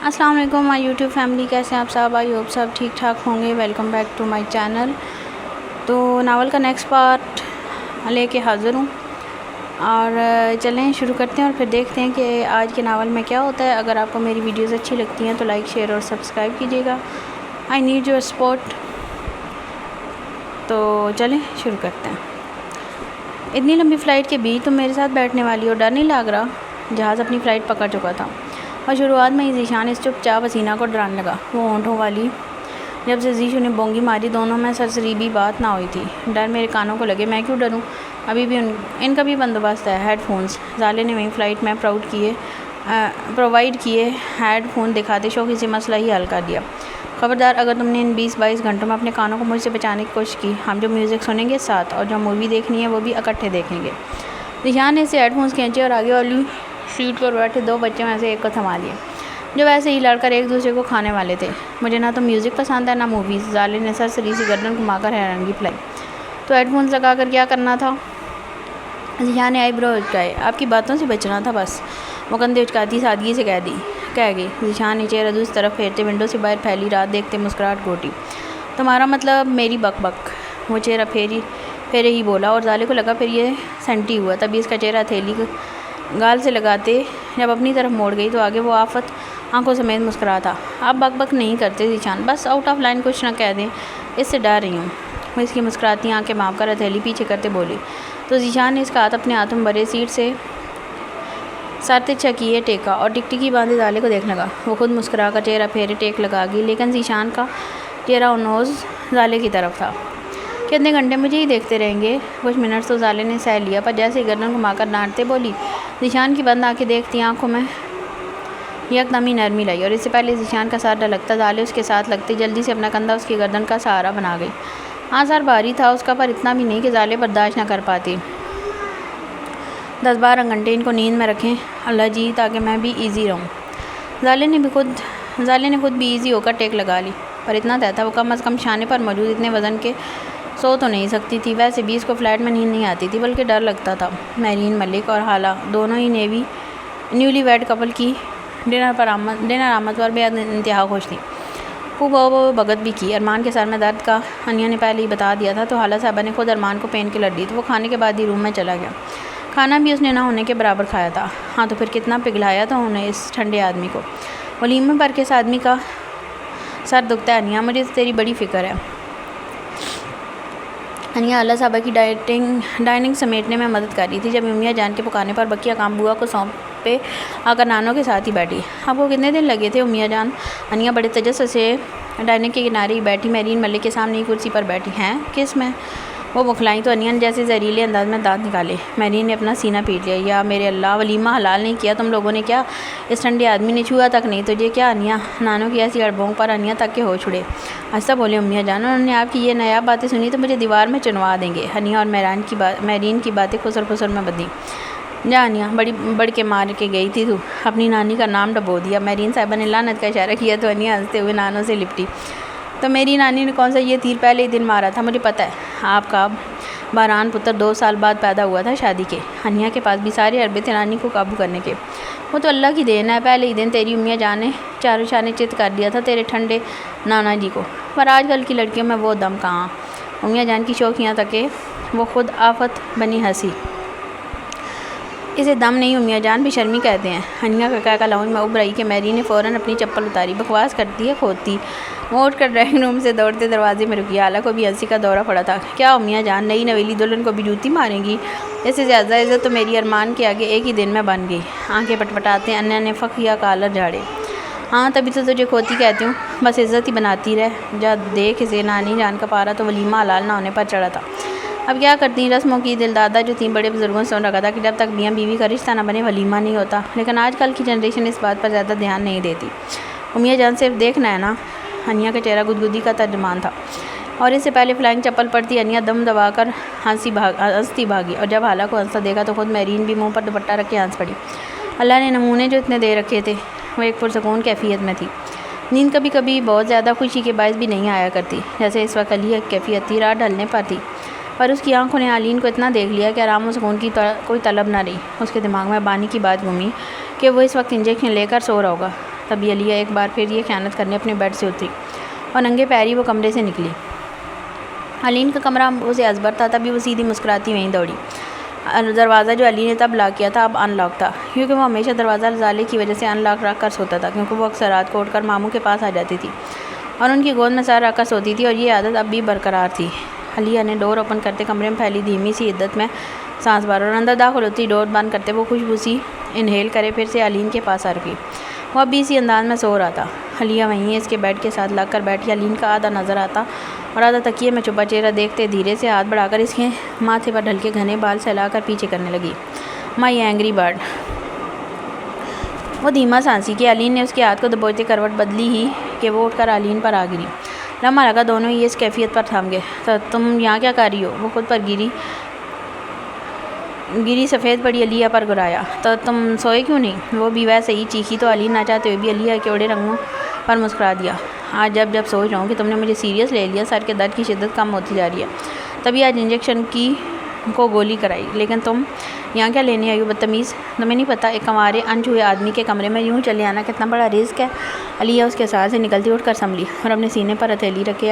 السلام علیکم مائی YouTube family, کیسے ہیں آپ سب؟ آئی ہوپ سب ٹھیک ٹھاک ہوں گے۔ Welcome back to my channel. تو ناول کا نیکسٹ پارٹ لے کے حاضر ہوں، اور چلیں شروع کرتے ہیں اور پھر دیکھتے ہیں کہ آج کے ناول میں کیا ہوتا ہے۔ اگر آپ کو میری ویڈیوز اچھی لگتی ہیں تو لائک، شیئر اور سبسکرائب کیجیے گا۔ I need your support. تو چلیں شروع کرتے ہیں۔ اتنی لمبی فلائٹ کے بیچ تم میرے ساتھ بیٹھنے والی اور ڈر نہیں لگ رہا؟ جہاز اپنی فلائٹ پکڑ چکا تھا اور شروعات میں ہی ذیشان اس چپ چاپ حسینہ کو ڈرانے لگا۔ وہ ہونٹوں والی جب سے ذیشو نے بونگی ماری، دونوں میں سرسریبی بات نہ ہوئی تھی۔ ڈر میرے کانوں کو لگے، میں کیوں ڈروں؟ ابھی بھی ان کا بھی بندوبست ہے۔ ہیڈ فونز زالے نے وہیں فلائٹ میں پرووائڈ کیے ہیڈ فون دکھاتے شوقی سے مسئلہ ہی حل کر دیا۔ خبردار، اگر تم نے ان 20-22 گھنٹوں میں اپنے کانوں کو مجھ سے بچانے کی کوشش کی، ہم جو میوزک سنیں گے ساتھ اور جو مووی دیکھنی ہے وہ بھی اکٹھے دیکھیں گے۔ ذیشان نے اسے ہیڈ فونز کھینچے اور آگے والی سیٹ پر بیٹھے 2 بچوں میں سے ایک کو تھما لیا، جو ویسے ہی لڑ کر ایک دوسرے کو کھانے والے تھے۔ مجھے نہ تو میوزک پسند ہے نہ موویز، زالے نے سرسری سی گردن گھما کر حیرانگی پھیلائی۔ تو ہیڈ فونز لگا کر کیا کرنا تھا؟ ذیشان نے آئی برو اچکائے۔ آپ کی باتوں سے بچنا تھا بس، وہ کندھے اچکاتی سادگی سے کہہ گئی۔ ذیشان نے چہرہ دوسری طرف پھیرتے ونڈو سے باہر پھیلی رات دیکھتے مسکراہٹ گھونٹی۔ تمہارا مطلب میری بک بک؟ وہ چہرہ پھیرے ہی بولا، اور زالے کو لگا پھر یہ سینٹی ہوا۔ تبھی اس کا چہرہ ہتھیلی گال سے لگاتے جب اپنی طرف موڑ گئی تو آگے وہ آفت آنکھوں سمیت مسکرا تھا۔ آپ بک بک نہیں کرتے ذیشان، بس آؤٹ آف لائن کچھ نہ کہہ دیں، اس سے ڈر رہی ہوں۔ وہ اس کی مسکراتی آنکھیں بھانپ کر ہتھیلی پیچھے کرتے بولی۔ تو ذیشان نے اس کا ہاتھ اپنے ہاتھوں میں بھرے سیٹ سے سر ترچھا کیے ٹیکا اور ٹکٹکی باندھے زالے کو دیکھنے لگا۔ وہ خود مسکرا کر چہرہ پھیرے ٹیک لگا گئی، لیکن ذیشان کا چہرہ اونوز زالے کی طرف تھا۔ کتنے گھنٹے مجھے ہی دیکھتے رہیں گے؟ کچھ منٹ تو زالے نے سہ لیا، پر جیسے ہی گردن گھما کر ڈانٹتے بولی۔ ذیشان کی بند آنکھیں دیکھتی آنکھوں میں یکدم نرمی لائی، اور اس سے پہلے ذیشان کا سر ڈھلکتا زالے اس کے ساتھ لگتے جلدی سے اپنا کندھا اس کی گردن کا سہارا بنا گئی۔ ہاں سر بھاری تھا اس کا، پر اتنا بھی نہیں کہ زالے برداشت نہ کر پاتی۔ 10-12 گھنٹے ان کو نیند میں رکھیں اللہ جی، تاکہ میں بھی ایزی رہوں۔ زالے نے خود بھی ایزی ہو کر ٹیک لگا لی، پر اتنا طے تھا وہ کم از کم شانے پر موجود اتنے وزن کے سو تو نہیں سکتی تھی۔ ویسے بھی اس کو فلائٹ میں نیند نہیں آتی تھی، بلکہ ڈر لگتا تھا۔ میرین ملک اور حالہ دونوں ہی نیولی ویڈ کپل کی ڈنر آمد پر بے حد انتہا خوش تھی۔ خوب و بھگت بھی کی۔ ارمان کے سر میں درد کا انیا نے پہلے ہی بتا دیا تھا، تو حالہ صاحبہ نے خود ارمان کو پین کلر دی، تو وہ کھانے کے بعد ہی روم میں چلا گیا۔ کھانا بھی اس نے نہ ہونے کے برابر کھایا تھا۔ ہاں تو پھر کتنا پگھلایا تھا انہیں اس ٹھنڈے آدمی کو۔ ولیمے پر کس آدمی کا سر دکھتا ہے انیا؟ مجھے تو تیری بڑی فکر ہے۔ انیا حالہ صاحبہ کی ڈائننگ سمیٹنے میں مدد کر رہی تھی جب امیہ جان کے پکانے پر بقیہ کام بوا کو سونپے آ کر نانوں کے ساتھ ہی بیٹھی۔ آپ کو کتنے دن لگے تھے امیہ جان؟ انیا بڑے تجسس سے ڈائننگ کے کنارے ہی بیٹھی میرین ملک کے سامنے ہی کرسی پر بیٹھی۔ ہیں کس میں؟ وہ بکھلائیں تو انیا نے جیسے زہریلے انداز میں دانت نکالے۔ میرین نے اپنا سینہ پیٹ لیا۔ یا میرے اللہ، ولیمہ حلال نہیں کیا تم لوگوں نے کیا؟ اس ٹھنڈے آدمی نے چھوا تک نہیں تجھے کیا؟ انیا نانوں کی ایسی اڑبونگ پر انیا تک کے ہوش اڑے۔ آہستہ بولے امیہ جان، انہوں نے آپ کی یہ نایاب باتیں سنی تو مجھے دیوار میں چنوا دیں گے۔ انیا اور میرین کی باتیں خسر پھسر میں بدیں۔ جا انیا، بڑھ کے مار کے گئی تھی تو اپنی نانی کا نام ڈبو دیا۔ میرین صاحبہ نے لعنت کا اشارہ کیا تو انیا ہنستے ہوئے نانوں سے لپٹی۔ تو میری نانی نے کون سا یہ تیر پہلے ہی دن مارا تھا؟ مجھے پتہ ہے، آپ کا باران پتر 2 سال بعد پیدا ہوا تھا شادی کے۔ انیا کے پاس بھی سارے عربے تھے نانی کو قابو کرنے کے۔ وہ تو اللہ کی دین ہے، پہلے ہی دن تیری امیہ جان نے چاروں شانے چت کر دیا تھا تیرے ٹھنڈے نانا جی کو۔ پر آج کل کی لڑکیوں میں وہ دم کہاں؟ امیہ جان کی شوخیاں تکے وہ خود آفت بنی ہنسی۔ اسے دم نہیں امیہ جان، بے شرمی کہتے ہیں۔ انیا کا کہہ لاؤنج میں اب رہی کہ میرین نے فوراً اپنی چپل اتاری۔ بکواس کرتی ہے کھوتی۔ وہ اٹھ کر ڈرائنگ روم سے دوڑتے دروازے میں رکی۔ حالہ کو بھی ہنسی کا دورہ پڑا تھا۔ کیا امیہ جان، نئی نویلی دلہن کو بھی جوتی ماریں گی؟ اس سے زیادہ عزت تو میری ارمان کے آگے ایک ہی دن میں بن گئی۔ آنکھیں پٹپٹاتے انیا نے فخریہ کالر جھاڑے۔ ہاں تبھی تو تجھے کھوتی کہتی ہوں، بس عزت ہی بناتی رہ جا۔ دیکھ اسے، نانی جان کا پارا تو ولیمہ حلال نہ ہونے پر چڑھا تھا۔ اب کیا کرتی؟ رسموں کی دل دادا جو تھیں، بڑے بزرگوں سے سن رکھا تھا کہ جب تک میاں بیوی کا رشتہ نہ بنے ولیمہ نہیں ہوتا، لیکن آج کل کی جنریشن اس بات پر زیادہ دھیان نہیں دیتی۔ امیہ جان صرف دیکھنا ہے نا؟ انیا کا چہرہ گدگدی کا ترجمان تھا، اور اس سے پہلے فلائنگ چپل پڑتی انیا دم دبا کر ہنستی بھاگی، اور جب حالہ کو ہنستا دیکھا تو خود میرین بھی منہ پر دوپٹہ رکھ کے ہنس پڑی۔ اللہ نے نمونے جو اتنے دے رکھے تھے، وہ ایک پرسکون کیفیت میں تھی۔ نیند کبھی کبھی بہت زیادہ خوشی کے باعث بھی نہیں آیا کرتی، جیسے اس وقت علی کیفیت تھی، رات ڈھلنے پر تھی، پر اس کی آنکھوں نے عالین کو اتنا دیکھ لیا کہ آرام و سکون کی کوئی طلب نہ رہی۔ اس کے دماغ میں بانی کی بات گھومی کہ وہ اس وقت انجیکشن لے کر سو رہا ہوگا، تبھی علیہ ایک بار پھر یہ خیانت کرنے اپنے بیڈ سے اتری اور ننگے پیری وہ کمرے سے نکلی۔ علین کا کمرہ اسے ازبر تھا، تبھی وہ سیدھی مسکراتی وہیں دوڑی۔ دروازہ جو علی نے تب لاک کیا تھا اب ان لاک تھا، کیونکہ وہ ہمیشہ دروازہ زالے کی وجہ سے ان لاک رکھ کر سوتا تھا، کیونکہ وہ اکثر رات کو اٹھ کر ماموں کے پاس آ جاتی تھی اور ان کی گود میں سر رکھ کر سوتی تھی، اور یہ عادت اب بھی برقرار تھی۔ علیہ نے ڈور اوپن کرتے کمرے میں پھیلی دھیمی سی عدت میں سانس بھر اور اندر داخل ہوتی ڈور بند کرتے وہ خوشبو سی انہیل کرے پھر سے علین کے پاس آ رکی۔ وہ اب بھی اسی انداز میں سو رہا تھا۔ علیہ وہیں اس کے بیڈ کے ساتھ لگ کر بیٹھی، علین کا آدھا نظر آتا اور آدھا تکیے میں چھپا چہرہ دیکھتے دھیرے سے ہاتھ بڑھا کر اس کے ماتھے پر ڈھل کے گھنے بال سہلا کر پیچھے کرنے لگی۔ مائی اینگری برڈ۔ وہ دھیما سانسی کہ علین نے اس کے ہاتھ کو دبوچتے کروٹ بدلی ہی کہ وہ اٹھ کر علین پر آ گری۔ لمحہ لگا دونوں ہی اس کیفیت پر تھام گئے۔ تم یہاں کیا کر رہی ہو؟ وہ خود پر گری سفید پڑی علیہ پر گرایا۔ تو تم سوئے کیوں نہیں؟ وہ بھی ویسے ہی چیخی تو علین نہ چاہتے ہوئے بھی علیہ کے اڑے رنگوں پر مسکرا دیا۔ آج جب سوچ رہا ہوں کہ تم نے مجھے سیریس لے لیا، سر کے درد کی شدت کم ہوتی جا رہی ہے، تبھی آج انجیکشن کو گولی کرائی، لیکن تم یہاں کیا لینے آئی ہو بدتمیز؟ تمہیں نہیں پتہ ایک ہمارے انچھوئے آدمی کے کمرے میں یوں چلے آنا کتنا بڑا رزق ہے؟ علیہ اس کے ساتھ سے نکلتی اٹھ کر سنبھلی اور اپنے سینے پر ہتھیلی رکھے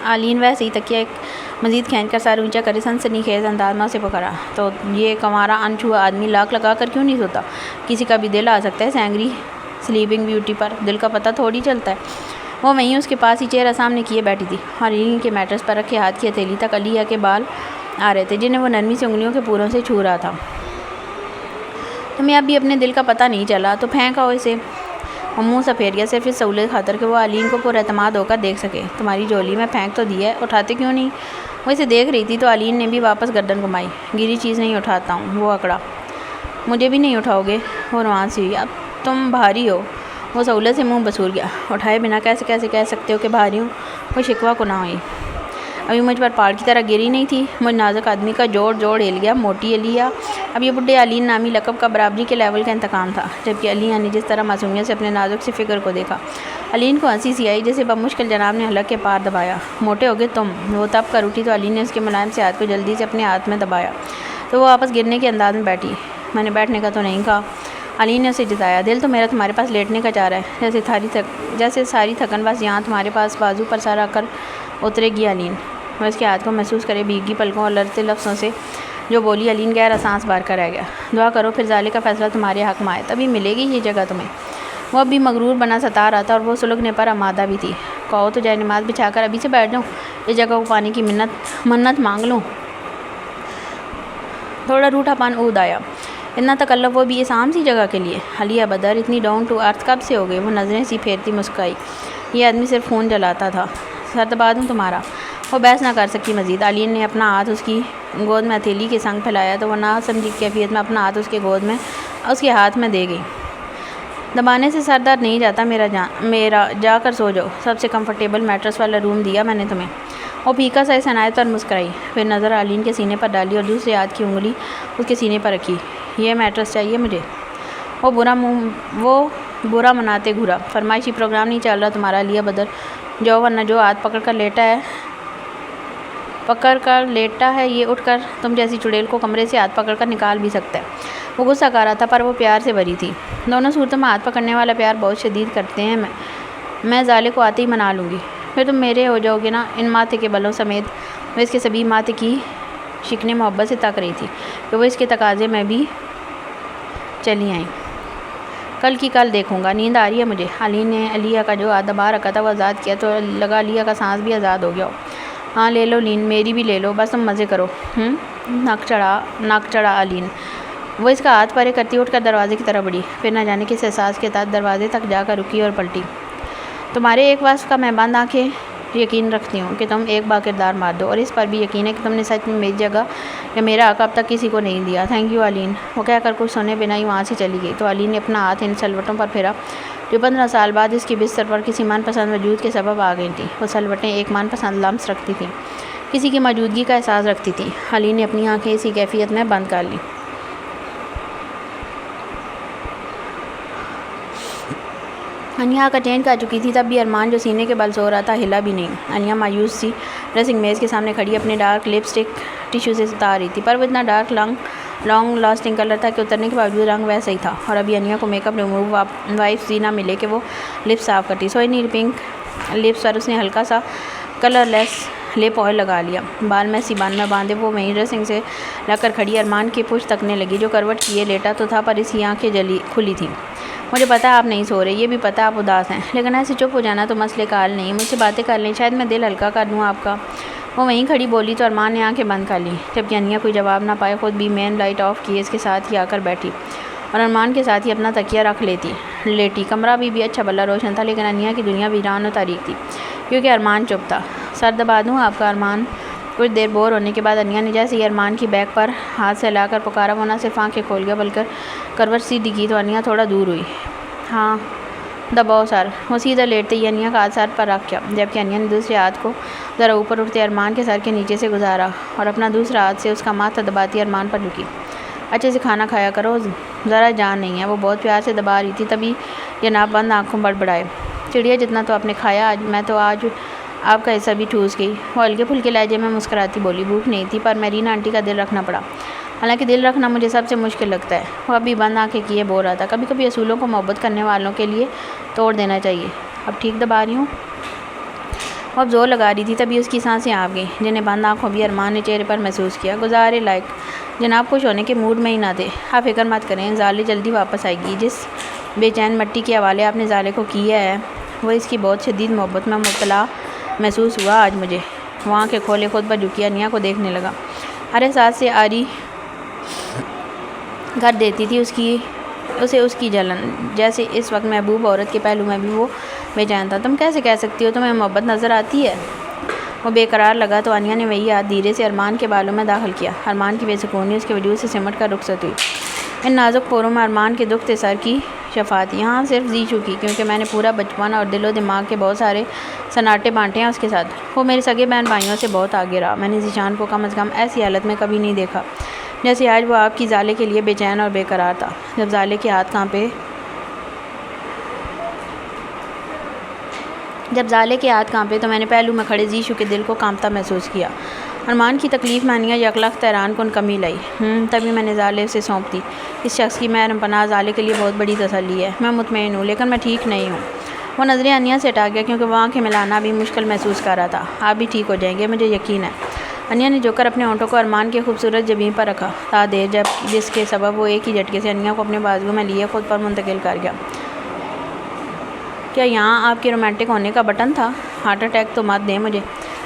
علین ویسے ہی تکیہ ایک مزید کھینچ کر سر اونچا کرے سنسنی خیز انداز میں اسے پکڑا۔ تو یہ ہمارا انچھوا آدمی لاک لگا کر کیوں نہیں سوتا؟ کسی کا بھی دل آ سکتا ہے سینگری سلیپنگ بیوٹی پر، دل کا پتہ تھوڑی چلتا ہے۔ وہ وہیں اس کے پاس ہی چہرہ سامنے کیے بیٹھی تھی اور علین کے میٹرس پر رکھے ہاتھ کی ہتھیلی تک علیہ کے بال آ رہے تھے جنہیں وہ نرمی سے انگلیوں کے پوروں سے چھو رہا تھا۔ تمہیں اب بھی اپنے دل کا پتہ نہیں چلا تو پھینکاؤ اسے۔ وہ منہ سا پھیر گیا صرف اس سہولت خاطر کہ وہ علین کو پر اعتماد ہو کر دیکھ سکے۔ تمہاری جولی میں پھینک تو دی ہے، اٹھاتے کیوں نہیں؟ وہ اسے دیکھ رہی تھی تو علین نے بھی واپس گردن گھمائی۔ گری چیز نہیں اٹھاتا ہوں، وہ اکڑا۔ مجھے بھی نہیں اٹھاؤ گے؟ وہ روان سی ہوئی۔ اب تم بھاری ہو۔ وہ سہولت سے منہ بسور گیا۔ اٹھائے بنا کیسے کہہ سکتے ہو کہ بھاری ہوں؟ وہ شکوہ کو نہ ہوئی۔ ابھی مجھ پر پہاڑ کی طرح گری نہیں تھی، مجھ نازک آدمی کا جوڑ ہل گیا۔ موٹی علیہ۔ اب یہ بڈھے علین نامی لقب کا برابری کے لیول کا انتقام تھا، جبکہ علیہ نے جس طرح معصومیت سے اپنے نازک سے فکر کو دیکھا، علین کو ہنسی سی آئی جیسے بمشکل جناب نے حلق کے پار دبایا۔ موٹے ہو گئے تم؟ وہ تب کر اٹھی تو علین نے اس کے ملائم سے ہاتھ کو جلدی سے اپنے ہاتھ میں دبایا تو وہ واپس گرنے کے انداز میں بیٹھی۔ میں نے بیٹھنے کا تو نہیں کہا، علین نے اسے جتایا۔ دل تو میرا تمہارے پاس لیٹنے کا چاہ رہا ہے، جیسے ساری تھکن بس یہاں تمہارے پاس بازو پر سر رکھ کر اترے گی۔ علین وہ اس کے ہاتھ کو محسوس کرے بھیگی پلکوں اور لرزتے لفظوں سے جو بولی۔ علین گہرا سانس بھر کر رہ گیا۔ دعا کرو پھر ظالے کا فیصلہ تمہارے حق میں آئے، تبھی ملے گی یہ جگہ تمہیں۔ وہ اب بھی مغرور بنا ستا رہا تھا اور وہ سلگنے پر آمادہ بھی تھی۔ کہو تو جائے نماز بچھا کر ابھی سے بیٹھ جاؤں، اس جگہ کو پانے کی منت مانگ لوں۔ تھوڑا روٹھا پان اود آیا۔ اتنا تکلف وہ بھی اس عام سی جگہ کے لیے؟ علیہ بدر اتنی ڈاؤن ٹو ارتھ کب سے ہو گئی؟ وہ نظریں سی پھیرتی مسکرائی۔ یہ آدمی صرف خون جلاتا تھا۔ سر دبا دوں تمہارا؟ وہ بحث نہ کر سکی مزید۔ علین نے اپنا ہاتھ اس کی گود میں ہتھیلی کے سنگ پھیلایا تو وہ نہ سمجھی کیفیت میں اپنا ہاتھ اس کے ہاتھ میں دے گئی۔ دبانے سے سر درد نہیں جاتا میرا، جا کر سو جاؤ، سب سے کمفرٹیبل میٹرس والا روم دیا میں نے تمہیں۔ وہ پھیکا سا اس عنایت پر مسکرائی، پھر نظر علین کے سینے پر ڈالی اور دوسرے ہاتھ کی انگلی اس کے سینے پر رکھی۔ یہ میٹرس چاہیے مجھے؟ وہ برا مناتے گھورا۔ فرمائشی پروگرام نہیں چل رہا تمہارا علیہ بدر، جو ورنہ جو ہاتھ پکڑ کر لیٹا ہے یہ اٹھ کر تم جیسی چڑیل کو کمرے سے ہاتھ پکڑ کر نکال بھی سکتا ہے۔ وہ غصہ کر رہا تھا پر وہ پیار سے بھری تھی۔ دونوں صورتوں میں ہاتھ پکڑنے والا پیار بہت شدید کرتے ہیں۔ میں ظالے کو آتے ہی منا لوں گی، پھر تم میرے ہو جاؤ گے نا، ان ماتھے کے بلوں سمیت۔ وہ اس کے سبھی ماتھے کی شکنے محبت سے تک رہی تھی کہ وہ اس کے تقاضے میں بھی چلی آئیں۔ کل کی کل دیکھوں گا، نیند آ رہی ہے مجھے۔ علین نے علیہ کا جو ہاتھ دبا رکھا تھا وہ آزاد کیا تو لگا علیہ کا سانس بھی آزاد ہو گیا ہو۔ ہاں لے لو نیند، میری بھی لے لو، بس تم مزے کرو۔ نک چڑھا علین۔ وہ اس کا ہاتھ پرے کرتی اٹھ کر دروازے کی طرف بڑھی، پھر نہ جانے کس احساس کے تحت دروازے تک جا کر رکی اور پلٹی۔ تمہارے ایک وصف کا میں بند آنکھیں یقین رکھتی ہوں کہ تم ایک با کردار مار دو، اور اس پر بھی یقین ہے کہ تم نے سچ میں میری جگہ یا میرا حق اب تک کسی کو نہیں دیا۔ تھینک یو علین۔ وہ کہہ کر کچھ سنے بنا ہی وہاں سے چلی گئی تو علین نے اپنا ہاتھ ان سلوٹوں پر پھیرا جو 15 سال بعد اس کے بستر پر کسی من پسند وجود کے سبب آ گئی تھیں۔ وہ سلوٹیں ایک من پسند لمس رکھتی تھیں، کسی کی موجودگی کا احساس رکھتی تھیں۔ علین نے اپنی آنکھیں اسی کیفیت میں بند کر لیں۔ انیا کا چینج کر چکی تھی، تب بھی ارمان جو سینے کے بل سو رہا تھا ہلا بھی نہیں۔ انیا مایوس سی ڈریسنگ میز کے سامنے کھڑی اپنے ڈارک لپسٹک ٹیشو سے اتار رہی تھی، پر وہ اتنا ڈارک رنگ لانگ لاسٹنگ کلر تھا کہ اترنے کے باوجود رنگ ویسا ہی تھا، اور ابھی انیا کو میک اپ ریموو وائپس بھی نہ ملے کہ وہ لپس صاف کرتی. سوئی نیل پنک لپس اور اس نے ہلکا سا کلر لیس لپ آئل لگا لیا. بال میں سیبان میں باندھے وہ وہیں ڈریسنگ سے لگ کر کھڑی ارمان کی پشت تکنے لگی، جو کروٹ کیے لیٹا تو تھا پر اس کی آنکھیں کھلی تھیں. مجھے پتا آپ نہیں سو رہے، یہ بھی پتا آپ اداس ہیں، لیکن ایسے چپ ہو جانا تو مسئلے کا حل نہیں. مجھ سے باتیں کر لیں، شاید میں دل ہلکا کر دوں آپ کا. وہ وہیں کھڑی بولی تو ارمان نے آنکھیں بند کر لیں. جبکہ انیا کوئی جواب نہ پائے خود بھی مین لائٹ آف کیے اس کے ساتھ ہی آ کر بیٹھی اور ارمان کے ساتھ ہی اپنا تکیہ رکھ لیٹی. کمرہ بھی اچھا بلا روشن تھا، لیکن انیا کی دنیا ویران و تاریک تھی کیونکہ ارمان چپ تھا. سر دبا دوں آپ کا ارمان. کچھ دیر بور ہونے کے بعد انیا نے جیسے ہی ارمان کی بیک پر ہاتھ سے لا کر پکارا، وہ نہ صرف آنکھیں کھول گیا بلکہ کروٹ سیدھی کی تو انیا تھوڑا دور ہوئی. ہاں دباؤ سر. وہ سیدھا لیٹتے ہی انیا کا ہاتھ سر پر رکھ کیا، جبکہ انیا نے دوسرے ہاتھ کو ذرا اوپر اٹھتے ارمان کے سر کے نیچے سے گزارا اور اپنا دوسرا ہاتھ سے اس کا ماتھا دباتی ارمان پر جھکی. اچھے سے کھانا کھایا کرو، ذرا جان نہیں ہے. وہ بہت پیار سے دبا رہی تھی. تبھی جناب بند آنکھوں بڑبڑائے. چڑیا جتنا تو آپ نے کھایا میں تو آج آپ کا حصہ بھی ٹھوس گئی. وہ ہلکے پھلکے لہجے میں مسکراتی بولی. بھوک نہیں تھی پر میرینا آنٹی کا دل رکھنا پڑا، حالانکہ دل رکھنا مجھے سب سے مشکل لگتا ہے. وہ ابھی بند آنکھیں کیے بول رہا تھا. کبھی کبھی اصولوں کو محبت کرنے والوں کے لیے توڑ دینا چاہیے. اب ٹھیک دبا رہی ہوں. وہ اب زور لگا رہی تھی، تبھی اس کی سانسیں آ گئیں جنہیں بند آنکھوں بھی ارمان نے چہرے پر محسوس کیا. گزارے لائق جناب خوش ہونے کے موڈ میں ہی نہ تھے. آپ فکر مت کریں، زالے جلدی واپس آئے گی. جس بے چین مٹی کے حوالے آپ نے زالے کو کیا ہے وہ اس کی بہت شدید محبت میں مبتلا محسوس ہوا آج مجھے. وہ آنکھیں کھولے خود پر جھکی انیا کو دیکھنے لگا. ہر احساس سے آری کر دیتی تھی اسے اس کی جلن، جیسے اس وقت محبوب عورت کے پہلو میں بھی وہ بے چین تھا. تم کیسے کہہ سکتی ہو تمہیں محبت نظر آتی ہے؟ وہ بے قرار لگا تو انیا نے وہی ہاتھ دھیرے سے ارمان کے بالوں میں داخل کیا. ارمان کی بے سکونی اس کے وجود سے سمٹ کر رخصت ہوئی. ان نازک پوروں میں ارمان کے دکھتے سر کی شفا تھی. یہاں صرف جی چکی کیونکہ میں نے پورا بچپن اور دل و دماغ کے بہت سارے سناٹے بانٹے ہیں اس کے ساتھ. وہ میرے سگے بہن بھائیوں سے بہت آگے رہا. میں نے ذیشان کو کم از کم ایسی حالت میں کبھی نہیں دیکھا جیسے آج وہ آپ کی زالے کے لیے بے چین اور بے قرار تھا. جب زالے کے ہاتھ کانپے تو میں نے پہلو میں کھڑے زیشو کے دل کو کانپتا محسوس کیا. ارمان کی تکلیف میں انیا یکلخت حیران کن کمی لائی. تبھی میں نے زالے سے سونپ دی. اس شخص کی محرم پناہ زالے کے لیے بہت بڑی تسلی ہے. میں مطمئن ہوں لیکن میں ٹھیک نہیں ہوں. وہ نظریں انیا سے ہٹا گیا کیونکہ وہ آنکھیں ملانا بھی مشکل محسوس کر رہا تھا. آپ بھی ٹھیک ہو جائیں گے، مجھے یقین ہے. انیا نے جھک کر اپنے ہونٹوں کو ارمان کے خوبصورت جبین پر رکھا تا دیر جس کے سبب وہ ایک ہی جھٹکے سے انیا کو اپنے بازو میں لیے خود پر منتقل کر گیا. کیا یہاں آپ کے رومانٹک ہونے کا بٹن تھا؟ ہارٹ اٹیک تو مت دیں مجھے.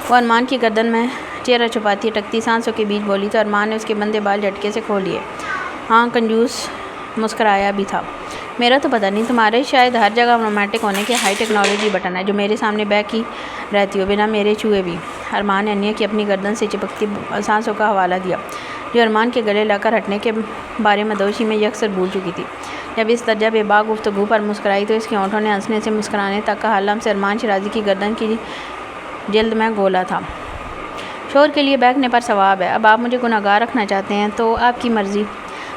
وہ ارمان کی گردن میں چہرہ چھپاتی اٹکتی سانسوں کے بیچ بولی تو ارمان نے اس کے بندے بال جھٹکے سے کھول لیے. ہاں کنجوس مسکرایا بھی تھا. میرا تو پتہ نہیں، تمہارے شاید ہر جگہ رومانٹک ہونے کے ہائی ٹیکنالوجی بٹن ہے جو میرے سامنے بیک ہی رہتی ہو بنا میرے چھوئے بھی. ارمان نے انیا کی اپنی گردن سے چپکتی سانسوں کا حوالہ دیا جو ارمان کے گلے لا کر ہٹنے کے بارے میں دوشی میں یکسر بھول چکی تھی. جب اس درجہ بے باک گفتگو پر مسکرائی تو اس کے ہونٹوں نے ہنسنے سے مسکرانے تک کا حلم سے ارمان شرازی کی گردن کی جلد میں گولا تھا. شور کے لیے بیٹھنے پر ثواب ہے. اب آپ مجھے گنہگار رکھنا چاہتے ہیں تو آپ کی مرضی.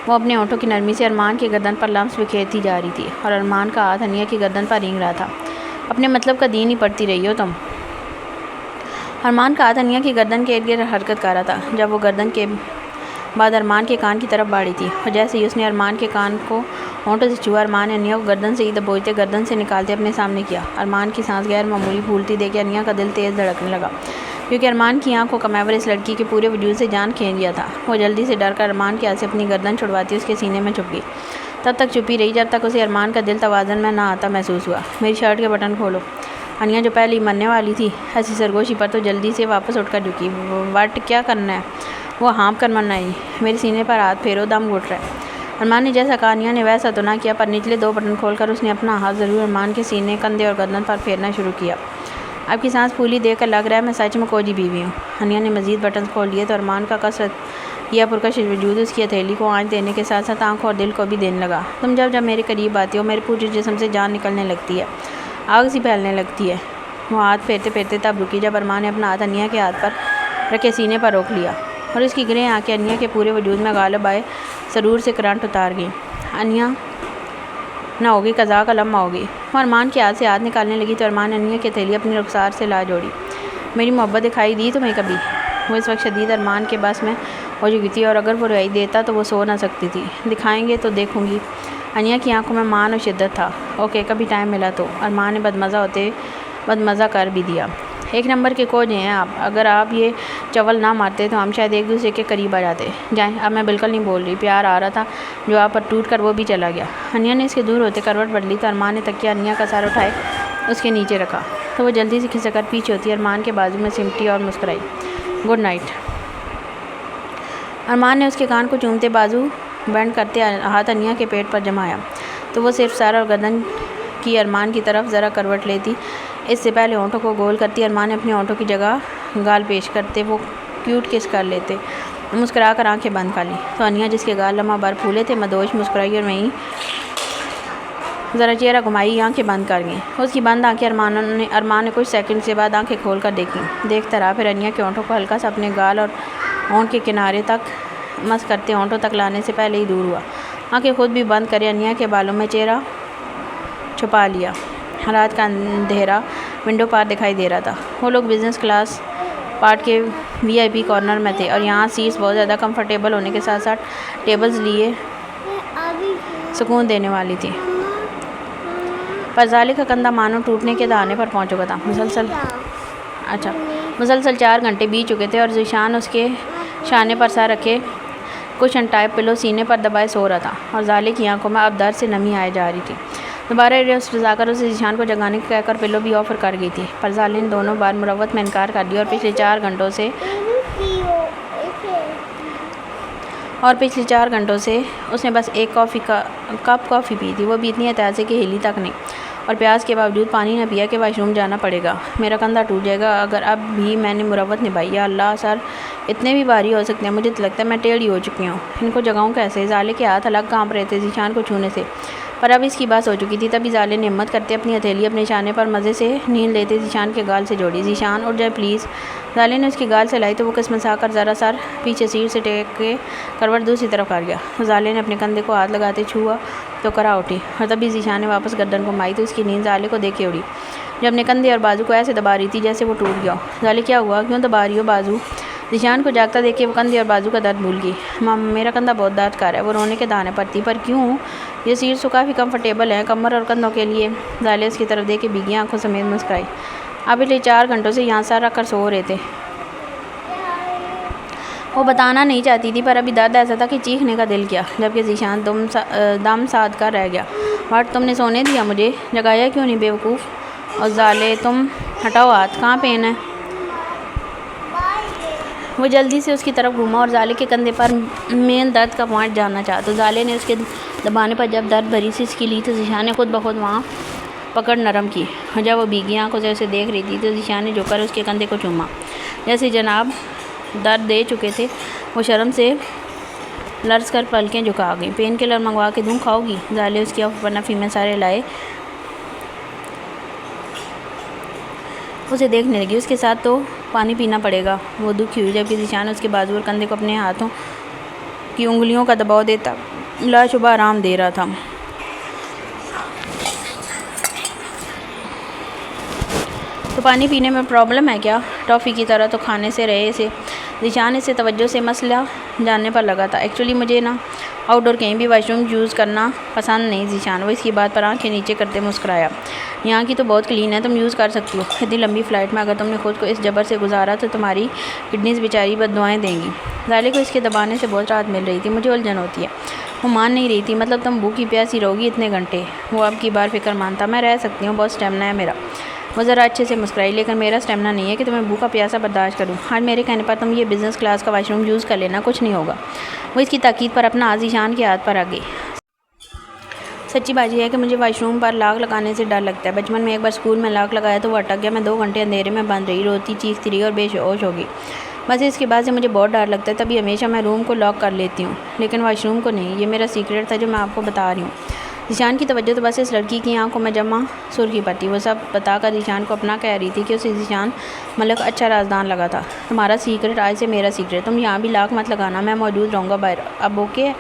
وہ اپنے ہونٹوں کی نرمی سے ارمان کی گردن پر لمس بکھیرتی جا رہی تھی اور ارمان کا ہاتھ انیا کی گردن پر رینگ رہا تھا. اپنے مطلب کا دین ہی پڑھتی رہی ہو تم. ارمان کا ہاتھ انیا کی گردن کے ارد گرد حرکت کر رہا تھا. جب وہ گردن کے بعد ارمان کے کان کی طرف بڑھی تھی اور جیسے ہی اس نے ارمان کے کان کو ہونٹوں سے چھوا، ارمان نے انیا کو گردن سے ہی دبوچتے گردن سے نکالتے اپنے سامنے کیا. ارمان کی سانس غیر معمولی پھولتی دیکھ کے انیا کا دل تیز دھڑکنے لگا کیونکہ ارمان کی آنکھوں کا محور اس لڑکی کے پورے وجود سے جان کھینچ گیا تھا. وہ جلدی سے ڈر کر ارمان کے ہاتھ سے اپنی گردن چھڑواتی اس کے سینے میں چھپ گئی. تب تک چھپی رہی جب تک اسے ارمان کا دل توازن میں نہ آتا محسوس ہوا. میری شرٹ کے بٹن کھولو. انیا جو پہلے ہی مرنے والی تھی ایسی سرگوشی پر تو جلدی سے واپس اٹھ کر جھکی. وٹ کیا کرنا ہے؟ وہ ہانپ کر مرنا ہی. میرے سینے پر ہاتھ پھیرو، دم گھٹ رہا ہے. ارمان نے جیسا کہا انیا نے ویسا تو نہ کیا پر نچلے 2 بٹن کھول کر اس نے اپنا ہاتھ ضرور ارمان کے سینے، کندھے اور گردن پر پھیرنا شروع کیا. آپ کی سانس پھولی دیکھ کر لگ رہا ہے میں سچ میں کوجی بیوی ہوں. انیا نے مزید بٹن کھول لیے تو ارمان کا کثرت یا پرکشش وجود اس کی ہتھیلی کو آنچ دینے کے ساتھ ساتھ آنکھوں اور دل کو بھی دینے لگا. تم جب میرے قریب آتی ہو میرے پورے جسم سے جان نکلنے لگتی ہے، آگ سی پھیلنے لگتی ہے. وہ ہاتھ پھیرتے پھیرتے تب رکی جب ارمان نے اپنا ہاتھ انیا کے ہاتھ پر رکھے سینے پر روک لیا اور اس کی گریں آنکھیں انیا کے پورے وجود میں غالب آئے سرور سے کرنٹ اتار گئیں. انیا نہ ہوگی، قضا کا لمحہ ہوگی. وہ ارمان کے ہاتھ سے ہاتھ نکالنے لگی تو ارمان نے انیا کی ہتھیلی اپنی رخسار سے لا جوڑی. میری محبت دکھائی دی تمہیں کبھی؟ وہ اس وقت شدید ارمان کے بس میں ہو چکی تھی اور اگر وہ روائی دیتا تو وہ سو نہ سکتی تھی۔ دکھائیں گے تو دیکھوں گی۔ انیا کی آنکھوں میں مان و شدت تھا۔ اوکے، کبھی ٹائم ملا تو۔ ارمان نے بدمزہ کر بھی دیا۔ ایک نمبر کے کوچ ہیں آپ، اگر آپ یہ چول نہ مارتے تو ہم شاید ایک دوسرے کے قریب آ جاتے۔ جائیں، اب میں بالکل نہیں بول رہی، پیار آ رہا تھا جو آپ پر ٹوٹ کر وہ بھی چلا گیا۔ انیا نے اس کے دور ہوتے کروٹ بدلی تو ارمان نے تکیہ انیا کا سر اٹھائے اس کے نیچے رکھا تو وہ جلدی سے کھسک کر پیچھے ہوتی ارمان کے بازو میں سمٹی اور مسکرائی، گڈ نائٹ۔ ارمان نے اس کے کان کو چومتے بازو بینڈ کرتے ہاتھ انیا کے پیٹ پر جمایا تو وہ صرف سر اور گردن کی ارمان کی طرف ذرا کروٹ لیتی، اس سے پہلے ہونٹوں کو گول کرتی۔ ارمان نے اپنے ہونٹوں کی جگہ گال پیش کرتے وہ کیوٹ کس کر لیتے، مسکرا کر آنکھیں بند کر لی تو انیا جس کے گال لمحہ بھر پھولے تھے مدوش مسکرائی اور وہیں ذرا چہرہ گھمائی، آنکھیں بند کر گئیں۔ اس کی بند آنکھیں ارمان نے کچھ سیکنڈ سے بعد آنکھیں کھول کر دیکھیں، دیکھتا رہا، پھر انیا کے ہونٹوں کو ہلکا سا اپنے گال اور ہونٹ کے کنارے تک مس کرتے ہونٹوں تک لانے سے پہلے ہی دور ہوا۔ آنکھیں خود بھی بند کرے انیا کے بالوں میں چہرہ چھپا لیا۔ رات کا اندھیرا ونڈو پار دکھائی دے رہا تھا۔ وہ لوگ بزنس کلاس پارٹ کے VIP کارنر میں تھے اور یہاں سیٹس بہت زیادہ کمفرٹیبل ہونے کے ساتھ ساتھ ٹیبلز لیے سکون دینے والی تھی، پر ظالے کا کندھا مانو ٹوٹنے کے دہانے پر پہنچ چکا تھا۔ مسلسل 4 گھنٹے بیت چکے تھے اور ذیشان اس کے شانے پر سر رکھے کشن ٹائپ پلو سینے پر دبائے سو رہا تھا اور ظالے کی آنکھوں میں اب درد سے نمی آئے جا رہی تھی۔ دوبارہ ریسٹ جا کر اسے ذیشان کو جگانے کو کہہ کر پلو بھی آفر کر گئی تھی، پر ظالے نے دونوں بار مروت میں انکار کر دیا اور پچھلے 4 گھنٹوں سے اس نے بس ایک کپ کافی پی تھی، وہ بھی اتنی احتیاط سے کہ ہلی تک نہیں، اور پیاس کے باوجود پانی نہ پیا کہ واش روم جانا پڑے گا۔ میرا کندھا ٹوٹ جائے گا اگر اب بھی میں نے مروت نبھائی۔ یا اللہ سر اتنے بھی بھاری ہو سکتے ہیں، مجھے تو لگتا ہے میں ٹیڑھی ہو چکی ہوں، ان کو جگاؤں کیسے؟ ظالے کے ہاتھ الگ کانپ رہے تھے ذیشان کو چھونے سے، پر اب اس کی بات ہو چکی تھی۔ تبھی ظالے نے ہمت کرتے اپنی ہتھیلی اپنے شانے پر مزے سے نیند لیتے ذیشان کے گال سے جوڑی۔ ذیشان اٹھ جائے پلیز۔ ظالے نے اس کی گال سے لائی تو وہ کسمسا کر ذرا سر پیچھے سیٹ سے ٹیک کے کروٹ دوسری طرف کر گیا۔ ظالے نے اپنے کندھے کو ہاتھ لگاتے چھوا تو کرا اٹھی اور تبھی ذیشان نے واپس گردن گھمائی تو اس کی نیند ظالے کو دیکھ کے اڑی، جو اپنے کندھے اور بازو کو ایسے دبا رہی تھی جیسے وہ ٹوٹ گیا ہو۔ ظالے کیا ہوا، کیوں دبا رہی ہو بازو؟ ذیشان کو جاگتا دیکھ کے وہ کندھے اور بازو کا درد بھول گئی۔ میرا کندھا بہت درد کر رہا ہے، وہ رونے کے دہانے پر تھی، پر کیوں؟ یہ سیٹس تو کافی کمفرٹیبل ہیں کمر اور کندھوں کے لیے۔ ظالے اس کی طرف دیکھ کے بھیگی آنکھوں سمیت مسکرائی۔ آپ پچھلے 4 گھنٹوں سے یہاں سر رکھ کر سو رہے تھے۔ وہ بتانا نہیں چاہتی تھی پر ابھی درد ایسا تھا کہ چیخنے کا دل کیا، جبکہ ذیشان دم ساد کر رہ گیا۔ واٹ، تم نے سونے دیا مجھے، جگایا کیوں نہیں بیوقوف؟ اور ظالے تم ہٹاؤ ہاتھ، کہاں پین ہے؟ وہ جلدی سے اس کی طرف گھوما اور ظالے کے کندھے پر مین درد کا پوائنٹ جاننا چاہا تو ظالے نے اس کے دبانے پر جب درد بھری سی اس کی لی تو ذیشان نے خود بخود وہاں پکڑ نرم کی، اور جب وہ بھیگی آنکھوں سے اسے دیکھ رہی تھی تو ذیشان نے جھک کر اس کے کندھے کو چوما۔ جیسے جناب درد دے چکے تھے وہ شرم سے لرز کر پلکیں جھکا گئیں۔ پین کلر منگوا کے دوں، کھاؤ گی؟ ظالے اس کی اوپر نفی میں سارے لائے اسے دیکھنے لگی، اس کے ساتھ تو پانی پینا پڑے گا۔ وہ دکھی ہوئی، جبکہ ذیشان اس کے بازو اور کندھے کو اپنے ہاتھوں کی انگلیوں کا دباؤ دیتا لاشبہ آرام دے رہا تھا۔ تو پانی پینے میں پرابلم ہے کیا؟ ٹافی کی طرح تو کھانے سے رہے اسے۔ ذیشان اسے توجہ سے مسئلہ جاننے پر لگا تھا۔ ایکچولی مجھے نا آؤٹ ڈور کہیں بھی واش روم یوز کرنا پسند نہیں ذیشان، وہ اس کی بات پر آنکھیں نیچے کرتے مسکرایا۔ یہاں کی تو بہت کلین ہے، تم یوز کر سکتی ہو۔ اتنی لمبی فلائٹ میں اگر تم نے خود کو اس جبر سے گزارا تو تمہاری کڈنیز بیچاری بد دعائیں دیں گی۔ ظالے کو اس کے دبانے سے بہت راحت مل رہی تھی، مجھے الجھن ہوتی ہے۔ وہ مان نہیں رہی تھی، مطلب تم بھوکی پیاسی رہو گی اتنے گھنٹے؟ وہ اب کی بار فکر مانتا، میں رہ سکتی ہوں، بہت اسٹیمنا ہے میرا۔ وہ ذرا اچھے سے مسکرائی، لیکن میرا اسٹیمنا نہیں ہے کہ تمہیں بھوکا پیاسا برداشت کروں۔ آج میرے کہنے پر تم یہ بزنس کلاس کا واش روم یوز کر لینا، کچھ نہیں ہوگا۔ وہ اس کی تاکید پر اپنا ہاتھ ذیشان کے ہاتھ پر آ گئی۔ سچی بات یہ ہے کہ مجھے واش روم پر لاک لگانے سے ڈر لگتا ہے۔ بچپن میں ایک بار اسکول میں لاک لگایا تو وہ اٹک گیا، میں 2 گھنٹے اندھیرے میں بند رہی، روتی چیختی رہی اور بے ہوش ہو گئی۔ بس اس کے بعد سے مجھے بہت ڈر لگتا ہے، تبھی ہمیشہ میں روم کو لاک کر لیتی ہوں، لیکن واش روم کو نہیں۔ یہ میرا سیکریٹ تھا جو میں آپ کو بتا رہی ہوں۔ ذیشان کی توجہ تو بس اس لڑکی کی آنکھوں میں جمع سرخی پر تھی۔ وہ سب بتا کر ذیشان کو اپنا کہہ رہی تھی کہ اسے ذیشان ملک اچھا رازدان لگا تھا۔ تمہارا سیکریٹ آج سے میرا سیکریٹ، تم یہاں بھی لاک مت لگانا، میں موجود رہوں گا باہر، اب اوکے؟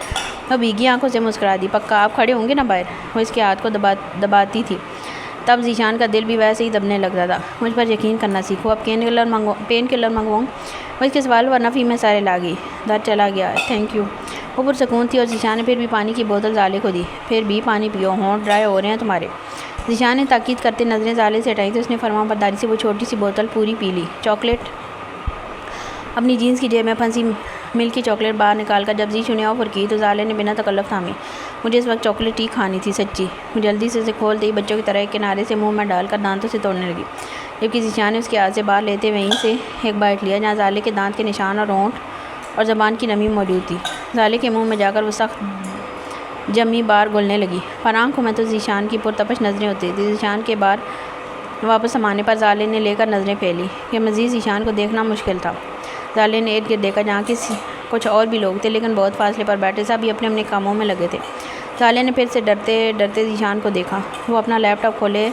وہ بھیگی آنکھوں سے مسکرا دی، پکا آپ کھڑے ہوں گے نا باہر؟ وہ اس کے ہاتھ کو دباتی تھی، تب ذیشان کا دل بھی ویسے ہی دبنے لگتا تھا۔ مجھ پر یقین کرنا سیکھو، اب پین کلر منگواؤں؟ وہ وہ اس کے سوال ورنہ فی میں سارے لاگی در چلا گیا. Thank you. وہ پرسکون تھی اور ذیشان نے پھر بھی پانی کی بوتل زالے کو دی. پھر بھی پانی پیو، ہونٹ ڈرائی ہو رہے ہیں تمہارے. ذیشان نے تاکید کرتے نظریں زالے سے ہٹائیں تو اس نے فرمان برداری سے وہ چھوٹی سی بوتل پوری پی لی. چاکلیٹ اپنی جینس کی جیب میں پھنسی ملکی چاکلیٹ باہر نکال کر جب ذیشان نے آفر کی تو زالے نے بنا تکلف تھامی. مجھے اس وقت چاکلیٹ ہی کھانی تھی سچی. وہ جلدی سے اسے کھول دی، بچوں کی طرح ایک کنارے سے منہ میں ڈال کر دانتوں سے توڑنے لگی، جبکہ ذیشان نے اس کے ہاتھ سے باہر لیتے وہیں سے ایک بائٹ لیا جہاں زالے کے دانت کے نشان اور ہونٹ اور زبان کی نمی موجود تھی. زالے کے منہ میں جا کر وہ سخت جمی بار گلنے لگی، پر آنکھوں میں تو ذیشان کی پرتپش نظریں ہوتی تھیں. ذیشان کے بار واپس سمانے پر زالے نے لے کر نظریں پھیلی کہ مزید ذیشان کو دیکھنا مشکل تھا. زالے نے ارد گرد دیکھا جہاں کچھ اور بھی لوگ تھے لیکن بہت فاصلے پر بیٹھے، سبھی اپنے اپنے کاموں میں لگے تھے. زالے نے پھر سے ڈرتے ڈرتے ذیشان کو دیکھا. وہ اپنا لیپ ٹاپ کھولے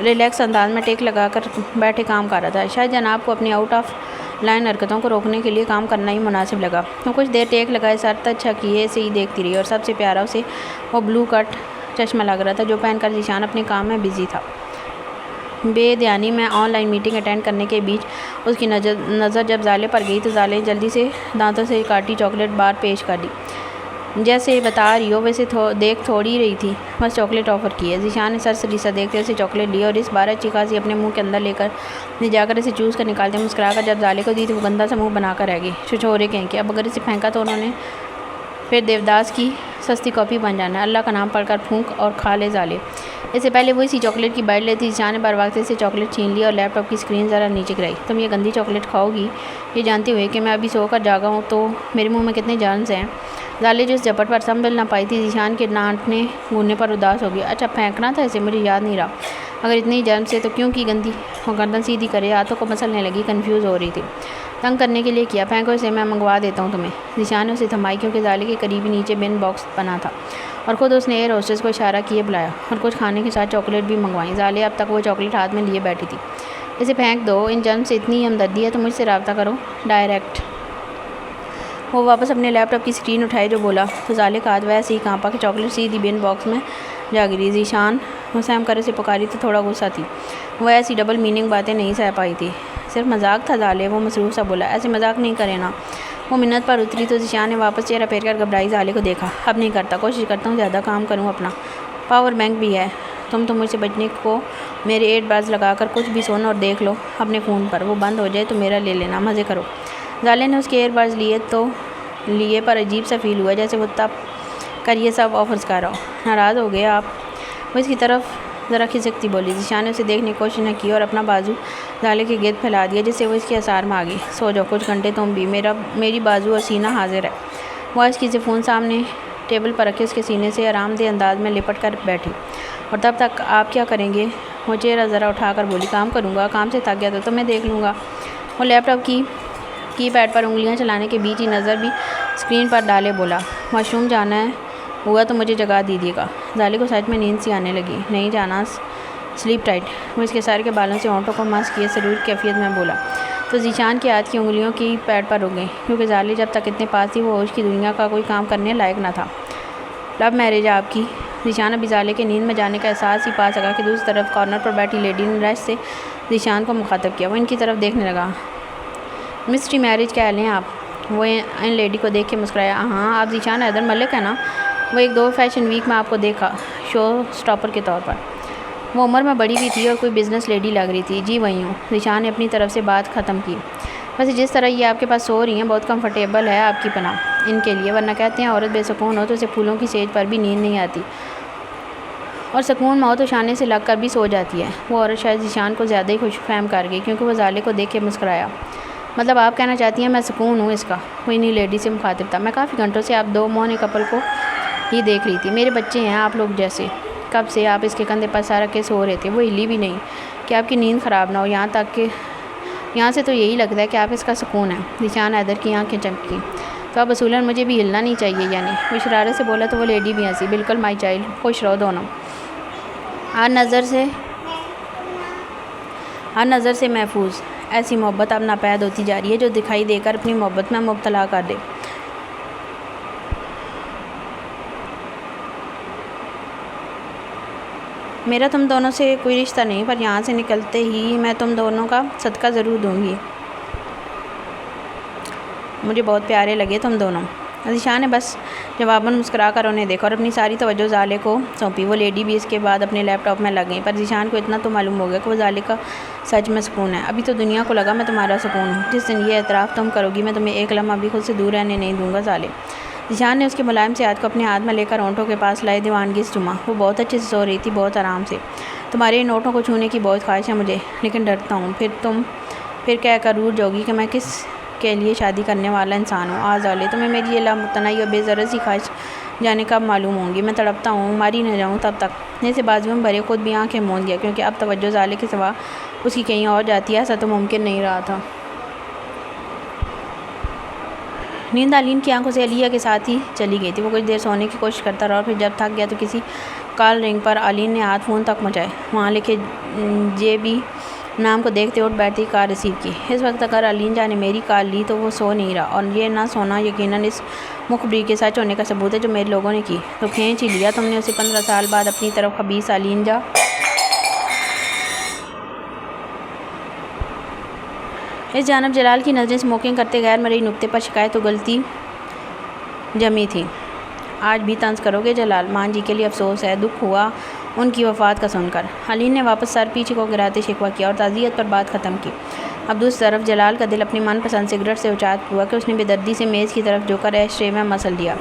ریلیکس انداز میں ٹیک لگا کر بیٹھے کام کر رہا تھا. شاید جناب کو اپنی آؤٹ آف لائن حرکتوں کو روکنے کے لیے کام کرنا ہی مناسب لگا. وہ کچھ دیر ٹیک لگائے سر اچھا کیے سے ہی دیکھتی رہی اور سب سے پیارا اسے وہ بلو کٹ چشمہ لگ رہا تھا جو پہن کر ذیشان اپنے کام میں بزی تھا. بے دھیانی میں آن لائن میٹنگ اٹینڈ کرنے کے بیچ اس کی نظر جب زالے پر گئی تو زالے نے جلدی سے دانتوں سے کاٹی چاکلیٹ بار پیش کر دی. جیسے بتا رہی ہو ویسے دیکھ تھوڑی رہی تھی، بس چاکلیٹ آفر کی ہے. ذیشان نے سرسری سا دیکھتے اسے چاکلیٹ لی اور اس بار اچھی خاصی اپنے منہ کے اندر لے جا کر اسے چوز کر نکالتے مسکرا کر جب زالے کو دی تو وہ گندا سا منہ بنا کر رہ گئی. چھچورے کہیں کہ اب اگر اسے پھینکا تو انہوں نے پھر دیوداس کی سستی کاپی بن جانا. اللہ کا نام پڑھ کر پھونک اور کھا لے زالے. اس سے پہلے وہ اسی چاکلیٹ کی بائٹ لیتی. ذیشان نے بار وقت سے چاکلیٹ چھین لی اور لیپ ٹاپ کی اسکرین ذرا نیچے گرائی. تم یہ گندی چاکلیٹ کھاؤ گی یہ جانتے ہوئے کہ میں ابھی سو کر جاگا ہوں تو میرے منہ میں کتنے جرمز ہیں. زالے جو اس جھپٹ پر سنبھل نہ پائی تھی ذیشان کے ڈانٹنے گھوننے پر اداس ہو گیا. اچھا پھینکنا تھا اسے، مجھے یاد نہیں رہا. اگر اتنی جرم سے تو کیوں کی گندی. وہ گردن سیدھی کرے ہاتھوں کو مسلنے لگی، کنفیوز ہو رہی تھی. تنگ کرنے کے لیے کیا، پھینکو اسے، میں منگوا دیتا ہوں تمہیں. ذیشان نے اسے تھمائی کیونکہ زالے کے قریبی نیچے بن باکس بنا تھا اور خود اس نے ایئر ہوسٹس کو اشارہ کیے بلایا اور کچھ کھانے کے ساتھ چاکلیٹ بھی منگوائیں. زالے اب تک وہ چاکلیٹ ہاتھ میں لیے بیٹھی تھی. اسے پھینک دو، ان جرم سے اتنی ہمدردی ہے تو مجھ سے رابطہ کرو ڈائریکٹ. وہ واپس اپنے لیپ ٹاپ کی اسکرین اٹھائے جو بولا تو زالے کا ہاتھ ویسے ہی کانپا کہ چاکلیٹ سیدھی بن باکس میں جا گری. ذیشان وہ سہم کر اسے پکاری تو تھوڑا غصہ تھی. وہ ایسی ڈبل میننگ باتیں نہیں سہ پائی تھی. صرف مذاق تھا زالے. وہ مصروف سا بولا، ایسے مذاق نہیں کرے نا. وہ منت پر اتری تو ذیشان نے واپس چہرہ پھیر کر گھبرائی زالے کو دیکھا. اب نہیں کرتا، کوشش کرتا ہوں زیادہ کام کروں. اپنا پاور بینک بھی ہے. تم تو مجھ سے بچنے کو میرے 8 بارز لگا کر کچھ بھی سونا اور دیکھ لو اپنے فون پر. وہ بند ہو جائے تو میرا لے لینا، مزے کرو. زالے نے اس کے 8 بارز لیے پر عجیب سا فیل ہوا جیسے وہ تب کر یہ سب آفرز کر رہا ہو. ناراض ہو گیا آپ؟ وہ اس کی طرف ذرا کھسکتی بولی. ذیشان نے اسے دیکھنے کی کوشش نہ کی اور اپنا بازو زالے کے گرد پھیلا دیا جس سے وہ اس کے اثار میں آ گئی. سو جاؤ کچھ گھنٹے تم بھی، میری بازو اور سینہ حاضر ہے. وہ اس کی فون سامنے ٹیبل پر رکھے اس کے سینے سے آرام دہ انداز میں لپٹ کر بیٹھی. اور تب تک آپ کیا کریں گے؟ وہ چہرہ ذرا اٹھا کر بولی. کام کروں گا، کام سے تھک گیا تو میں دیکھ لوں گا. وہ لیپ ٹاپ کی پیڈ پر انگلیاں چلانے کے بیچ ہی نظر بھی اسکرین پر ڈالے بولا، واش روم جانا ہے ہوا تو مجھے جگا دیجیے گا. زالے کو سچ میں نیند سی آنے لگی. نہیں جانا، سلیپ ٹائٹ. وہ اس کے سر کے بالوں سے ہونٹوں کو مس کیے سرور کیفیت میں بولا تو ذیشان کے ہاتھ کی انگلیوں کی پیڈ پر رک گئیں کیونکہ زالے جب تک اتنے پاس تھی وہ ہوش کی دنیا کا کوئی کام کرنے لائق نہ تھا. لو میرج ہے آپ کی؟ ذیشان ابھی زالے کے نیند میں جانے کا احساس ہی پا سکا کہ دوسری طرف کارنر پر بیٹھی لیڈی نے رش سے ذیشان کو مخاطب کیا. وہ ان کی طرف دیکھنے لگا. مسٹری میرج کہہ لیں آپ؟ وہ ان لیڈی کو دیکھ کے مسکرایا. ہاں آپ ذیشان حیدر ملک ہے نا؟ وہ 1-2 فیشن ویک میں آپ کو دیکھا شو سٹاپر کے طور پر. وہ عمر میں بڑی بھی تھی اور کوئی بزنس لیڈی لگ رہی تھی. جی وہی ہوں. ذیشان نے اپنی طرف سے بات ختم کی. ویسے جس طرح یہ آپ کے پاس سو رہی ہیں بہت کمفرٹیبل ہے آپ کی پناہ ان کے لیے، ورنہ کہتے ہیں عورت بے سکون ہو تو اسے پھولوں کی سیج پر بھی نیند نہیں آتی اور سکون میں ہو تو شانے سے لگ کر بھی سو جاتی ہے. وہ عورت شاید ذیشان کو زیادہ ہی خوش فہم کر گئی کیونکہ وہ زالے کو دیکھ کے مسکرایا. مطلب آپ کہنا چاہتی ہیں میں سکون ہوں اس کا؟ وہ انہی لیڈی سے مخاطب تھا. میں کافی گھنٹوں سے آپ 2 موہنے کپل کو ہی دیکھ رہی تھی. میرے بچے ہیں آپ لوگ جیسے. کب سے آپ اس کے کندھے پر سارا کے سو رہے تھے؟ وہ ہلی بھی نہیں کہ آپ کی نیند خراب نہ ہو. یہاں سے تو یہی لگتا ہے کہ آپ اس کا سکون ہے. ذیشان حیدر کی آنکھیں چمکی. تو اب اصولاً مجھے بھی ہلنا نہیں چاہیے یعنی؟ وہ اشارے سے بولا تو وہ لیڈی بھی ہنسی. بالکل مائی چائلڈ، خوش رہو دونوں. ہر نظر سے محفوظ. ایسی محبت اب ناپید ہوتی جا رہی ہے جو دکھائی دے کر اپنی محبت میں مبتلا کر دے. میرا تم دونوں سے کوئی رشتہ نہیں، پر یہاں سے نکلتے ہی میں تم دونوں کا صدقہ ضرور دوں گی۔ مجھے بہت پیارے لگے تم دونوں۔ ذیشان نے بس جواباً مسکرا کر انہیں دیکھا اور اپنی ساری توجہ زالے کو سونپی۔ وہ لیڈی بھی اس کے بعد اپنے لیپ ٹاپ میں لگ گئیں، پر ذیشان کو اتنا تو معلوم ہو گیا کہ وہ زالے کا سچ میں سکون ہے۔ ابھی تو دنیا کو لگا میں تمہارا سکون ہوں۔ جس دن یہ اعتراف تم کرو گی میں تمہیں ایک لمحہ بھی خود سے دور رہنے نہیں دوں گا زالے۔ ذیشان نے اس کے ملائم سے ہاتھ کو اپنے ہاتھ میں لے کر ہونٹوں کے پاس لائے دیوانگی سے چوما۔ وہ بہت اچھے سے سو رہی تھی، بہت آرام سے۔ تمہارے ان ہونٹوں کو چھونے کی بہت خواہش ہے مجھے، لیکن ڈرتا ہوں پھر کہہ کر روٹھ جاؤ گی کہ میں کس کے لیے شادی کرنے والا انسان ہوں۔ زالے تمہیں میری یہ لامتنائی اور بے غرض سی خواہش جانے کب معلوم ہوں گی؟ میں تڑپتا ہوں، ماری نہ جاؤں تب تک۔ اسے بازوؤں میں بھرے خود بھی آنکھیں موند گیا، کیونکہ اب توجہ زالے کے سوا اس کی کہیں اور جاتی ہے، ایسا تو ممکن نہیں رہا تھا۔ نیند علین کی آنکھوں سے علیہ کے ساتھ ہی چلی گئی تھی۔ وہ کچھ دیر سونے کی کوشش کرتا رہا اور پھر جب تھک گیا تو کسی کال رنگ پر علین نے ہاتھ فون تک مچائے۔ وہاں لکھے JB نام کو دیکھتے اٹھ بیٹھتی، کال ریسیو کی۔ اس وقت اگر علین جان نے میری کال لی تو وہ سو نہیں رہا، اور یہ نہ سونا یقیناً اس مخبری کے سچ ہونے کا ثبوت ہے جو میرے لوگوں نے کی۔ تو کھینچ ہی لیا تم نے اسے 15 سال بعد اپنی طرف، خبیث علین جا۔ اس جانب جلال کی نظریں اسموکنگ کرتے غیر مرئی نکتے پر شکایت و غلطی جمی تھی۔ آج بھی طنز کرو گے جلال؟ مان جی کے لیے افسوس ہے، دکھ ہوا ان کی وفات کا سن کر۔ علین نے واپس سر پیچھے کو گراتے شکوہ کیا اور تعزیت پر بات ختم کی۔ اب دوسری طرف جلال کا دل اپنی من پسند سگریٹ سے اچاٹ ہوا کہ اس نے بے دردی سے میز کی طرف جھک کر ایش ٹرے میں مسل دیا۔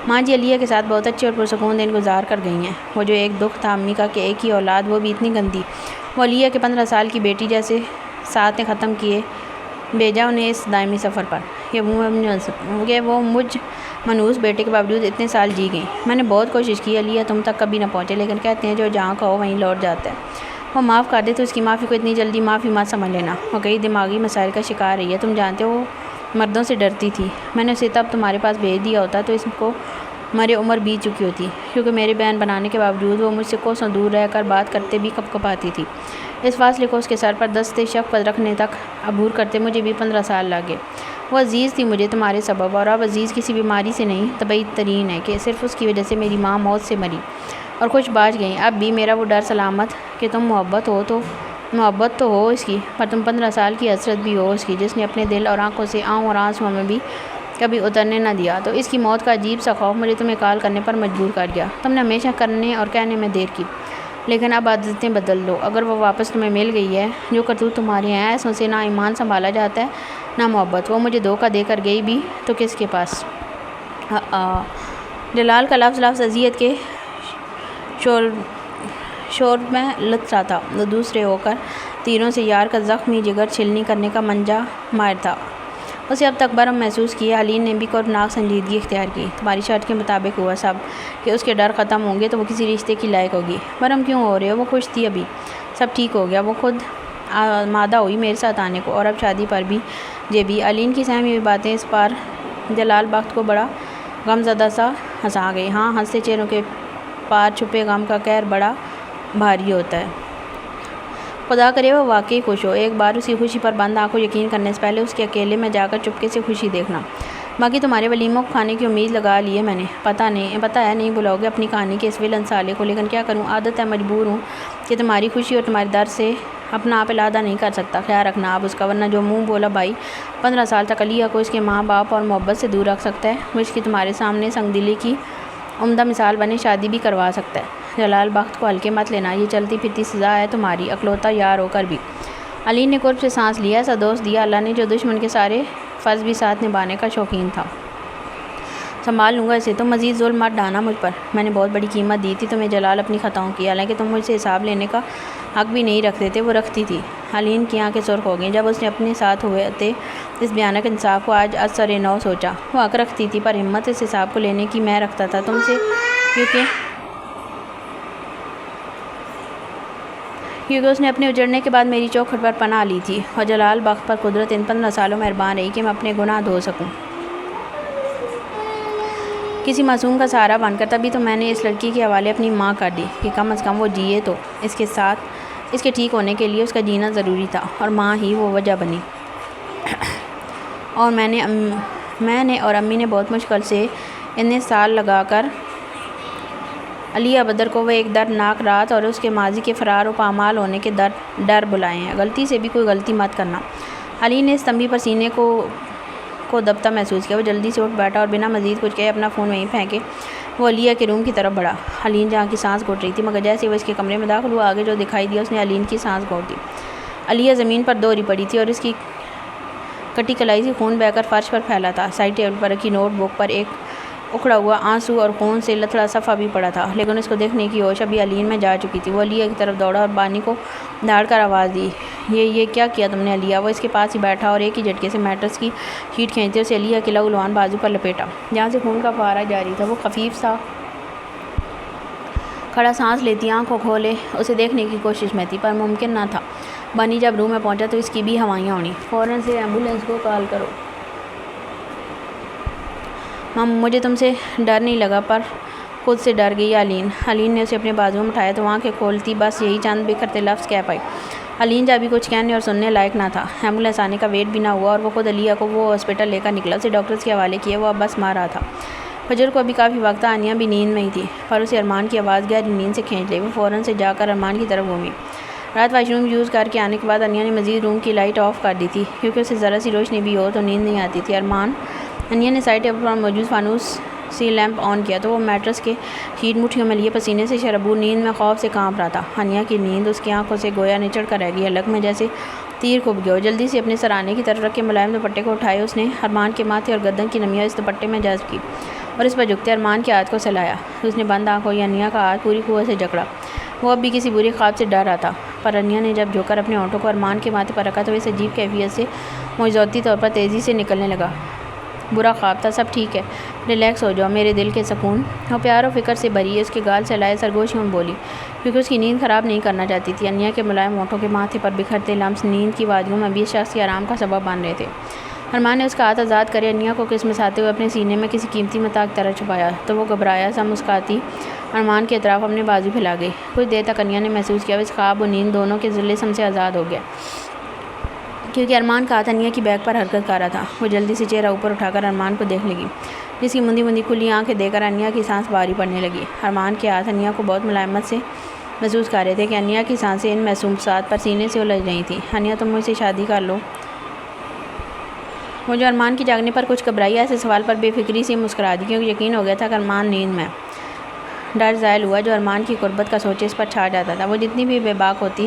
ماں جی علیہ کے ساتھ بہت اچھے اور پرسکون دن گزار کر گئی ہیں۔ وہ جو ایک دکھ تھا امی کا کہ ایک ہی اولاد، وہ بھی اتنی گندی۔ وہ علیہ کے 15 سال کی بیٹی جیسے ساتھ ختم کیے بھیجا انہیں اس دائمی سفر پر، کہ وہ مجھ منحوس بیٹے کے باوجود اتنے سال جی گئیں۔ میں نے بہت کوشش کی علیہ تم تک کبھی نہ پہنچے، لیکن کہتے ہیں جو جہاں کہو وہیں لوٹ جاتا ہے۔ وہ معاف کر دے تو اس کی معافی کو اتنی جلدی معافی مت سمجھ لینا۔ وہ کئی دماغی مسائل کا شکار رہی ہے، تم جانتے ہو وہ مردوں سے ڈرتی تھی۔ میں نے اسے تب تمہارے پاس بھیج دیا ہوتا تو اس کو مرے عمر بیت چکی ہوتی، کیونکہ میرے بیان بنانے کے باوجود وہ مجھ سے کوسوں دور رہ کر بات کرتے بھی کپ کپاتی تھی۔ اس فاصلے کو اس کے سر پر دست شفقت رکھنے تک عبور کرتے مجھے بھی 15 سال لگے۔ وہ عزیز تھی مجھے تمہارے سبب، اور اب عزیز کسی بیماری سے نہیں، طبعی ترین ہے کہ صرف اس کی وجہ سے میری ماں موت سے مری اور کچھ باز گئیں۔ اب بھی میرا وہ ڈر سلامت کہ تم محبت تو ہو اس کی، پر تم 15 سال کی حسرت بھی ہو اس کی، جس نے اپنے دل اور آنکھوں سے آہوں اور آنسوؤں میں بھی کبھی اترنے نہ دیا۔ تو اس کی موت کا عجیب سا خوف مجھے تمہیں کال کرنے پر مجبور کر گیا۔ تم نے ہمیشہ کرنے اور کہنے میں دیر کی، لیکن اب عادتیں بدل دو۔ اگر وہ واپس تمہیں مل گئی ہے، جو کرتوت تمہارے ہیں ایسوں سے نہ ایمان سنبھالا جاتا ہے نہ محبت۔ وہ مجھے دھوکہ دے کر گئی بھی تو کس کے پاس؟ جلال کا لفظ اذیت کے شور میں لت رہا تھا۔ وہ دوسرے ہو کر تیروں سے یار کا زخمی جگر چھلنی کرنے کا منجا ماہر تھا۔ اسے اب تک برہم محسوس کیا۔ علین نے بھی کرناک سنجیدگی اختیار کی۔ تمہاری شرط کے مطابق ہوا سب، کہ اس کے ڈر ختم ہوں گے تو وہ کسی رشتے کی لائق ہوگی۔ برہم کیوں ہو رہے ہو؟ وہ خوش تھی ابھی، سب ٹھیک ہو گیا۔ وہ خود آمادہ ہوئی میرے ساتھ آنے کو، اور اب شادی پر بھی JB۔ علین کی سہمی ہوئی باتیں اس پار جلال بخت کو بڑا غم زدہ سا ہنسا گئی۔ ہاں، ہنستے چہروں کے پار چھپے غم کا قہر بڑا بھاری ہوتا ہے۔ خدا کرے وہ واقعی خوش ہو۔ ایک بار اسی خوشی پر بند آنکھوں یقین کرنے سے پہلے اس کے اکیلے میں جا کر چپکے سے خوشی دیکھنا۔ باقی تمہارے ولیموں کو کھانے کی امید لگا لی ہے میں نے۔ پتہ ہے نہیں بلاؤ گے اپنی کہانی کے اس ولن سالے کو، لیکن کیا کروں، عادت ہے، مجبور ہوں کہ تمہاری خوشی اور تمہارے درد سے اپنا آپ علیحدہ نہیں کر سکتا۔ خیال رکھنا آپ اس کا، ورنہ جو منہ بولا بھائی 15 سال تک علیہ کو اس کے ماں باپ اور محبت سے دور رکھ سکتا ہے، وہ اس کی تمہارے سامنے سنگ دلی کی عمدہ مثال بنے شادی بھی کروا سکتا ہے۔ جلال بخت کو ہلکے مت لینا، یہ چلتی پھرتی سزا ہے تمہاری، اکلوتا یار ہو کر بھی۔ علین نے قرب سے سانس لیا۔ ایسا دوست دیا اللہ نے جو دشمن کے سارے فرض بھی ساتھ نبھانے کا شوقین تھا۔ سنبھال لوں گا اسے، تم مزید ظلم مت ڈھانا مجھ پر۔ میں نے بہت بڑی قیمت دی تھی تمہیں جلال اپنی خطاؤں کی، حالانکہ تم مجھ سے حساب لینے کا حق بھی نہیں رکھتے تھے۔ وہ رکھتی تھی۔ علین کی آنکھیں سرخ ہو گئیں جب اس نے اپنے ساتھ ہوئے اس بھیانک انصاف کو آج اثر نو سوچا۔ وہ حق رکھتی تھی، پر ہمت اس حساب کو لینے کی میں رکھتا تھا تم سے، کیونکہ اس نے اپنے اجڑنے کے بعد میری چوکھٹ پر پناہ لی تھی، اور جلال بخت پر قدرت ان 15 سالوں مہربان رہی کہ میں اپنے گناہ دھو سکوں کسی معصوم کا سہارا بن کر۔ تبھی تو میں نے اس لڑکی کے حوالے اپنی ماں کر دی کہ کم از کم وہ جیے تو اس کے ساتھ، اس کے ٹھیک ہونے کے لیے اس کا جینا ضروری تھا، اور ماں ہی وہ وجہ بنی۔ اور میں نے اور امی نے بہت مشکل سے اتنے سال لگا کر علیہ بدر کو وہ ایک دردناک رات اور اس کے ماضی کے فرار و پامال ہونے کے ڈر بلائے ہیں۔ غلطی سے بھی کوئی غلطی مت کرنا۔ علی نے اس تنبیہ پر سینے کو دبتا محسوس کیا۔ وہ جلدی سے اٹھ بیٹھا اور بنا مزید کچھ کہے اپنا فون وہیں پھینکے وہ علیہ کے روم کی طرف بڑھا۔ علین جہاں کی سانس گھوٹ رہی تھی، مگر جیسے وہ اس کے کمرے میں داخل ہوا، آگے جو دکھائی دیا اس نے علین کی سانس گھوٹ دی۔ علیہ زمین پر دوہری پڑی تھی اور اس کی کٹی کلائی سے خون بہہ کر فرش پر پھیلا تھا۔ سائڈ ٹیبل پر رکھی نوٹ بک پر ایک اکھڑا ہوا آنسو اور خون سے لتھڑا صفحہ بھی پڑا تھا، لیکن اس کو دیکھنے کی ہوش ابھی علین میں جا چکی تھی۔ وہ علیہ کی طرف دوڑا اور بانی کو دھاڑ کر آواز دی، یہ کیا کیا تم نے علیہ؟ وہ اس کے پاس ہی بیٹھا اور ایک ہی جھٹکے سے میٹرس کی شیٹ کھینچتے اسے علیہ کے لہو لعان بازو پر لپیٹا، جہاں سے خون کا فوارہ جاری تھا۔ وہ خفیف سا کھڑا سانس لیتی آنکھوں کھولے اسے دیکھنے کی کوشش میں تھی، پر ممکن نہ تھا۔ بانی جب روم میں پہنچا تو اس کی بھی ہوائیاں اڑیں۔ فوراً سے ایمبولینس کو کال کرو۔ مجھے تم سے ڈر نہیں لگا، پر خود سے ڈر گئی علین نے اسے اپنے بازو میں اٹھایا تو آنکھیں کھولتی بس یہی چند بکھرتے لفظ کہہ پائی۔ علین جب بھی کچھ کہنے اور سننے لائق نہ تھا۔ ایمبولینس آنے کا ویٹ بھی نہ ہوا اور وہ خود علیہ کو وہ ہاسپٹل لے کر نکلا۔ اسے ڈاکٹرز کے حوالے کیا، وہ اب بس مار رہا تھا۔ فجر کو ابھی کافی وقت تھا، انیا بھی نیند میں ہی تھی، پر اسے ارمان کی آواز گہری نیند سے کھینچ لی۔ وہ فوراً سے جا کر ارمان کی طرف گھومی۔ رات واش روم یوز کر کے آنے کے بعد انیا نے مزید روم کی لائٹ آف کر دی تھی، کیونکہ اسے ذرا سی روشنی بھی ہو تو نیند نہیں آتی تھی۔ انیا نے سائڈ ٹیبل پر موجود فانوس سی لیمپ آن کیا تو وہ میٹرس کے شیٹ مٹھیوں میں لیے پسینے سے شربور نیند میں خوف سے کانپ رہا تھا۔ انیا کی نیند اس کی آنکھوں سے گویا نچڑ کر رہ گئی، حلق میں جیسے تیر کھب گیا۔ جلدی سے اپنے سرانے کی طرف رکھ کے ملائم دوپٹے کو اٹھائے اس نے ارمان کے ماتھے اور گردن کی نمیاں اس دوپٹے میں جذب کی اور اس پر جھکتے ارمان کے ہاتھ کو سلایا۔ اس نے بند آنکھوں انیا کا ہاتھ پوری قوت سے جکڑا۔ وہ اب بھی کسی برے خواب سے ڈر رہا تھا، پر انیا نے جب جھک کر اپنے ہونٹوں کو ارمان کے ماتھے پر رکھا تو اس عجیب کیفیت سے معجزاتی طور پر تیزی سے نکلنے لگا۔ برا خواب تھا، سب ٹھیک ہے، ریلیکس ہو جاؤ میرے دل کے سکون۔ وہ پیار و فکر سے بھری اس کے گال سے لائے سرگوشیوں میں بولی، کیونکہ اس کی نیند خراب نہیں کرنا چاہتی تھی۔ انیا کے ملائم ہونٹوں کے ماتھے پر بکھرتے لمس نیند کی وادیوں میں بھی اس شخص کے آرام کا سبب بن رہے تھے۔ ارمان نے اس کا ہاتھ آزاد کرے انیا کو کسمساتے ہوئے اپنے سینے میں کسی قیمتی متاع کی طرح چھپایا تو وہ گھبرایا سا مسکراتی ارمان کے اطراف اپنے بازو پھیلا گئی۔ کچھ دیر تک انیا نے محسوس کیا وہ اس خواب و نیند دونوں کے جسم سے آزاد ہو گیا، کیونکہ ارمان کا ہاتھ انیا کی بیک پر حرکت کر رہا تھا۔ وہ جلدی سے چہرہ اوپر اٹھا کر ارمان کو دیکھ لگی، جس کی مندی مندی کھلی آنکھیں دیکھ کر انیا کی سانس بھاری پڑنے لگی۔ ارمان کے ہاتھ انیا کو بہت ملائمت سے محسوس کر رہے تھے کہ انیا کی سانسیں ان محسوسات پر سینے سے الجھ رہی تھیں۔ انیا تم مجھ سے شادی کر لو۔ وہ جو ارمان کی جاگنے پر کچھ گھبرائی ایسے سوال پر بے فکری سے مسکرا دی، کیونکہ یقین ہو گیا تھا کہ ارمان نیند میں۔ ڈر زائل ہوا جو ارمان کی قربت کا سوچے اس پر چھا جاتا تھا۔ وہ جتنی بھی بے باک ہوتی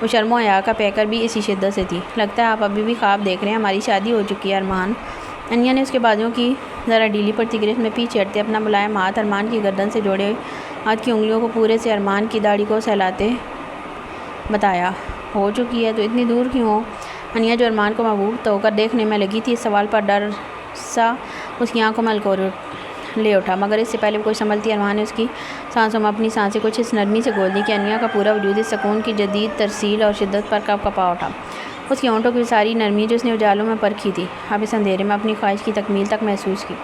وہ شرم و حیا کا پیکر بھی اسی شدت سے تھی۔ لگتا ہے آپ ابھی بھی خواب دیکھ رہے ہیں، ہماری شادی ہو چکی ہے ارمان۔ انیا نے اس کے بازوؤں کی ذرا ڈھیلی پڑتی گرفت میں پیچھے ہٹتے اپنا ملائم ہاتھ ارمان کی گردن سے جوڑے ہاتھ کی انگلیوں کو پورے سے ارمان کی داڑھی کو سہلاتے بتایا، ہو چکی ہے تو اتنی دور کیوں ہو؟ انیا جو ارمان کو محبوب تو ہو کر دیکھنے میں لگی تھی، اس سوال پر ڈر سا اس کی آنکھوں میں الکور لے اٹھا، مگر اس سے پہلے وہ کچھ سنبھلتی ارمان نے اس کی سانسوں میں اپنی سانسیں کچھ اس نرمی سے گول دی کہ انیا کا پورا وجود اس سکون کی جدید ترسیل اور شدت پر کپ کپا اٹھا۔ اس کی ہونٹوں کی ساری نرمی جو اس نے اجالوں میں پرکھی تھی، اب اس اندھیرے میں اپنی خواہش کی تکمیل تک محسوس کی۔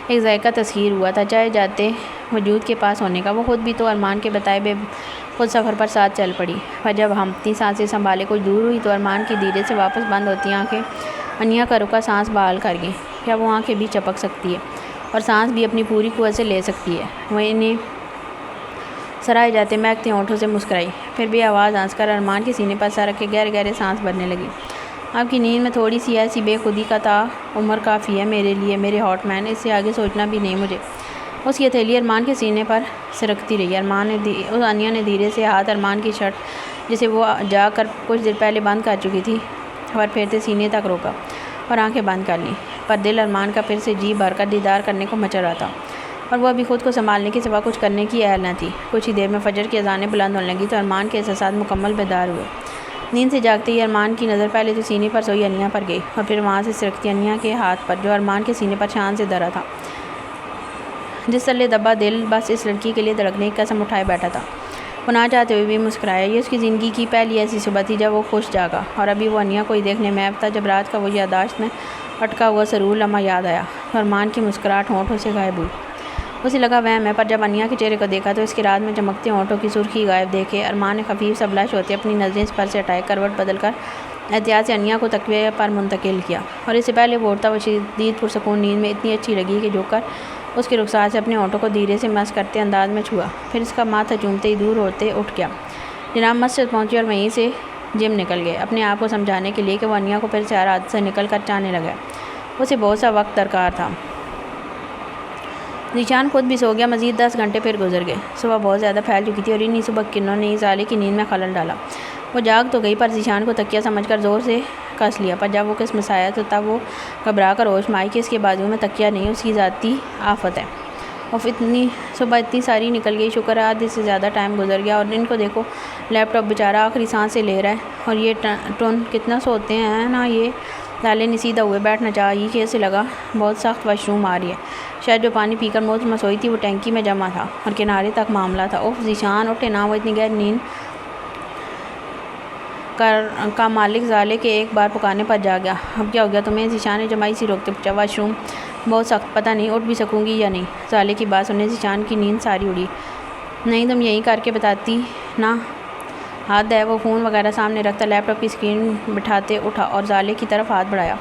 ایک ذائقہ تسخیر ہوا تھا چائے جاتے وجود کے پاس ہونے کا۔ وہ خود بھی تو ارمان کے بتائے بے خود سفر پر ساتھ چل پڑی۔ پر جب ہم اپنی سانسیں سنبھالے کچھ دور ہوئی تو ارمان کی دھیرے سے واپس بند ہوتی آنکھیں انیا کا رکا سانس بحال کر گئی۔ کیا وہ آنکھیں بھی چپک سکتی ہے اور سانس بھی اپنی پوری قوت سے لے سکتی ہے؟ وہ انہیں سرائے جاتے مہکتے ہونٹوں سے مسکرائی، پھر بھی آواز ہنس کر ارمان کے سینے پر سر رکھ کے گہرے گہرے سانس بھرنے لگی۔ آپ کی نیند میں تھوڑی سی ایسی بے خودی کا تا عمر کافی ہے میرے لیے میرے ہاٹ مین، اس سے آگے سوچنا بھی نہیں مجھے۔ اس کی ہتھیلی ارمان کے سینے پر سرکتی رہی۔ انیا نے دھیرے سے ہاتھ ارمان کی شرٹ جسے وہ جا کر کچھ دیر پہلے بند کر چکی تھی پر پھیرتے سینے تک روکا اور آنکھیں بند کر لیں، پر دل ارمان کا پھر سے جی بھر کر دیدار کرنے کو مچل رہا تھا اور وہ ابھی خود کو سنبھالنے کے سوا کچھ کرنے کی اہل نہ تھی۔ کچھ ہی دیر میں فجر کی اذانیں بلند ہونے لگی تو ارمان کے احساسات مکمل بیدار ہوئے۔ نیند سے جاگتے ہی ارمان کی نظر پہلے تو سینے پر سوئی انیا پر گئی اور پھر وہاں سے سرکتی انیا کے ہاتھ پر جو ارمان کے سینے پر شان سے دھرا تھا، جس تلے دبا دل بس اس لڑکی کے لیے دھڑکنے کی قسم اٹھائے بیٹھا تھا۔ وہ نہ چاہتے ہوئے بھی مسکرایا۔ یہ اس کی زندگی کی پہلی ایسی صبح تھی جب وہ خوش جاگا، اور ابھی وہ انیا کو ہی دیکھنے میں عیب تھا جب رات کا وہ یادداشت میں اٹکا ہوا سرور لمحہ یاد آیا تو ارمان کی مسکراہٹ ہونٹوں سے غائب ہوئی۔ اسے لگا وہم ہے، پر جب انیا کے چہرے کو دیکھا تو اس کے رات میں چمکتے ہونٹوں کی سرخی غائب دیکھے ارمان نے خفیف سا بلش ہوتے اپنی نظریں اس پر سے ہٹائے کروٹ بدل کر احتیاط سے انیا کو تکیے پر منتقل کیا، اور اس سے پہلے وہ اٹھتا وہ شدید پرسکون نیند میں اتنی اچھی لگی کہ جھک کر اس کے رخسار سے اپنے ہونٹوں کو دھیرے سے مس کرتے انداز میں چھوا، پھر اس کا ماتھا چومتے ہی دور ہوتے اٹھ گیا۔ جناب مسجد پہنچے اور وہیں سے جم نکل گئے، اپنے آپ کو سمجھانے کے لیے کہ وہ انیا کو پھر سے عادت سے نکل کر چاہنے لگا۔ اسے بہت سا وقت درکار تھا۔ ذیشان خود بھی سو گیا۔ مزید 10 گھنٹے پھر گزر گئے۔ صبح بہت زیادہ پھیل چکی تھی اور انہی صبح کرنوں نے زالے کی نیند میں خلل ڈالا۔ وہ جاگ تو گئی پر ذیشان کو تکیہ سمجھ کر زور سے کس لیا، پر جب وہ قسمت آیا تو تب وہ گھبرا کر ہوش میں آئی کہ اس کے بازو میں تکیہ نہیں، اس کی ذاتی آفت ہے۔ صبح اتنی ساری نکل گئی، شکر ہے آدھے سے زیادہ ٹائم گزر گیا۔ اور ان کو دیکھو، لیپ ٹاپ بیچارہ آخری سانسیں لے رہا ہے، اور یہ ٹون کتنا سوتے ہیں نا یہ۔ زالے نے سیدھا ہوئے بیٹھنا چاہیے کہ اسے لگا بہت سخت واش روم آ رہی ہے۔ شاید جو پانی پی کر ملتمس ہوئی تھی وہ ٹینکی میں جمع تھا اور کنارے تک معاملہ تھا۔ اوف ذیشان اٹھے نہ، وہ اتنی گہری نیند کا مالک زالے کے ایک بار پکارنے پر جا گیا۔ اب کیا ہو گیا تمہیں؟ ذیشان نے جمائی سی روکتے پوچھا۔ واش روم بہت سخت، پتہ نہیں اٹھ بھی سکوں گی یا نہیں۔ زالے کی بات سننے ذیشان کی نیند ساری اڑی۔ نہیں تم یہی کر کے بتاتی نا۔ ہاتھ ہے وہ فون وغیرہ سامنے رکھتا لیپ ٹاپ کی اسکرین بٹھاتے اٹھا اور زالے کی طرف ہاتھ بڑھایا۔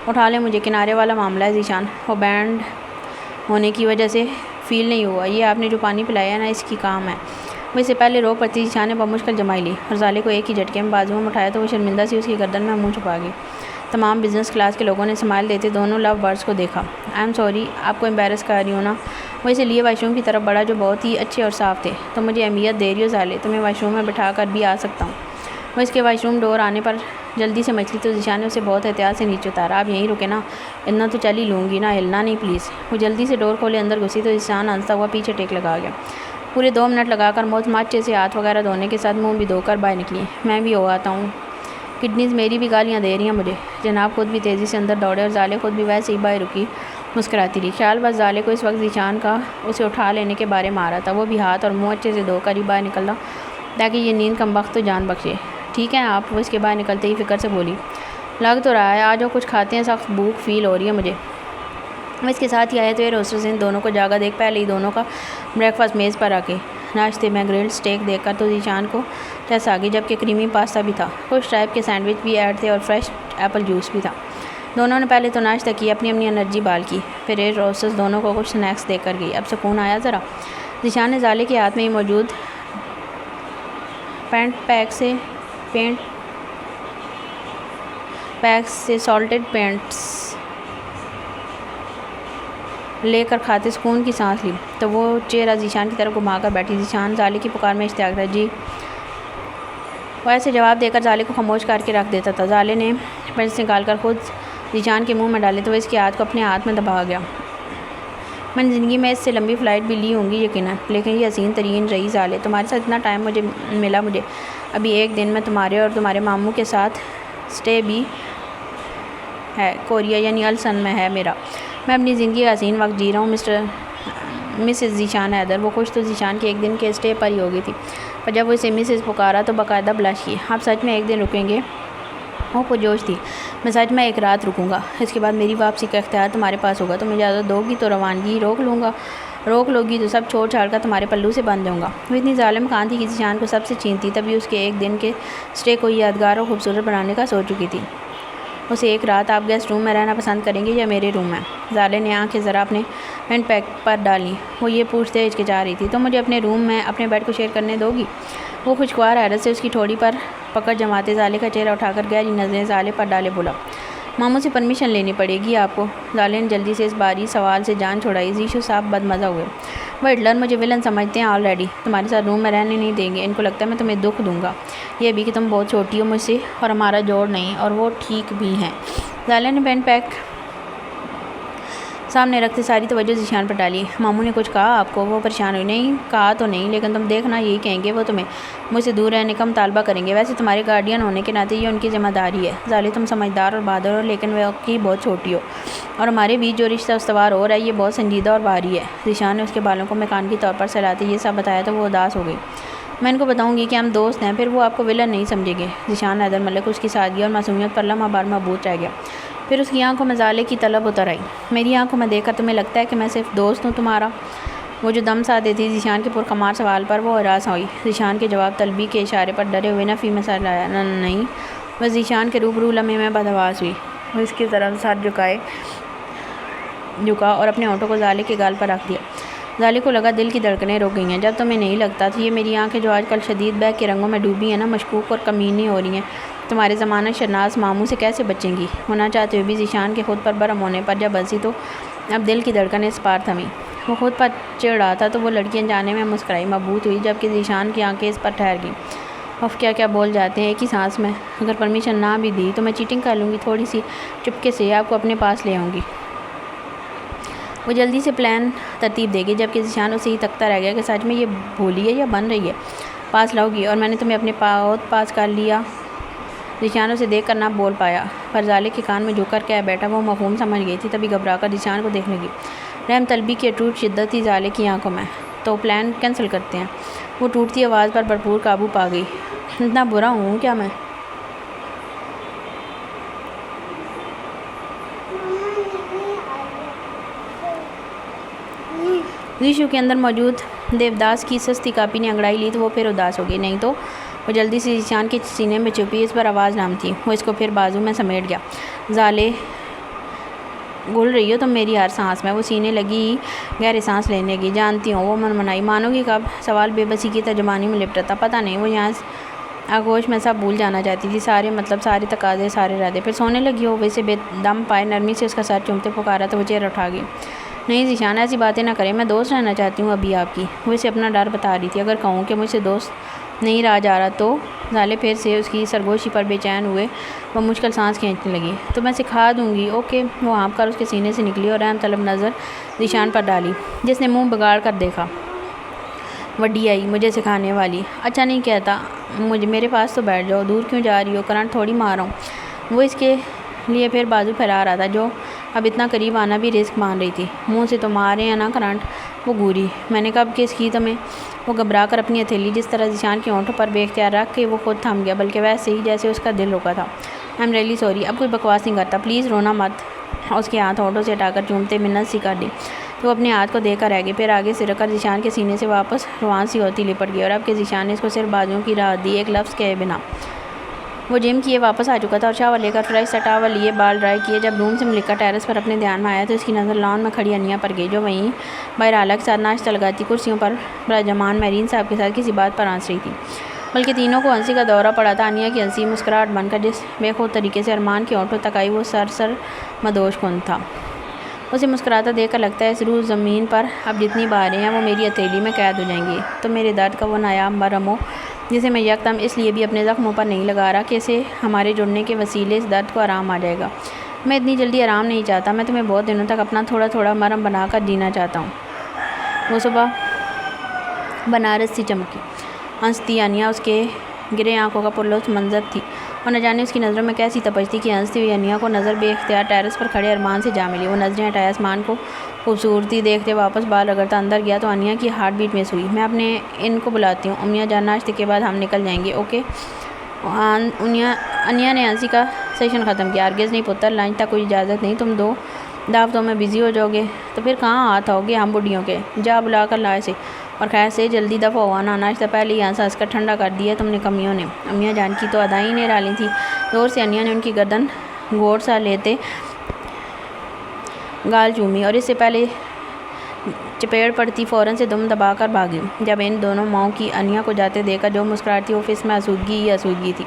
اٹھا لے مجھے، کنارے والا معاملہ ہے ذیشان، وہ بینڈ ہونے کی وجہ سے فیل نہیں ہوا۔ یہ آپ نے جو پانی پلایا ہے نا اس کی کام ہے۔ وہ اس سے پہلے روک پڑتی ذیشان نے بمشکل جمائی لی اور زالے کو ایک ہی جھٹکے میں بازو میں اٹھایا تو وہ شرمندہ سی اس کی گردن میں منہ چھپا گئی۔ تمام بزنس کلاس کے لوگوں نے اسمائل دیتے دونوں لو برڈز کو دیکھا۔ آئی ایم سوری، آپ کو امبیرس کر رہی ہوں نا۔ وہ اسے لیے واش روم کی طرف بڑھا جو بہت ہی اچھے اور صاف تھے۔ تم مجھے اہمیت دے رہی ہو زالے، تمہیں واش روم میں بٹھا کر بھی آ سکتا ہوں۔ وہ اس کے واش روم ڈور آنے پر جلدی سے مچلی تو ذیشان نے اسے بہت احتیاط سے نیچے اتارا۔ آپ یہیں رکے نا، اتنا تو چل ہی لوں گی نا، ہلنا نہیں پلیز۔ وہ جلدی سے ڈور کھولے اندر گھسی تو ذیشان ہنستا ہوا پیچھے ٹیک لگا گیا۔ پورے 2 منٹ لگا کر ماچے سے ہاتھ وغیرہ دھونے کے ساتھ منہ بھی دھو کر باہر نکلی۔ میں بھی ہو آتا ہوں، کڈنیز میری بھی گالیاں دے رہی ہیں مجھے۔ جناب خود بھی تیزی سے اندر دوڑے اور زالے خود بھی ویسے ہی باہر رکی مسکراتی رہی۔ خیال بس زالے کو اس وقت ذیشان کا اسے اٹھا لینے کے بارے میں آ رہا تھا۔ وہ بھی ہاتھ اور منہ اچھے سے دھو کر ہی باہر نکلا تاکہ یہ نیند کم وقت تو جان بخشے۔ ٹھیک ہے آپ؟ وہ اس کے باہر نکلتے ہی فکر سے بولی۔ لگ تو رہا ہے، آ جاؤ کچھ کھاتے ہیں، سخت بھوک فیل ہو رہی ہے مجھے۔ وہ اس کے ساتھ ہی آیا تو یہ روسٹرز ان دونوں کو جاگا دیکھ پہلے ہی دونوں کا بریک فاسٹ میز پر آ کے ناشتے میں گرلڈ اسٹیک دیکھ کر تو ذیشان کو ٹیس آ گئی، جبکہ کریمی پاستا بھی تھا، کچھ ٹائپ کے سینڈوچ بھی ایڈ تھے اور فریش ایپل جوس بھی تھا۔ دونوں نے پہلے تو ناشتہ کیا، اپنی انرجی بال کی، پھر یہ روسٹرز دونوں کو کچھ سنیکس دے کر گئی۔ اب سکون آیا ذرا؟ ذیشان نے زالے کے ہاتھ میں ہی موجود پینٹ پیک سے سالٹڈ پینٹس لے کر کھاتے سکون کی سانس لی تو وہ چہرہ ذیشان کی طرف گھما کر بیٹھی۔ ذیشان زالے کی پکار میں اشتیاق تھا۔ جی۔ وہ ایسے جواب دے کر زالے کو خاموش کر کے رکھ دیتا تھا۔ زالے نے پینٹس نکال کر خود ذیشان کے منہ میں ڈالے تو وہ اس کے ہاتھ کو اپنے ہاتھ میں دبا گیا۔ میں نے زندگی میں اس سے لمبی فلائٹ بھی لی ہوں گی یقیناً، لیکن یہ حسین ترین رہی زالے۔ تمہارے ساتھ اتنا ٹائم ملا مجھے ابھی ایک دن میں تمہارے اور تمہارے ماموں کے ساتھ سٹے بھی ہے کوریا یعنی السن میں ہے میرا۔ میں اپنی زندگی کا حسین وقت جی رہا ہوں مسز ذیشان حیدر۔ وہ خوش تو ذیشان کے ایک دن کے سٹے پر ہی ہو گئی تھی، پر جب وہ اسے مسز پکارا تو باقاعدہ بلش کی۔ آپ سچ میں ایک دن رکیں گے؟ وہ پرجوش تھی۔ میں سچ میں ایک رات رکوں گا، اس کے بعد میری واپسی کا اختیار تمہارے پاس ہوگا۔ تم اجازت دو گی تو روانگی روک لوگی تو سب چھوڑ چھاڑ کر تمہارے پلو سے بن جاؤں گا۔ وہ اتنی ظالم خان تھی کہ ذیشان کو سب سے چھینتی، تبھی اس کے ایک دن کے سٹے کو یادگار اور خوبصورت بنانے کا سوچ چکی تھی۔ اسے ایک رات آپ گیسٹ روم میں رہنا پسند کریں گے یا میرے روم میں؟ زالے نے آنکھیں ذرا اپنے ہینڈ پیک پر ڈالیں۔ وہ یہ پوچھتے ہچکچا رہی تھی۔ تم مجھے اپنے روم میں اپنے بیڈ کو شیئر کرنے دو گی؟ وہ خوشگوار حیرت سے اس کی ٹھوڑی پر پکڑ جماتے زالے کا چہرہ اٹھا کر گہری نظریں زالے پر ڈالے بولا، ماموں سے پرمیشن لینی پڑے گی آپ کو۔ زالے نے جلدی سے اس باری سوال سے جان چھوڑائی۔ ذیشو صاحب بد مزہ ہوئے۔ وہ ہٹلر مجھے ولن سمجھتے ہیں آلریڈی، تمہارے ساتھ روم میں رہنے نہیں دیں گے۔ ان کو لگتا ہے میں تمہیں دکھ دوں گا، یہ بھی کہ تم بہت چھوٹی ہو مجھ سے اور ہمارا جوڑ نہیں، اور وہ ٹھیک بھی ہیں۔ زالے نے پین پیک سامنے رکھتے ساری توجہ ذیشان پر ڈالی۔ ماموں نے کچھ کہا آپ کو؟ وہ پریشان ہوئی۔ نہیں کہا تو نہیں، لیکن تم دیکھنا یہی کہیں گے، وہ تمہیں مجھ سے دور رہنے کا مطالبہ کریں گے۔ ویسے تمہارے گارڈین ہونے کے ناطے یہ ان کی ذمہ داری ہے۔ زالے تم سمجھدار اور بہادر ہو، لیکن وہ کی بہت چھوٹی ہو، اور ہمارے بیچ جو رشتہ استوار ہو رہا ہے یہ بہت سنجیدہ اور بھاری ہے۔ ذیشان نے اس کے بالوں کو میکانیکی کے طور پر سہلاتے یہ سب بتایا تو وہ اداس ہو گئی۔ میں ان کو بتاؤں گی کہ ہم دوست ہیں، پھر وہ آپ کو ولن نہیں سمجھیں گے۔ ذیشان حیدر ملک اس کی سادگی اور معصومیت پر لمحہ بھر مبہوت رہ گیا۔ پھر اس کی آنکھوں میں زالے کی طلب اتر آئی۔ میری آنکھوں میں دیکھ کر تمہیں لگتا ہے کہ میں صرف دوست ہوں تمہارا؟ وہ جو دم ساتھ تھی ذیشان کے پرخمار سوال پر وہ ہراس ہوئی۔ ذیشان کے جواب طلبی کے اشارے پر ڈرے ہوئے نفی میں سر لایا۔ نہیں۔ وہ ذیشان کے روبرو لمحے میں بدحواس ہوئی۔ وہ اس کی طرف سر جھکائے جھکا اور اپنے ہونٹوں کو زالے کے گال پر رکھ دیا۔ زالے کو لگا دل کی دھڑکنیں رک گئی ہیں۔ جب تمہیں نہیں لگتا تھا یہ میری آنکھیں جو آج کل شدید بہک کے رنگوں میں ڈوبی ہیں نا، مشکوک اور کمینی ہو رہی ہیں، تمہارے زمانہ شناس ماموں سے کیسے بچیں گی؟ وہ نہ چاہتے ہوئے بھی ذیشان کے خود پر برہم ہونے پر جب ہنسی تو اب دل کی دھڑکنیں اس پار تھمیں۔ وہ خود پر چڑھ رہا تھا تو وہ لڑکی انجانے میں مسکرائی، مبہوت ہوئی، جبکہ ذیشان کی آنکھیں اس پر ٹھہر گئیں۔ اف کیا کیا بول جاتے ہیں ایک ہی سانس میں۔ اگر پرمیشن نہ بھی دی تو میں چیٹنگ کر لوں گی، تھوڑی سی چپکے سے آپ کو اپنے پاس لے آؤں گی۔ وہ جلدی سے پلان ترتیب دے گی، جبکہ ذیشان اسے ہی تکتا رہ گیا کہ سچ میں یہ بھولی ہے یا بن رہی ہے؟ پاس لاؤ گی اور میں نے تمہیں اپنے پاس کر لیا۔ ذیشان اسے دیکھ کر نہ بول پایا، پر زالے کے کان میں جھک کر کہہ بیٹھا۔ وہ مفہوم سمجھ گئی تھی، تبھی گھبرا کر ذیشان کو دیکھنے لگی۔ رحم طلبی کی اٹوٹ شدت تھی زالے کی آنکھوں میں۔ تو پلان کینسل کرتے ہیں۔ وہ ٹوٹتی آواز پر بھرپور قابو پا گئی۔ اتنا برا ہوں کیا میں؟ ذیشو کے اندر موجود دیوداس کی سستی کاپی نے انگڑائی لی تو وہ پھر اداس ہو گئی، نہیں تو وہ جلدی سے ذیشان کے سینے میں چھپی۔ اس پر آواز نام تھی۔ وہ اس کو پھر بازو میں سمیٹ گیا۔ زالے گھل رہی ہو تم میری ہر سانس میں۔ وہ سینے لگی گہرے سانس لینے لگی۔ جانتی ہوں، وہ منمنائی۔ مانو گی کب؟ سوال بے بسی کی ترجمانی میں لپٹا تھا۔ پتہ نہیں، وہ یہاں آغوش میں سب بھول جانا چاہتی تھی، سارے مطلب، سارے تقاضے، سارے ارادے۔ پھر سونے لگی ہو ویسے بے دم پائے نرمی سے اس کا سر چومتے پکارا تو وہ چہرہ اٹھا گئی۔ نہیں ذیشان، ایسی باتیں نہ کریں، میں دوست رہنا چاہتی ہوں ابھی آپ کی۔ وہ اسے اپنا ڈر بتا رہی تھی۔ اگر کہوں کہ مجھ سے دوست نہیں رہا جا رہا تو؟ زالے پھر سے اس کی سرگوشی پر بے چین ہوئے۔ وہ مشکل سانس کھینچنے لگی۔ تو میں سکھا دوں گی، اوکے؟ وہ ہانپ کر اس کے سینے سے نکلی اور رحم طلب نظر ذیشان پر ڈالی، جس نے منہ بگاڑ کر دیکھا۔ وڈی آئی، مجھے سکھانے والی؟ اچھا نہیں کہتا، میرے پاس تو بیٹھ جاؤ۔ دور کیوں جا رہی ہو؟ کرنٹ تھوڑی مار رہا ہوں۔ وہ اس کے لیے پھر بازو پھیلا رہا تھا، جو اب اتنا قریب آنا بھی رسک مان رہی تھی۔ منہ سے تو مار رہے ہیں نا کرنٹ؟ وہ گوری، میں نے کب کس کی تمہیں؟ وہ گھبرا کر اپنی ہتھیلی جس طرح ذیشان کے ہونٹوں پر بے اختیار رکھ کے وہ خود تھم گیا، بلکہ ویسے ہی جیسے اس کا دل رکا تھا۔ آئی ایم ریئلی سوری، اب کوئی بکواس نہیں کرتا، پلیز رونا مت۔ اس کے ہاتھ ہونٹوں سے ہٹا کر چومتے منت سی کر دی تو وہ اپنے ہاتھ کو دیکھ کر رہ گئی، پھر آگے سے رکھ کر ذیشان کے سینے سے واپس روان سی ہوتی لپٹ گئی۔ اور اب کہ ذیشان نے اس کو صرف بازوؤں کی راحت دی، ایک لفظ کہے بنا وہ جم کیے واپس آ چکا تھا اور شاور لے کر فریش سا ٹاول لیے بال ڈرائی کیے۔ جب روم سے ملکہ ٹیرس پر اپنے دھیان میں آیا تو اس کی نظر لان میں کھڑی انیا پر گئی، جو وہیں بہرحالہ کے ساتھ ناشتہ لگاتی کرسیوں پر براجمان مہرین صاحب کے ساتھ کسی بات پر ہنس رہی تھی، بلکہ تینوں کو ہنسی کا دورہ پڑا تھا۔ انیا کی ہنسی مسکراہٹ بن کر جس بے خود طریقے سے ارمان کے ہونٹوں تک آئی، وہ سر مدوش کن تھا۔ اسے مسکراتا دیکھ کر لگتا ہے اس روح زمین پر اب جتنی بہاریں ہیں وہ میری ہتھیلی میں قید ہو جائیں گی۔ تو میرے درد کا وہ نایاب مرہم ہو جسے میں یکدم اس لیے بھی اپنے زخموں پر نہیں لگا رہا کہ اسے ہمارے جڑنے کے وسیلے اس درد کو آرام آ جائے گا۔ میں اتنی جلدی آرام نہیں چاہتا، میں تمہیں بہت دنوں تک اپنا تھوڑا تھوڑا مرہم بنا کر جینا چاہتا ہوں۔ وہ صبح بنارس سی چمکی ہنستی انیا اس کے گرے آنکھوں کا پرلطف منظر تھی، اور نہ جانے اس کی نظروں میں کیسی تپش تھی کہ ہنستی ہوئی انیا کو نظر بے اختیار ٹیرس پر کھڑے ارمان سے جا ملی۔ وہ نظریں ہٹائے آسمان کو خوبصورتی دیکھتے واپس بال رگڑتا اندر گیا تو انیا کی ہارٹ بیٹ مس ہوئی۔ میں اپنے ان کو بلاتی ہوں امیاں جان، ناشتے کے بعد ہم نکل جائیں گے، اوکے؟ انیا نے ہنسی کا سیشن ختم کیا۔ ہرگز نہیں پتر، لنچ تک کوئی اجازت نہیں، تم 2 دعوتوں میں بزی ہو جاؤ گے تو پھر کہاں ہاتھ آؤ گے ہم بڈھیوں کے؟ جا بلا کر لا اسے، اور خیر سے جلدی دفع ہوا نا، ناشتہ پہلے ہی ہنس کر ٹھنڈا کر دیا تم نے کمیوں نے۔ امیاں جان کی تو ادائیں نے ڈالی تھی۔ زور سے انیا نے ان کی گردن گھوڑ سا لیتے گال چومی اور اس سے پہلے چپیڑ پڑتی فوراً سے دم دبا کر بھاگی۔ جب ان دونوں ماؤں کی انیا کو جاتے دیکھ کر جو مسکراہٹ تھی وہ فیس میں آسودگی ہی آسودگی تھی۔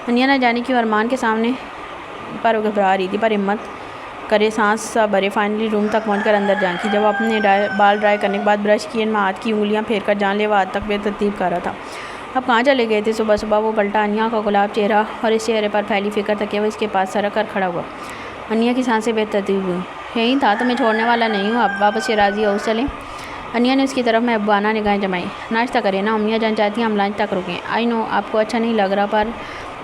انیا نہ جانے کیوں ارمان کے سامنے پر گھبرا رہی تھی، پر ہمت کرے سانس سا بھرے فائنلی روم تک پہنچ کر اندر جھانکی۔ جب وہ اپنے بال ڈرائی کرنے کے بعد برش کیے، ان میں ہاتھ کی انگلیاں پھیر کر جان لیوا حد تک بے ترتیب کر رہا تھا۔ اب کہاں چلے گئے تھے صبح صبح؟ وہ پلٹا انیا کا گلاب چہرہ اور اس چہرے پر پھیلی فکر تکیہ وہ اس کے پاس سرک کر کھڑا ہوا۔ انیا کی سانسیں بے ترتیب ہوئیں۔ یہی تھا، تمہیں چھوڑنے والا نہیں ہوں، اب واپس شیرازی ہاؤس چلیں؟ انیا نے اس کی طرف محبوبانہ نگاہیں جمائیں۔ ناشتہ کریں نا، امیاں جان چاہتی ہیں ہم لنچ تک رکیں۔ آئی نو آپ کو اچھا نہیں لگ رہا، پر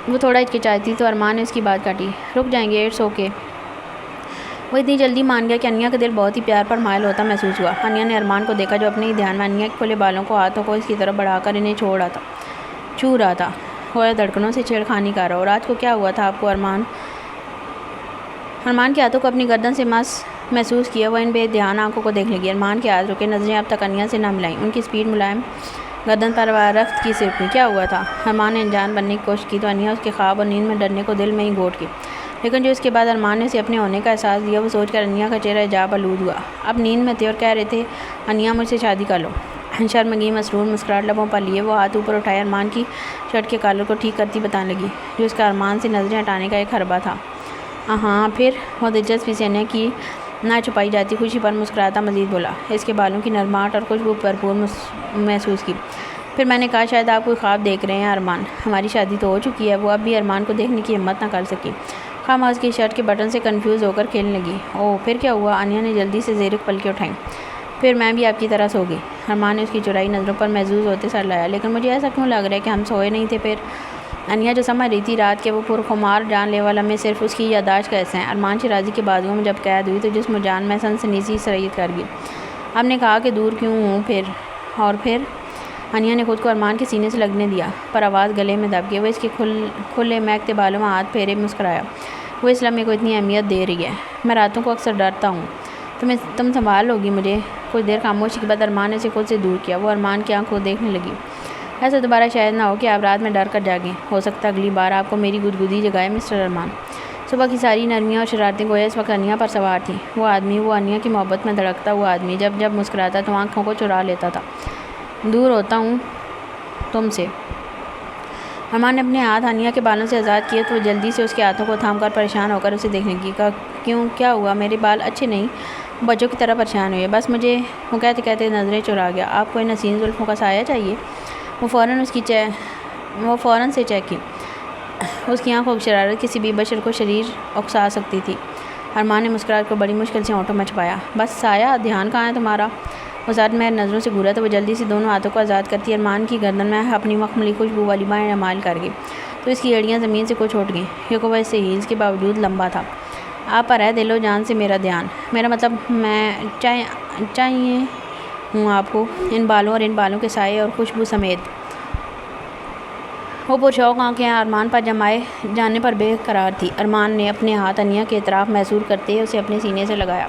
وہ تھوڑا ہچکچائی تو ارمان نے اس کی بات کاٹی۔ رک جائیں گے، اٹس اوکے۔ وہ اتنی جلدی مان گیا کہ انیا کا دل بہت ہی پیار پر مائل ہوتا محسوس ہوا۔ انیا نے ارمان کو دیکھا جو اپنے ہی دھیان میں انیا کے کھلے بالوں کو ہاتھوں کو اس کی طرف بڑھا کر انہیں چھو رہا تھا، گویا دھڑکنوں سے چھیڑ خانی کر رہا ہو۔ رات کو کیا ہوا تھا آپ کو؟ ارمان کے ہاتھوں کو اپنی گردن سے محسوس کیا، وہ ان بے دھیان آنکھوں کو دیکھ لگی۔ ارمان کے ہاتھ رکے، نظریں اب تک انیا سے نہ ملائیں، ان کی سپیڈ ملائم گردن پر رفت کی سرکنی۔ کیا ہوا تھا؟ ارمان نے انجان بننے کی کوشش کی تو انیا اس کے خواب اور نیند میں ڈرنے کو دل میں ہی گھوٹ کے لیکن جو اس کے بعد ارمان نے اسے اپنے ہونے کا احساس دیا وہ سوچ کر انیا کا چہرہ عجاب آلود ہوا۔ اب نیند میں تھے اور کہہ رہے تھے انیا مجھ سے شادی کر لو۔ شرمگی مسرور مسکراہٹ لبوں پر لیے وہ ہاتھ اوپر اٹھائے ارمان کی شرٹ کے کالر کو ٹھیک کرتی بتانے لگی، جو اس کا ارمان سے نظریں ہٹانے کا ایک حربہ تھا۔ ہاں پھر وہ دلچسپی سے انیا کی نہ چھپائی جاتی خوشی پر مسکراتا مزید بولا، اس کے بالوں کی نرماہٹ اور خوشبو بھرپور محسوس کی۔ پھر میں نے کہا شاید آپ کوئی خواب دیکھ رہے ہیں ارمان، ہماری شادی تو ہو چکی ہے۔ وہ اب بھی ارمان کو دیکھنے کی ہمت نہ کر سکی، خواہ اس کی شرٹ کے بٹن سے کنفیوز ہو کر کھیلنے لگی۔ اوہ پھر کیا ہوا؟ انیا نے جلدی سے زیرک پلکیں اٹھائیں۔ پھر میں بھی آپ کی طرح سو گئی۔ ارمان نے اس کی چرائی نظروں پر محظوظ ہوتے سر لایا، لیکن مجھے ایسا کیوں لگ رہا ہے کہ ہم سوئے نہیں تھے؟ پھر انیا جو سمجھ رہی تھی رات کے وہ پرخمار جان لیوا لمحے صرف اس کی یادداشت کا حصہ ہیں۔ ارمان شیرازی کے بازوؤں میں جب قید ہوئی تو جسم و جان میں سنسنی سرایت کر گئی۔ ہم نے کہا کہ دور کیوں ہوں پھر انیا نے خود کو ارمان کے سینے سے لگنے دیا، پر آواز گلے میں دب گئی۔ وہ اس کے کھلے مہکتے بالوں میں ہاتھ پھیرے مسکرایا۔ وہ اس لمحے کو اتنی اہمیت دے رہی ہے۔ میں راتوں کو اکثر ڈرتا ہوں تم سنبھال لوگی مجھے۔ کچھ دیر خاموشی کے بعد ارمان نے اسے خود سے دور کیا۔ وہ ارمان کی آنکھ کو دیکھنے لگی۔ ایسا دوبارہ شاید نہ ہو کہ آپ رات میں ڈر کر جاگیں۔ ہو سکتا اگلی بار آپ کو میری گدگدی جگائے مسٹر ارمان۔ صبح کی ساری نرمیاں اور شرارتیں گویا اس وقت انیا پر سوار تھیں۔ وہ آدمی، وہ انیا کی محبت میں دھڑکتا ہوا آدمی، جب مسکراتا تو آنکھوں کو چرا لیتا تھا۔ دور ہوتا ہوں تم سے۔ ارمان نے اپنے ہاتھ انیا کے بالوں سے آزاد کیے تو وہ جلدی سے اس کے ہاتھوں کو تھام کر پریشان ہو کر اسے دیکھنے لگی۔ کیوں کیا ہوا؟ میرے بال اچھے نہیں؟ بچوں کی طرح پریشان ہوئے۔ بس مجھے، وہ کہتے کہتے نظریں چرا گیا۔ آپ کو ان حسین زلفوں کا سایہ چاہیے؟ وہ فوراً سے چہکی۔ اس کی آنکھوں کی شرارت کسی بھی بشر کو شریر اکسا سکتی تھی۔ ارمان نے مسکراہٹ کو بڑی مشکل سے ہونٹوں میں چھپایا۔ بس سایہ؟ دھیان کہاں ہے تمہارا؟ وہ ساتھ میں نظروں سے گھورا تو وہ جلدی سے دونوں ہاتھوں کو آزاد کرتی ارمان کی گردن میں اپنی مخملی خوشبو والی بائیں مائل کر گئی تو اس کی ایڑیاں زمین سے کچھ اٹھ گئیں، کیونکہ وہ اس سے ہیلز کے باوجود لمبا تھا۔ آپ پر ہے دل و جان سے میرا دھیان، میرا مطلب میں چاہیے ہوں آپ کو، ان بالوں اور ان بالوں کے سائے اور خوشبو سمیت۔ وہ پرشوق آنکھیں ارمان پر جمائے جانے پر بے قرار تھی۔ ارمان نے اپنے ہاتھ انیا کے اطراف محسور کرتے اسے اپنے سینے سے لگایا۔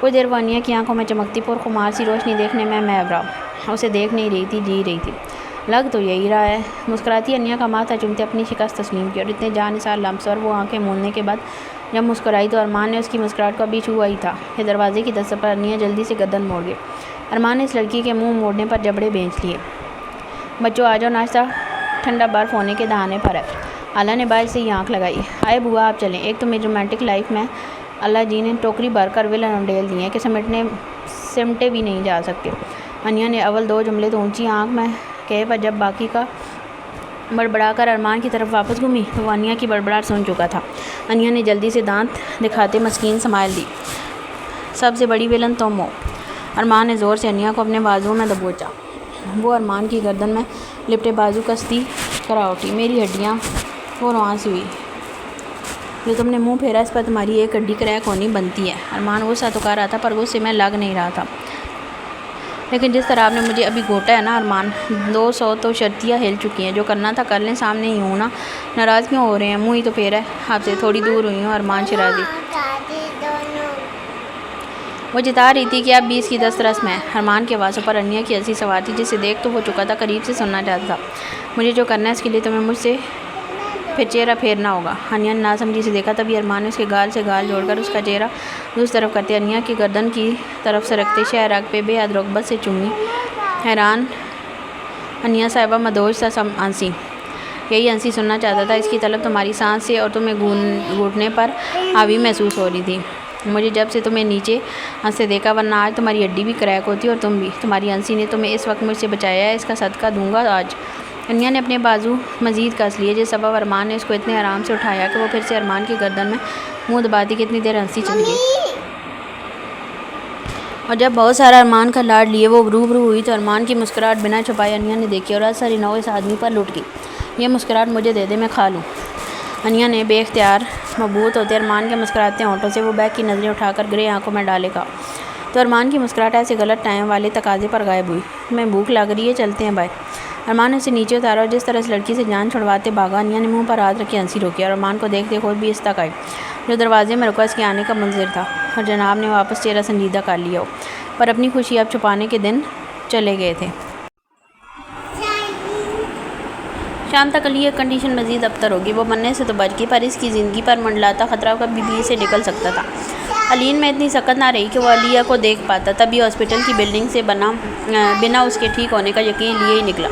کچھ دیر وہ انیا کی آنکھوں میں چمکتی پرخمار سی روشنی دیکھنے میں محو اسے دیکھ نہیں رہی تھی، جی رہی تھی۔ لگ تو یہی رہا ہے۔ مسکراتی انیا کا ماتھا چومتے اپنی شکست تسلیم کی، اور اتنے جان نثار لمس اور وہ آنکھیں مولنے کے بعد جب مسکرائی تو ارمان نے اس کی مسکراہٹ کو ابھی چھوا ہی تھا کہ دروازے کی دستک پر انیا جلدی سے گردن موڑ گئی۔ ارمان نے اس لڑکی کے منہ موڑنے پر جبڑے بھینچ لیے۔ بچوں آ جاؤ، ناشتہ ٹھنڈا برف ہونے کے دہانے پر ہے۔ اعلیٰ نے باہر سے ہی آنکھ لگائی۔ آئے بوا آپ چلیں، ایک تو میری رومانٹک لائف میں اللہ جی نے ٹوکری بھر کر ولن اور ڈیل دیے ہیں کہ سمٹے بھی نہیں جا سکتے۔ انیا نے اول دو جملے تو اونچی آنکھ میں کہے، پر جب باقی کا بڑبڑا کر ارمان کی طرف واپس گھومی تو وہ انیا کی بڑبڑاہٹ سن چکا تھا۔ انیا نے جلدی سے دانت دکھاتے مسکین سمائل دی۔ سب سے بڑی ولن تم ہو۔ ارمان نے زور سے انیا کو اپنے بازوؤں میں دبوچا۔ وہ ارمان کی گردن میں لپٹے بازو کستی کرا اٹھی۔ میری ہڈیاں وہ رواں سی ہوئی۔ جو تم نے منہ پھیرا اس پر تمہاری ایک ہڈی کریک ہونی بنتی ہے۔ ارمان غصہ تو کر رہا تھا پر غصے میں لگ نہیں رہا تھا۔ لیکن جس طرح آپ نے مجھے ابھی گھوٹا ہے نا ارمان، 200 تو شرطیاں ہل چکی ہیں، جو کرنا تھا کر لیں، سامنے ہی ہوں نا، ناراض کیوں ہو رہے ہیں؟ منہ ہی تو پھیرا ہے، آپ سے تھوڑی دور ہوئی ہوں۔ ارمان شیرازی وہ جتا رہی تھی کہ اب بھی اس کی دسترس میں۔ ارمان کے آوازوں پر انیا کی ہنسی سوار تھی، جسے دیکھ تو وہ چکا تھا، قریب سے سننا چاہتا تھا۔ مجھے جو کرنا ہے اس کے لیے تمہیں مجھ سے پھر چہرہ پھیرنا ہوگا۔ انیا نے ناسمجھی سے دیکھا، تبھی ارمان نے اس کے گال سے گال جوڑ کر اس کا چہرہ دوسری طرف کرتے انیا کی گردن کی طرف سرکتے شہراگ پہ بے حد رغبت سے چومی۔ حیران انیا صاحبہ مدہوش سا ہنسی۔ یہی ہنسی سننا چاہتا تھا، اس کی طلب تمہاری سانس سے اور تمہیں گھوٹنے پر حاوی محسوس ہو رہی تھی۔ مجھے جب سے تمہیں نیچے ہنستے دیکھا، ورنہ آج تمہاری ہڈی بھی کریک ہوتی اور تم بھی۔ تمہاری ہنسی نے تمہیں اس وقت مجھ سے بچایا ہے، اس کا صدقہ دوں گا آج۔ انیا نے اپنے بازو مزید کس لیے، جس سبب ارمان نے اس کو اتنے آرام سے اٹھایا کہ وہ پھر سے ارمان کی گردن میں منہ دباتی کہ اتنی دیر ہنسی چلی گئی۔ اور جب بہت سارا ارمان کا لاڈ لیے وہ روبرو ہوئی تو ارمان کی مسکراہٹ بنا چھپائے انیا نے دیکھی اور اثر نو اس آدمی پر لٹ گئی۔ یہ مسکراہٹ مجھے دے دے، میں کھا لوں۔ انیا نے بے اختیار مبہوت ہوتے ارمان کے مسکراتے ہونٹوں سے وہ بیگ کی نظریں اٹھا کر گرے آنکھوں میں ڈالے گا تو ارمان کی مسکراہٹ ایسے غلط ٹائم والے تقاضے پر غائب ہوئی۔ میں بھوک لگ رہی ہے، چلتے ہیں بھائی۔ ارمان نے اسے نیچے اتارا اور جس طرح اس لڑکی سے جان چھڑواتے بھاگا۔ انیا نے منہ پر ہاتھ رکھے ہنسی روکی اور ارمان کو دیکھتے خود بھی اس تک آئی جو دروازے میں رکا اس کے آنے کا منتظر تھا، اور جناب نے واپس چہرہ سنجیدہ کر لیا ہو، پر اپنی خوشی اب چھپانے کے دن چلے گئے تھے۔ شام تک علیہ کی کنڈیشن مزید ابتر ہوگی، وہ مرنے سے تو بچ گئی پر اس کی زندگی پر منڈلاتا خطرہ کبھی بھی سے نکل سکتا تھا۔ علین میں اتنی سکت نہ رہی کہ وہ علیہ کو دیکھ پاتا، تبھی ہاسپٹل کی بلڈنگ سے بنا اس کے ٹھیک ہونے کا یقین لیے ہی نکلا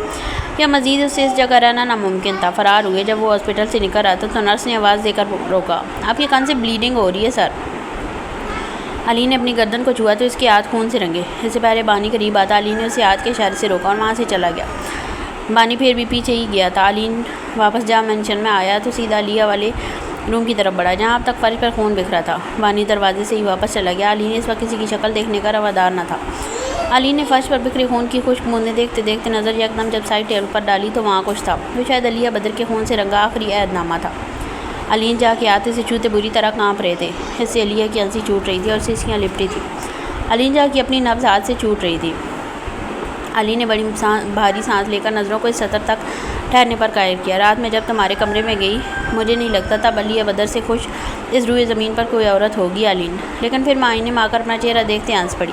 کہ مزید اس سے اس جگہ رہنا ناممکن تھا۔ فرار ہوئے۔ جب وہ ہاسپٹل سے نکل رہا تھا تو نرس نے آواز دے کر روکا، آپ کے کان سے بلیڈنگ ہو رہی ہے سر۔ علی نے اپنی گردن کو چھوا تو اس کے ہاتھ خون سے رنگے۔ اس سے پہلے بانی قریب آتا علی نے اسے ہاتھ کے اشارے سے روکا اور وہاں سے چلا گیا۔ بانی پھر بھی پیچھے ہی گیا تھا۔ علی واپس جہاں مینشن میں آیا تو سیدھا علیہ والے روم کی طرف بڑھا جہاں اب تک فرش پر خون بکھرا تھا۔ بانی دروازے سے ہی واپس چلا گیا۔ علی نے اس وقت کسی کی شکل دیکھنے کا روادار نہ تھا۔ علی نے فرش پر بکھرے خون کی خشک بوندیں دیکھتے دیکھتے نظر یکدم جب سائڈ ٹیبل پر ڈالی تو وہاں کچھ تھا جو شاید علیہ بدر کے خون سے رنگا آخری عہد نامہ تھا۔ علی جا کے ہاتھ سے چھوتے بری طرح کانپ رہے تھے۔ اس سے علیہ کی ہنسی چھوٹ رہی تھی اور سیسیاں لپٹی تھی۔ علی جا کی اپنی نبض ہاتھ سے چھوٹ رہی تھی۔ علی نے بڑی بھاری سانس لے کر نظروں کو اس سطر تک ٹھہرنے پر قائم کیا۔ رات میں جب تمہارے کمرے میں گئی مجھے نہیں لگتا تب علیہ بدر سے خوش اس روئے زمین پر کوئی عورت ہوگی علی، لیکن پھر میں آئینے میں آ کر اپنا چہرہ دیکھتے ہنس پڑی۔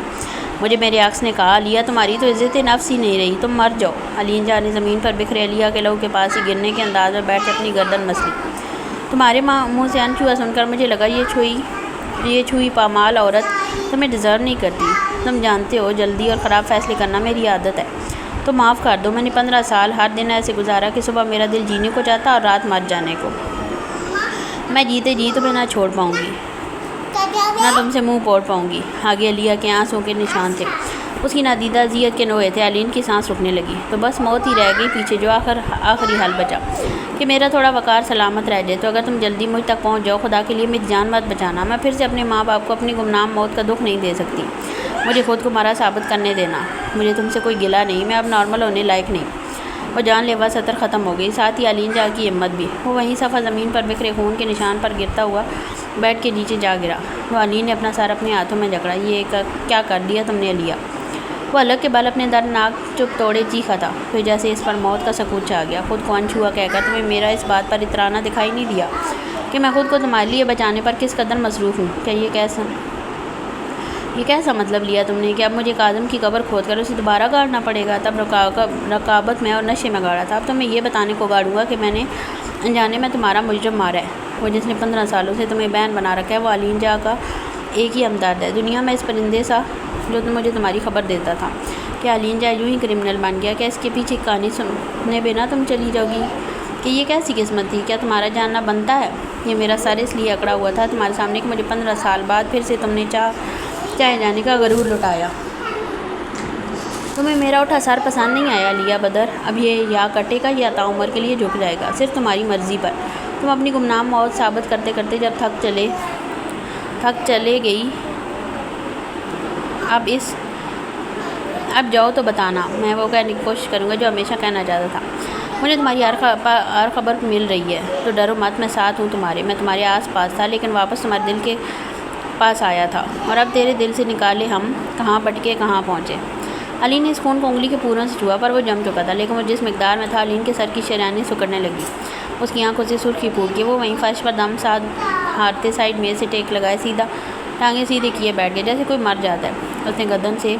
مجھے میرے عکس نے کہا علیہ تمہاری تو عزت نفس ہی نہیں رہی، تم مر جاؤ۔ علی جا نے زمین پر بکھرے علیہ کے لہو کے پاس ہی گرنے کے انداز میں بیٹھ اپنی گردن مسلی۔ تمہارے منہ سے انچھوا سن کر مجھے لگا یہ چھوئی پامال عورت تمہیں ڈیزرو نہیں کرتی۔ تم جانتے ہو جلدی اور خراب فیصلے کرنا میری عادت ہے، تو معاف کر دو۔ میں نے 15 سال ہر دن ایسے گزارا کہ صبح میرا دل جینے کو چاہتا اور رات مر جانے کو۔ میں جیتے جی تمہیں نہ چھوڑ پاؤں گی، نہ تم سے منہ پوڑ پاؤں گی۔ آگے علیہ کے آنسوں کے نشان تھے، اس کی نادیدہ اذیت کے نوئے تھے۔ علین کی سانس رکنے لگی تو بس موت ہی رہ گئی پیچھے، جو آخری حل بچا کہ میرا تھوڑا وقار سلامت رہ جائے۔ تو اگر تم جلدی مجھ تک پہنچ جاؤ، خدا کے لیے میری جان مت بچانا۔ میں پھر سے اپنے ماں باپ کو اپنی گمنام موت کا دکھ نہیں دے سکتی۔ مجھے خود کو مرا ثابت کرنے دینا۔ مجھے تم سے کوئی گلہ نہیں، میں اب نارمل ہونے لائق نہیں۔ وہ جان لیوا سطر ختم ہو گئی، ساتھ ہی علین جا کی ہمت بھی۔ وہ وہیں صفحہ زمین پر بکھرے خون کے نشان پر گرتا ہوا بیڈ کے نیچے جا گرا۔ وہ علین نے اپنا سر اپنے ہاتھوں میں جکڑا۔ یہ کیا کر دیا تم نے علیہ؟ وہ الگ کے بال اپنے دردناک چپ توڑے چیخا تھا، پھر جیسے اس پر موت کا سکوت چھا گیا۔ خود کو انچھوا کہہ کر تمہیں میرا اس بات پر اترانا دکھائی نہیں دیا کہ میں خود کو تمہارے لیے بچانے پر کس قدر مصروف ہوں؟ کیا یہ کیسا مطلب لیا تم نے کہ اب مجھے کاظم کی قبر کھود کر اسے دوبارہ گاڑنا پڑے گا؟ تب رقابت میں اور نشے میں گاڑا تھا، اب تمہیں یہ بتانے کو گاڑوں گا کہ میں نے انجانے میں تمہارا مجرم مارا ہے۔ وہ جس نے 15 سالوں سے تمہیں بہن بنا رکھا ہے وہ علین جا کا ایک ہی ہمدرد ہے دنیا میں، اس پرندے سا جو مجھے تمہاری خبر دیتا تھا کہ علین جا یوں ہی کرمنل بن گیا۔ کیا اس کے پیچھے کہانی سننے بنا تم چلی جاؤ گی کہ یہ کیسی قسمت تھی؟ کیا تمہارا جاننا بنتا ہے؟ یہ میرا سر اس لیے اکڑا ہوا تھا تمہارے سامنے کہ مجھے 15 سال بعد پھر سے تم نے چاہے جانے کا غرور لٹایا۔ تمہیں میرا اٹھا سر پسند نہیں آیا علیہ بدر؟ اب یہ یا کٹے گا یا تعمر کے لیے جھک جائے گا، صرف تمہاری مرضی پر۔ تم اپنی گمنام موت ثابت کرتے کرتے جب تھک چلے گئی، اب جاؤ تو بتانا، میں وہ کہنے کی کوشش کروں گا جو ہمیشہ کہنا چاہتا تھا۔ مجھے تمہاری ہر خبر مل رہی ہے، تو ڈرو مت، میں ساتھ ہوں تمہارے۔ میں تمہارے آس پاس تھا لیکن واپس تمہارے دل کے پاس آیا تھا، اور اب تیرے دل سے نکالے ہم کہاں بٹکے کہاں پہنچے۔ علی نے اس خون کو انگلی کے پوروں سے چھوا پر وہ جم چکا تھا، لیکن وہ جس مقدار میں تھا علین کے سر کی شریانیں سکڑنے لگی۔ اس کی آنکھوں سے سرخی پھوٹ گئی۔ وہ وہیں فرش پر دم ساتھ ہارتے سائڈ میز سے ٹیک لگائے سیدھا ٹانگیں سیدھے کیے بیٹھ گئے جیسے کوئی مر جاتا ہے۔ اس نے گردن سے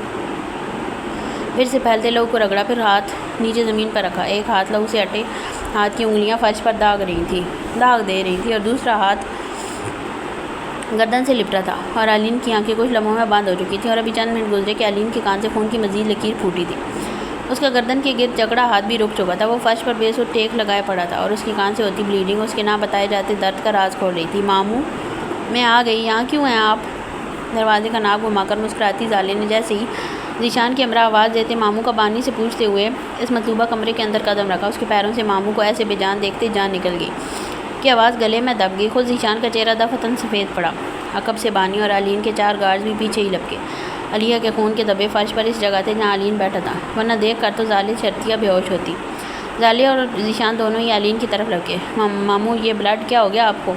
پھر سے پھیلتے لہو کو رگڑا، پھر ہاتھ نیچے زمین پر رکھا۔ ایک ہاتھ لہو سے اٹے ہاتھ کی انگلیاں فرش پر داغ دے رہی تھی اور دوسرا ہاتھ گردن سے لپٹا تھا، اور علین کی آنکھیں کچھ لمحوں میں بند ہو چکی تھیں اور ابھی چند منٹ گزرے کہ علین کے کان سے خون کی مزید لکیر پھوٹی تھی۔ اس کا گردن کے گرد جکڑا ہاتھ بھی رک چکا تھا۔ وہ فرش پر بے سود ٹیک لگائے پڑا تھا اور اس کی کان سے ہوتی بلیڈنگ اس کے نہ بتائے جاتے درد کا راز کھول رہی تھی۔ ماموں، میں آ گئی، یہاں کیوں ہیں آپ؟ دروازے کا ناک گھما کر مسکراتی زالے نے جیسے ہی ذیشان کی ہمراہ آواز دیتے ماموں کا بانی سے پوچھتے ہوئے اس مطلوبہ کمرے کے اندر قدم رکھا۔ اس کے پیروں سے ماموں کو ایسے بے جان دیکھتے جان نکل گئی کہ آواز گلے میں دب گئی۔ خود ذیشان کا چہرہ دفتن سفید پڑا۔ عقب سے بانی اور علین کے 4 گارڈز بھی پیچھے ہی لپکے۔ علیہ کے خون کے دبے فرش پر اس جگہ تھے جہاں علین بیٹھا تھا، ورنہ دیکھ کر تو زالے شرطیہ بے ہوش ہوتی۔ زالے اور ذیشان دونوں ہی علین کی طرف لپکے۔ ماموں، یہ بلڈ کیا ہو گیا آپ کو؟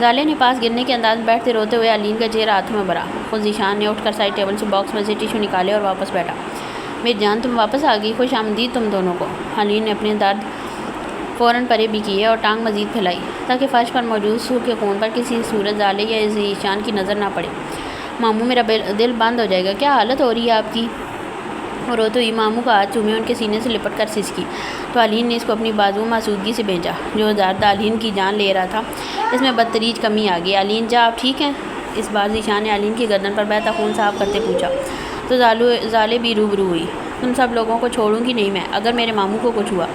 زالے نے پاس گرنے کے انداز میں بیٹھتے روتے ہوئے علین کا چہرہ ہاتھوں میں بھرا۔ خود ذیشان نے اٹھ کر سائڈ ٹیبل سے باکس میں سے ٹیشو نکالے اور واپس بیٹھا۔ میری جان، تم واپس آ گئی، خوش آمدید تم دونوں کو۔ علین نے اپنے درد فوراً پرے بھی کیے اور ٹانگ مزید پھیلائی تاکہ فرش پر موجود سور کے خون پر کسی صورت زالے یا ذیشان کی نظر نہ پڑے۔ ماموں، میرا دل بند ہو جائے گا، کیا حالت ہو رہی ہے آپ کی؟ اور روتے ہوئی ماموں کا ہاتھ چومے ان کے سینے سے لپٹ کر سسکی تو علین نے اس کو اپنی بازو معصودگی سے بھیجا جو زیادہ علین کی جان لے رہا تھا۔ اس میں بدتریج کمی آ گئی۔ علین جا آپ ٹھیک ہیں؟ اس بار ذیشان نے علین کی گردن پر بہتا خون صاف کرتے پوچھا تو زالے بھی روبرو ہوئی۔ تم سب لوگوں کو چھوڑوں گی نہیں میں، اگر میرے ماموں کو کچھ ہوا۔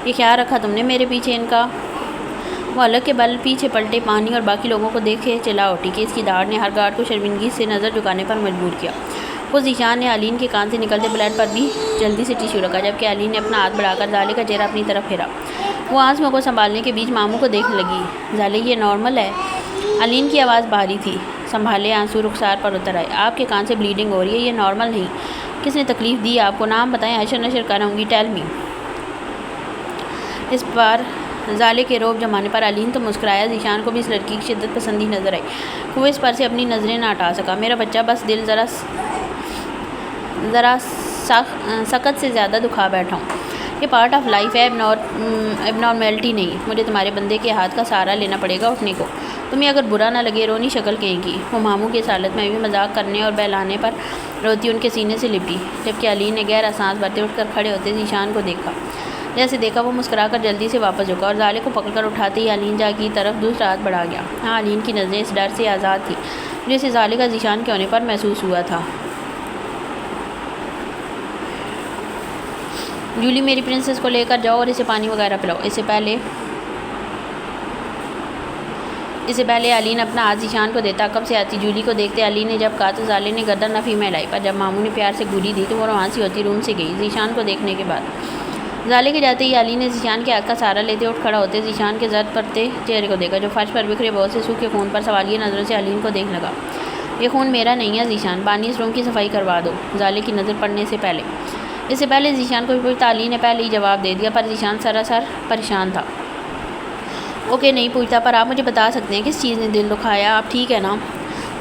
یہ خیال رکھا تم نے میرے پیچھے ان کا؟ وہ الگ کے بل پیچھے پلٹے پانی اور باقی لوگوں کو دیکھے چلا اٹھی کہ اس کی داڑھ نے ہر گارڈ کو شرمندگی سے نظر جھکانے پر مجبور کیا۔ خود ذیشان نے علین کے کان سے نکلتے بلڈ پر بھی جلدی سے ٹیشو رکھا جبکہ علین نے اپنا ہاتھ بڑھا کر زالے کا چہرہ اپنی طرف پھیرا۔ وہ آنسوؤں کو سنبھالنے کے بیچ ماموں کو دیکھنے لگی۔ زالے یہ نارمل ہے؟ علین کی آواز بھاری تھی۔ سنبھالے آنسو رخسار پر اتر آئے۔ آپ کے کان سے بلیڈنگ ہو رہی ہے، یہ نارمل نہیں۔ کس نے تکلیف دی آپ کو؟ نام بتائیں، اشر نشر کروں گی، ٹیل می۔ اس بار زالے کے روب جمانے پر علین تو مسکرایا۔ ذیشان کو بھی اس لڑکی کی شدت پسندی نظر آئی۔ وہ اس پر سے اپنی نظریں نہ ہٹا سکا۔ میرا بچہ بس دل ذرا سخت سے زیادہ دکھا بیٹھا ہوں۔ یہ پارٹ آف لائف ہے، اب نارملٹی نہیں۔ مجھے تمہارے بندے کے ہاتھ کا سہارا لینا پڑے گا اٹھنے کو۔ تمہیں اگر برا نہ لگے رونی شکل کہیں گی۔ وہ ماموں کی اس حالت میں بھی مذاق کرنے اور بہلانے پر روتی ان کے سینے سے لپٹی جبکہ علین نے گہرا سانس بھرتے اٹھ کر کھڑے ہوتے ذیشان کو دیکھا۔ جیسے دیکھا وہ مسکرا کر جلدی سے واپس جھکا اور زالے کو پکڑ کر اٹھاتے ہی علین جا کی طرف دوسرا ہاتھ بڑھا گیا۔ ہاں، علین کی نظریں اس ڈر سے آزاد تھیں جسے زالے کا ذیشان کے ہونے پر محسوس ہوا تھا۔ جولی میری پرنسس کو لے کر جاؤ اور اسے پانی وغیرہ پلاؤ۔ اس سے پہلے علین اپنا ہاتھ ذیشان کو دیتا کب سے آتی جولی کو دیکھتے علین نے جب کہا تو زالے نے گردن نفی میں ہلائی، پر جب ماموں نے پیار سے گولی دی تو وہ روان سی ہوتی روم سے گئی ذیشان کو دیکھنے کے بعد۔ زالے کے جاتے ہی علین نے ذیشان کے ہاتھ کا سہارا لیتے اٹھ کھڑا ہوتے ذیشان کے زرد پڑتے چہرے کو دیکھا جو فرش پر بکھرے بہت سے سوکھے خون پر سوالیہ نظروں سے علین کو دیکھنے لگا۔ یہ خون میرا نہیں ہے ذیشان، بانی اس روم کی صفائی کروا دو۔ زالے کی نظر پڑنے سے پہلے اس سے پہلے ذیشان کو پوچھتا علین نے پہلے ہی جواب دے دیا، پر ذیشان سراسر پریشان تھا۔ اوکے نہیں پوچھتا، پر آپ مجھے بتا سکتے ہیں کس چیز نے دل دکھایا؟ آپ ٹھیک ہے نا؟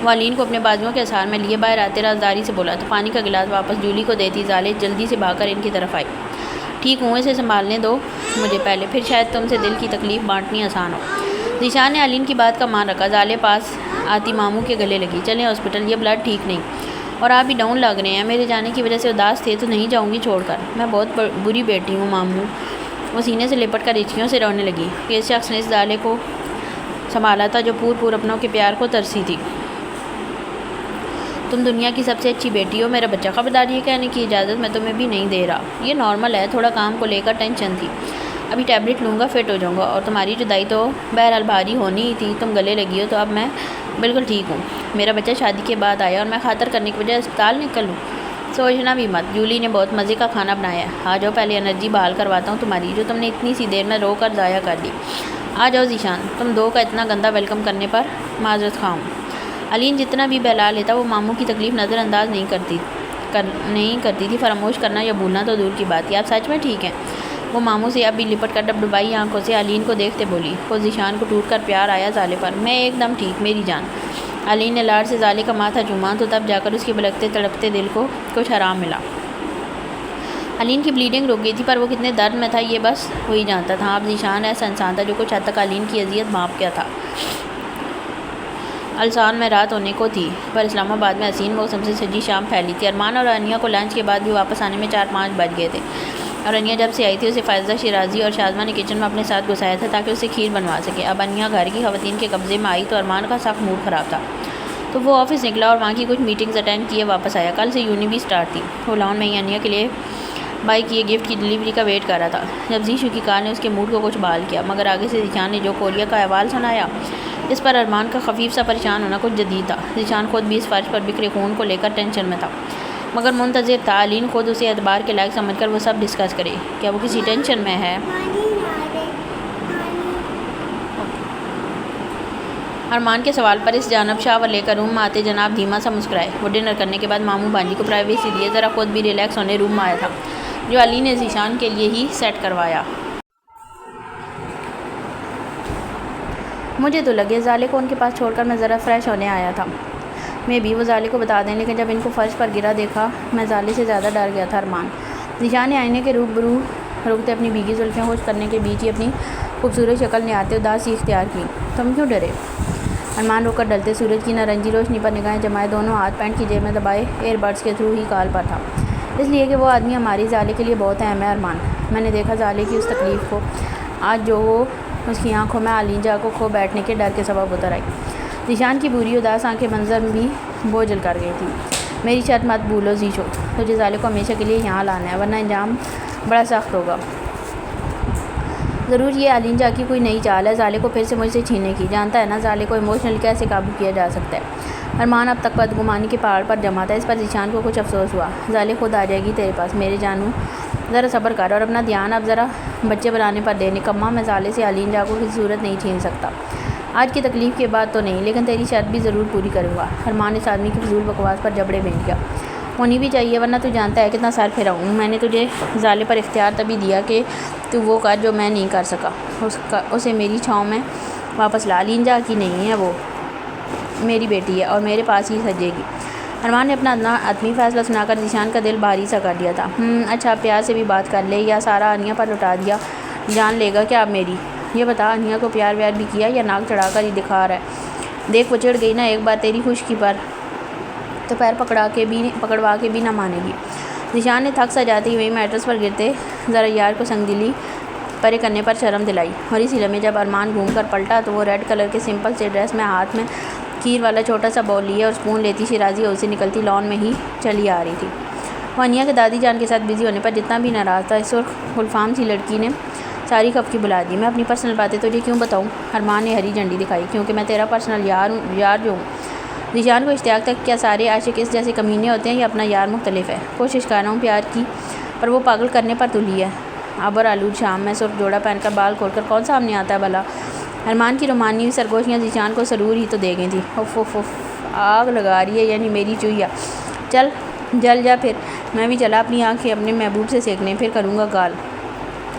وہ علین کو اپنے بازوؤں کے اثار میں لیے باہر آتے رازداری سے بولا تو پانی کا گلاس واپس جولی کو دیتی زالے جلدی سے بھاگ کر ان کی طرف آئی۔ ٹھیک ہوں، اسے سنبھالنے دو مجھے پہلے، پھر شاید تم سے دل کی تکلیف بانٹنی آسان ہو۔ ذیشان نے علین کی بات کا مان رکھا۔ زالے پاس آتی ماموں کے گلے لگی۔ چلیں ہاسپٹل، یہ بلڈ ٹھیک نہیں اور آپ بھی ڈاؤن لگ رہے ہیں۔ میرے جانے کی وجہ سے اداس تھے تو نہیں جاؤں گی چھوڑ کر۔ میں بہت بری بیٹی ہوں ماموں۔ وہ سینے سے لپٹ کر ہچکیوں سے رونے لگی کہ اس شخص نے اس زالے کو سنبھالا تھا جو پور اپنوں کے پیار کو ترسی تھی۔ تم دنیا کی سب سے اچھی بیٹی ہو میرا بچہ۔ خبردار یہ کہنے کی اجازت میں تمہیں بھی نہیں دے رہا، یہ نارمل ہے، تھوڑا کام کو لے کر ٹینشن تھی۔ ابھی ٹیبلٹ لوں گا فٹ ہو جاؤں گا، اور تمہاری جدائی تو بہرحال بھاری ہونی ہی تھی، تم گلے لگی ہو تو اب میں بالکل ٹھیک ہوں۔ میرا بچہ شادی کے بعد آیا اور میں خاطر کرنے کی وجہ اسپتال نکلوں؟ سوچنا بھی مت، جولی نے بہت مزے کا کھانا بنایا ہے، آ جاؤ پہلے انرجی بحال کرواتا ہوں تمہاری جو تم نے اتنی سی دیر میں رو کر ضائع کر دی۔ آ جاؤ ذیشان، تم دو کا اتنا گندا ویلکم کرنے پر معذرت خواہ ہوں۔ علین جتنا بھی بہلا لیتا وہ ماموں کی تکلیف نظر انداز نہیں کرتی تھی، فراموش کرنا یا بھولنا تو دور کی بات تھی۔ آپ سچ میں ٹھیک ہیں؟ وہ ماموں سے اب بھی لپٹ کر ڈبڈبائی آنکھوں سے علین کو دیکھتے بولی۔ خود ذیشان کو ٹوٹ کر پیار آیا زالے پر۔ میں ایک دم ٹھیک میری جان۔ علین نے لاڑ سے زالے کا ماتھا چوما تو تب جا کر اس کے بلکتے تڑپتے دل کو کچھ آرام ملا۔ علین کی بلیڈنگ رک گئی تھی، پر وہ کتنے درد میں تھا یہ بس وہی جانتا تھا۔ اب ذیشان ایسا انسان تھا جو کچھ حد تک علین کی اذیت بھانپ گیا تھا۔ السان میں رات ہونے کو تھی، پر اسلام آباد میں حسین موسم سے سجی شام پھیلی تھی۔ ارمان اور انیا کو لنچ کے بعد بھی واپس آنے میں 4-5 بج گئے تھے، اور انیا جب سے آئی تھی اسے فائزہ شیرازی اور شازمہ نے کچن میں اپنے ساتھ گھسایا تھا تاکہ اسے کھیر بنوا سکے۔ اب انیا گھر کی خواتین کے قبضے میں آئی تو ارمان کا سخت موڈ خراب تھا، تو وہ آفس نکلا اور وہاں کی کچھ میٹنگز اٹینڈ کیے واپس آیا۔ کل سے یونی بھی سٹارٹ تھی۔ وہ لان میں ہی انیا کے لیے بائی کیے گفٹ کی ڈلیوری کا ویٹ کر رہا تھا جب زیشو کی کار نے اس کے موڈ کو کچھ بحال کیا، مگر آگے سے ذیشان نے جو کوریا کا احوال سنایا اس پر ارمان کا خفیف سا پریشان ہونا کچھ جدید تھا۔ ذیشان خود بھی اس فرش پر بکھرے خون کو لے کر ٹینشن میں تھا، مگر منتظر تھا علین خود اسے اعتبار کے لائق سمجھ کر وہ سب ڈسکس کرے۔ کیا وہ کسی ٹینشن میں ہے؟ ارمان کے سوال پر اس جانب شاور لے کر روم میں آتے جناب دھیما سا مسکرائے۔ وہ ڈنر کرنے کے بعد ماموں بانجی کو پرائیویسی دیے ذرا خود بھی ریلیکس ہونے روم میں آیا تھا جو علین نے ذیشان کے لیے ہی سیٹ کروایا۔ مجھے تو لگے زالے کو ان کے پاس چھوڑ کر میں ذرا فریش ہونے آیا تھا، میں بھی وہ زالے کو بتا دیں، لیکن جب ان کو فرش پر گرا دیکھا میں زالے سے زیادہ ڈر گیا تھا۔ ارمان ذیشان نے آئینے کے روبرو رکتے اپنی بھیگی زلفیں خشک کرنے کے بیچ ہی اپنی خوبصورت شکل نہاتے اداسی اختیار کی۔ تم کیوں ڈرے؟ ارمان رک کر ڈلتے سورج کی نارنجی روشنی پر نگاہیں جمائے، دونوں ہاتھ پینٹ کی جیب میں دبائے ایئر بڈس کے تھرو ہی کال پر تھا۔ اس لیے کہ وہ آدمی ہماری زالے کے لیے بہت اہم ہے ارمان۔ میں نے دیکھا زالے کی اس تکلیف کو آج جو وہ اس کی آنکھوں میں علین جا کو کھو بیٹھنے کے ڈر کے سبب اتر آئی۔ ذیشان کی بری اداس آنکھیں منظر بھی بوجھل کر گئی تھی۔ میری شرط مت بھولو زیشو، تجھے زالے کو ہمیشہ کے لیے یہاں لانا ہے ورنہ انجام بڑا سخت ہوگا۔ ضرور یہ علین جا کی کوئی نئی چال ہے زالے کو پھر سے مجھ سے چھیننے کی۔ جانتا ہے نا زالے کو ایموشنل کیسے قابو کیا جا سکتا ہے۔ ارمان اب تک بدگمانی کے پہاڑ پر جمع تھا۔ اس پر ذیشان کو کچھ افسوس ہوا۔ زالے خود آ جائے گی تیرے پاس میرے جانو، ذرا صبر کر اور اپنا دھیان اب ذرا بچے بنانے پر دے۔ نکما میں زالے سے علین جا کو کسی صورت نہیں چھین سکتا، آج کی تکلیف کے بعد تو نہیں، لیکن تیری شرط بھی ضرور پوری کروں گا۔ ارمان اس آدمی کی فضول بکواس پر جبڑے بھینٹ گیا۔ ہونی بھی چاہیے ورنہ تو جانتا ہے کتنا سر پھیرا ہوں۔ میں نے تجھے زالے پر اختیار تبھی دیا کہ تو وہ کر جو میں نہیں کر سکا، اسے میری چھاؤں میں واپس لا۔ علین جا کی نہیں ہے، وہ میری بیٹی ہے اور میرے پاس ہی سجے گی۔ ارمان نے اپنا حتمی فیصلہ سنا کر ذیشان کا دل بھاری سا کر دیا تھا۔ اچھا پیار سے بھی بات کر لے یا سارا انیا پر لٹا دیا، جان لے گا کیا اب میری؟ یہ بتا انیا کو پیار ویار بھی کیا یا ناک چڑھا کر ہی دکھا رہا ہے؟ دیکھ وہ چڑھ گئی نا ایک بار تیری خشکی پر تو پیر پکڑوا کے بھی نہ مانے گی۔ ذیشان نے تھک سا جاتی ہوئی میٹرس پر گرتے ذرا یار کو سنگ دلی پرے کرنے پر شرم دلائی، اور اسی لمحے جب ارمان گھوم کر پلٹا تو وہ ریڈ کلر کے سمپل سے ڈریس میں ہاتھ میں کھیر والا چھوٹا سا باؤل لیے اور اسپون لیتی شیرازی ہاؤس سے نکلتی لان میں ہی چلی آ رہی تھی۔ وہ انیا کے دادی جان کے ساتھ بزی ہونے پر جتنا بھی ناراض تھا، اس سرخ گلفام سی لڑکی نے ساری کھپکی بلا دی۔ میں اپنی پرسنل باتیں تجھے کیوں بتاؤں؟ ارمان نے ہری جھنڈی دکھائی۔ کیونکہ میں تیرا پرسنل یار جو ہوں۔ ذیشان کو اشتیاق تک کیا سارے عاشق اس جیسے کمینے ہوتے ہیں یا اپنا یار مختلف ہے؟ کوشش کر رہا ہوں پیار کی، پر وہ پاگل کرنے پر تلی ہے۔ اب اور آلود شام میں سرخ جوڑا پہن کر بال کھول کر کون سامنے آتا ہے بھلا؟ ارمان کی رومانی ہوئی سرگوشیاں ذیشان کو سرور ہی تو دے گئی تھیں۔ اف اف اف، آگ لگا رہی ہے یعنی میری چوہیا۔ چل جل جا پھر، میں بھی چلا اپنی آنکھیں اپنے محبوب سے سیکنے، پھر کروں گا گال۔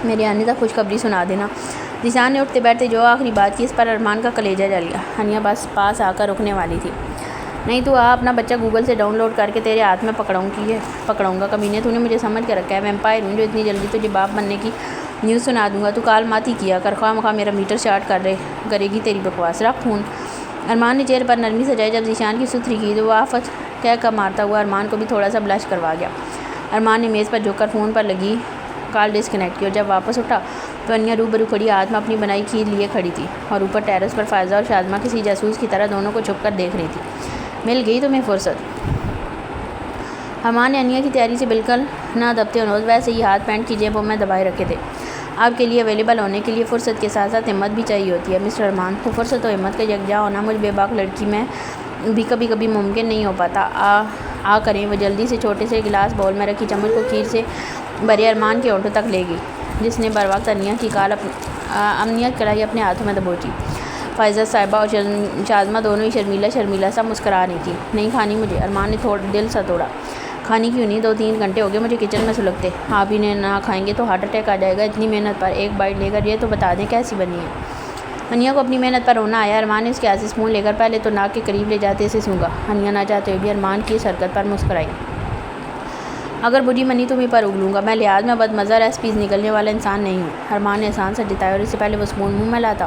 میرے آنے تک خوشخبری سنا دینا۔ ذیشان نے اٹھتے بیٹھتے جو آخری بات کی اس پر ارمان کا کلیجہ جل گیا۔ انیا بس پاس آ کر رکنے والی تھی۔ نہیں تو اپنا بچہ گوگل سے ڈاؤن لوڈ کر کے تیرے ہاتھ میں پکڑاؤں گا۔ کمینے تو نے مجھے سمجھ کے رکھا ہے ویمپائر ہوں جو اتنی جلدی تجھے باپ بننے کی نیوز سنا دوں گا۔ تو کال مات ہی کیا کر، خواہ مخواہ میرا میٹر شارٹ کرے گی تیری بکواس۔ رکھ فون۔ ارمان نے چہرے پر نرمی سجائی۔ جب ذیشان کی ستھری کی تو وہ آفت کہہ کر مارتا ہوا ارمان کو بھی تھوڑا سا بلش کروا گیا۔ ارمان نے میز پر جھک کر فون پر لگی کال ڈسکنیکٹ کی اور جب واپس اٹھا تو انیا روبرو کھڑی ہاتھ میں اپنی بنائی کھیر لیے کھڑی تھی اور اوپر ٹیرس پر فائزہ اور شازمہ کسی جاسوس کی طرح دونوں کو چھپ کر دیکھ رہی تھی۔ مل گئی تمہیں فرصت؟ ارمان نے انیا کی تیاری سے بالکل نہ دبتے انوز ویسے ہی ہاتھ پینٹ کی جیبوں میں دبائے رکھے تھے۔ آپ کے لیے اویلیبل ہونے کے لیے فرصت کے ساتھ ساتھ ہمت بھی چاہیے ہوتی ہے مسٹر ارمان۔ تو فرصت و ہمت کا یکجا ہونا مجھ بے باک لڑکی میں بھی کبھی ممکن نہیں ہو پاتا۔ آ کریں۔ وہ جلدی سے چھوٹے سے گلاس باؤل میں رکھی چمچ کو کھیر سے بھرے ارمان کے ہونٹوں تک لے گئی، جس نے بر وقت انیا کی امنیت کڑائی اپنے ہاتھوں میں دبوچی۔ فائزہ صاحبہ اور شازمہ دونوں ہی شرمیلا سا مسکرا رہی تھی۔ نہیں کھانی مجھے، ارمان نے دل سا توڑا۔ کھانی کیوں نہیں؟ 2-3 گھنٹے ہو گئے مجھے کچن میں سلگتے۔ آپ ہی نے نہ کھائیں گے تو ہارٹ اٹیک آ جائے گا اتنی محنت پر۔ ایک بائٹ لے کر یہ تو بتا دیں کیسی بنی ہے؟ انیا کو اپنی محنت پر رونا آیا۔ ارمان نے اس کے ہاتھ سے اسپون لے کر پہلے تو ناک کے قریب لے جاتے اسے سونگا۔ انیا نہ چاہتے ہوئے بھی ارمان کی اس حرکت پر مسکرائی۔ اگر بری منی تمہیں پر اگلوں گا، میں لحاظ میں بد مزہ ریسپیز نکلنے والا انسان نہیں ہوں۔ ارمان نے احسان سے جتایا اور اس سے پہلے وہ اسپون منہ میں لاتا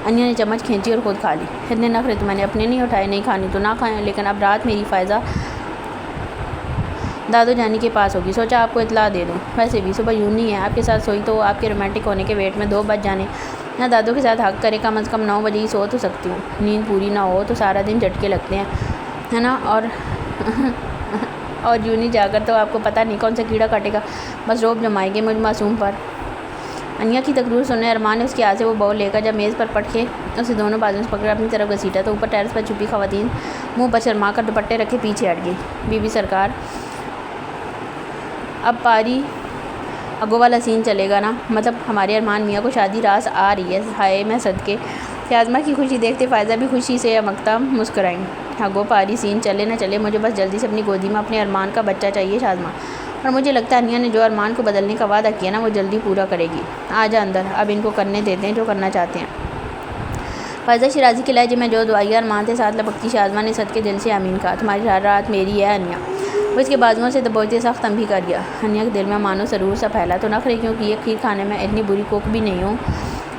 انیا نے چمچ کھینچی اور خود کھا لی۔ اتنے نخرے تو میں نے اپنے نہیں اٹھائے، نہیں کھانی تو نہ کھائیں، لیکن اب رات میری فائزہ دادو جانی کے پاس ہوگی، سوچا آپ کو اطلاع دے دوں۔ ویسے بھی صبح یوں نہیں ہے، آپ کے ساتھ سوئی تو آپ کے رومانٹک ہونے کے ویٹ میں 2 بج جانے۔ نہ دادو کے ساتھ حق کرے، کم از کم 9 بجے ہی سو تو سکتی ہوں۔ نیند پوری نہ ہو تو سارا دن جھٹکے لگتے ہیں، ہے نا؟ اور یوں نہیں جا کر تو آپ کو پتہ نہیں کون سا کیڑا کاٹے گا، بس روب جمائیں گے مجھ معصوم پر۔ انیا کی تکرار سننے ارمان نے اس کے ہاتھ سے وہ باؤل لے کر جب میز پر پٹ کے اسے دونوں بازوؤں سے پکڑ اپنی طرف گھسیٹا تو اوپر ٹیرس پر چھپی خواتین منہ پر شرما کر دوپٹے رکھے پیچھے ہٹ گئی۔ بی بی سرکار اب پاری اگو والا سین چلے گا نا؟ مطلب ہمارے ارمان میاں کو شادی راس آ رہی ہے؟ ہائے میں صدقے۔ شازمہ کی خوشی دیکھتے فائزہ بھی خوشی سے امکتا مسکرائیں۔ اگو پاری سین چلے نہ چلے، مجھے بس جلدی سے اپنی گودی میں اپنے ارمان کا بچہ چاہیے شازمہ، اور مجھے لگتا ہے انیا نے جو ارمان کو بدلنے کا وعدہ کیا نا وہ جلدی پورا کرے گی۔ آ جا اندر، اب ان کو کرنے دیتے ہیں جو کرنا چاہتے ہیں۔ فائزہ شیرازی کے لہجے میں جو دعائیہ ارمان کے ساتھ لپکتی شازمہ نے صدقے دل سے آمین کہا۔ تمہاری ہر رات میری ہے انیا۔ وہ اس کے بازوؤں سے دبوچتے سخت تنبیہ کر گیا۔ انیا کے دل میں مانو سرور سا پھیلا تو نخرے کیوں کی، یہ کھیر کھانے میں اتنی بری کوک بھی نہیں ہوں،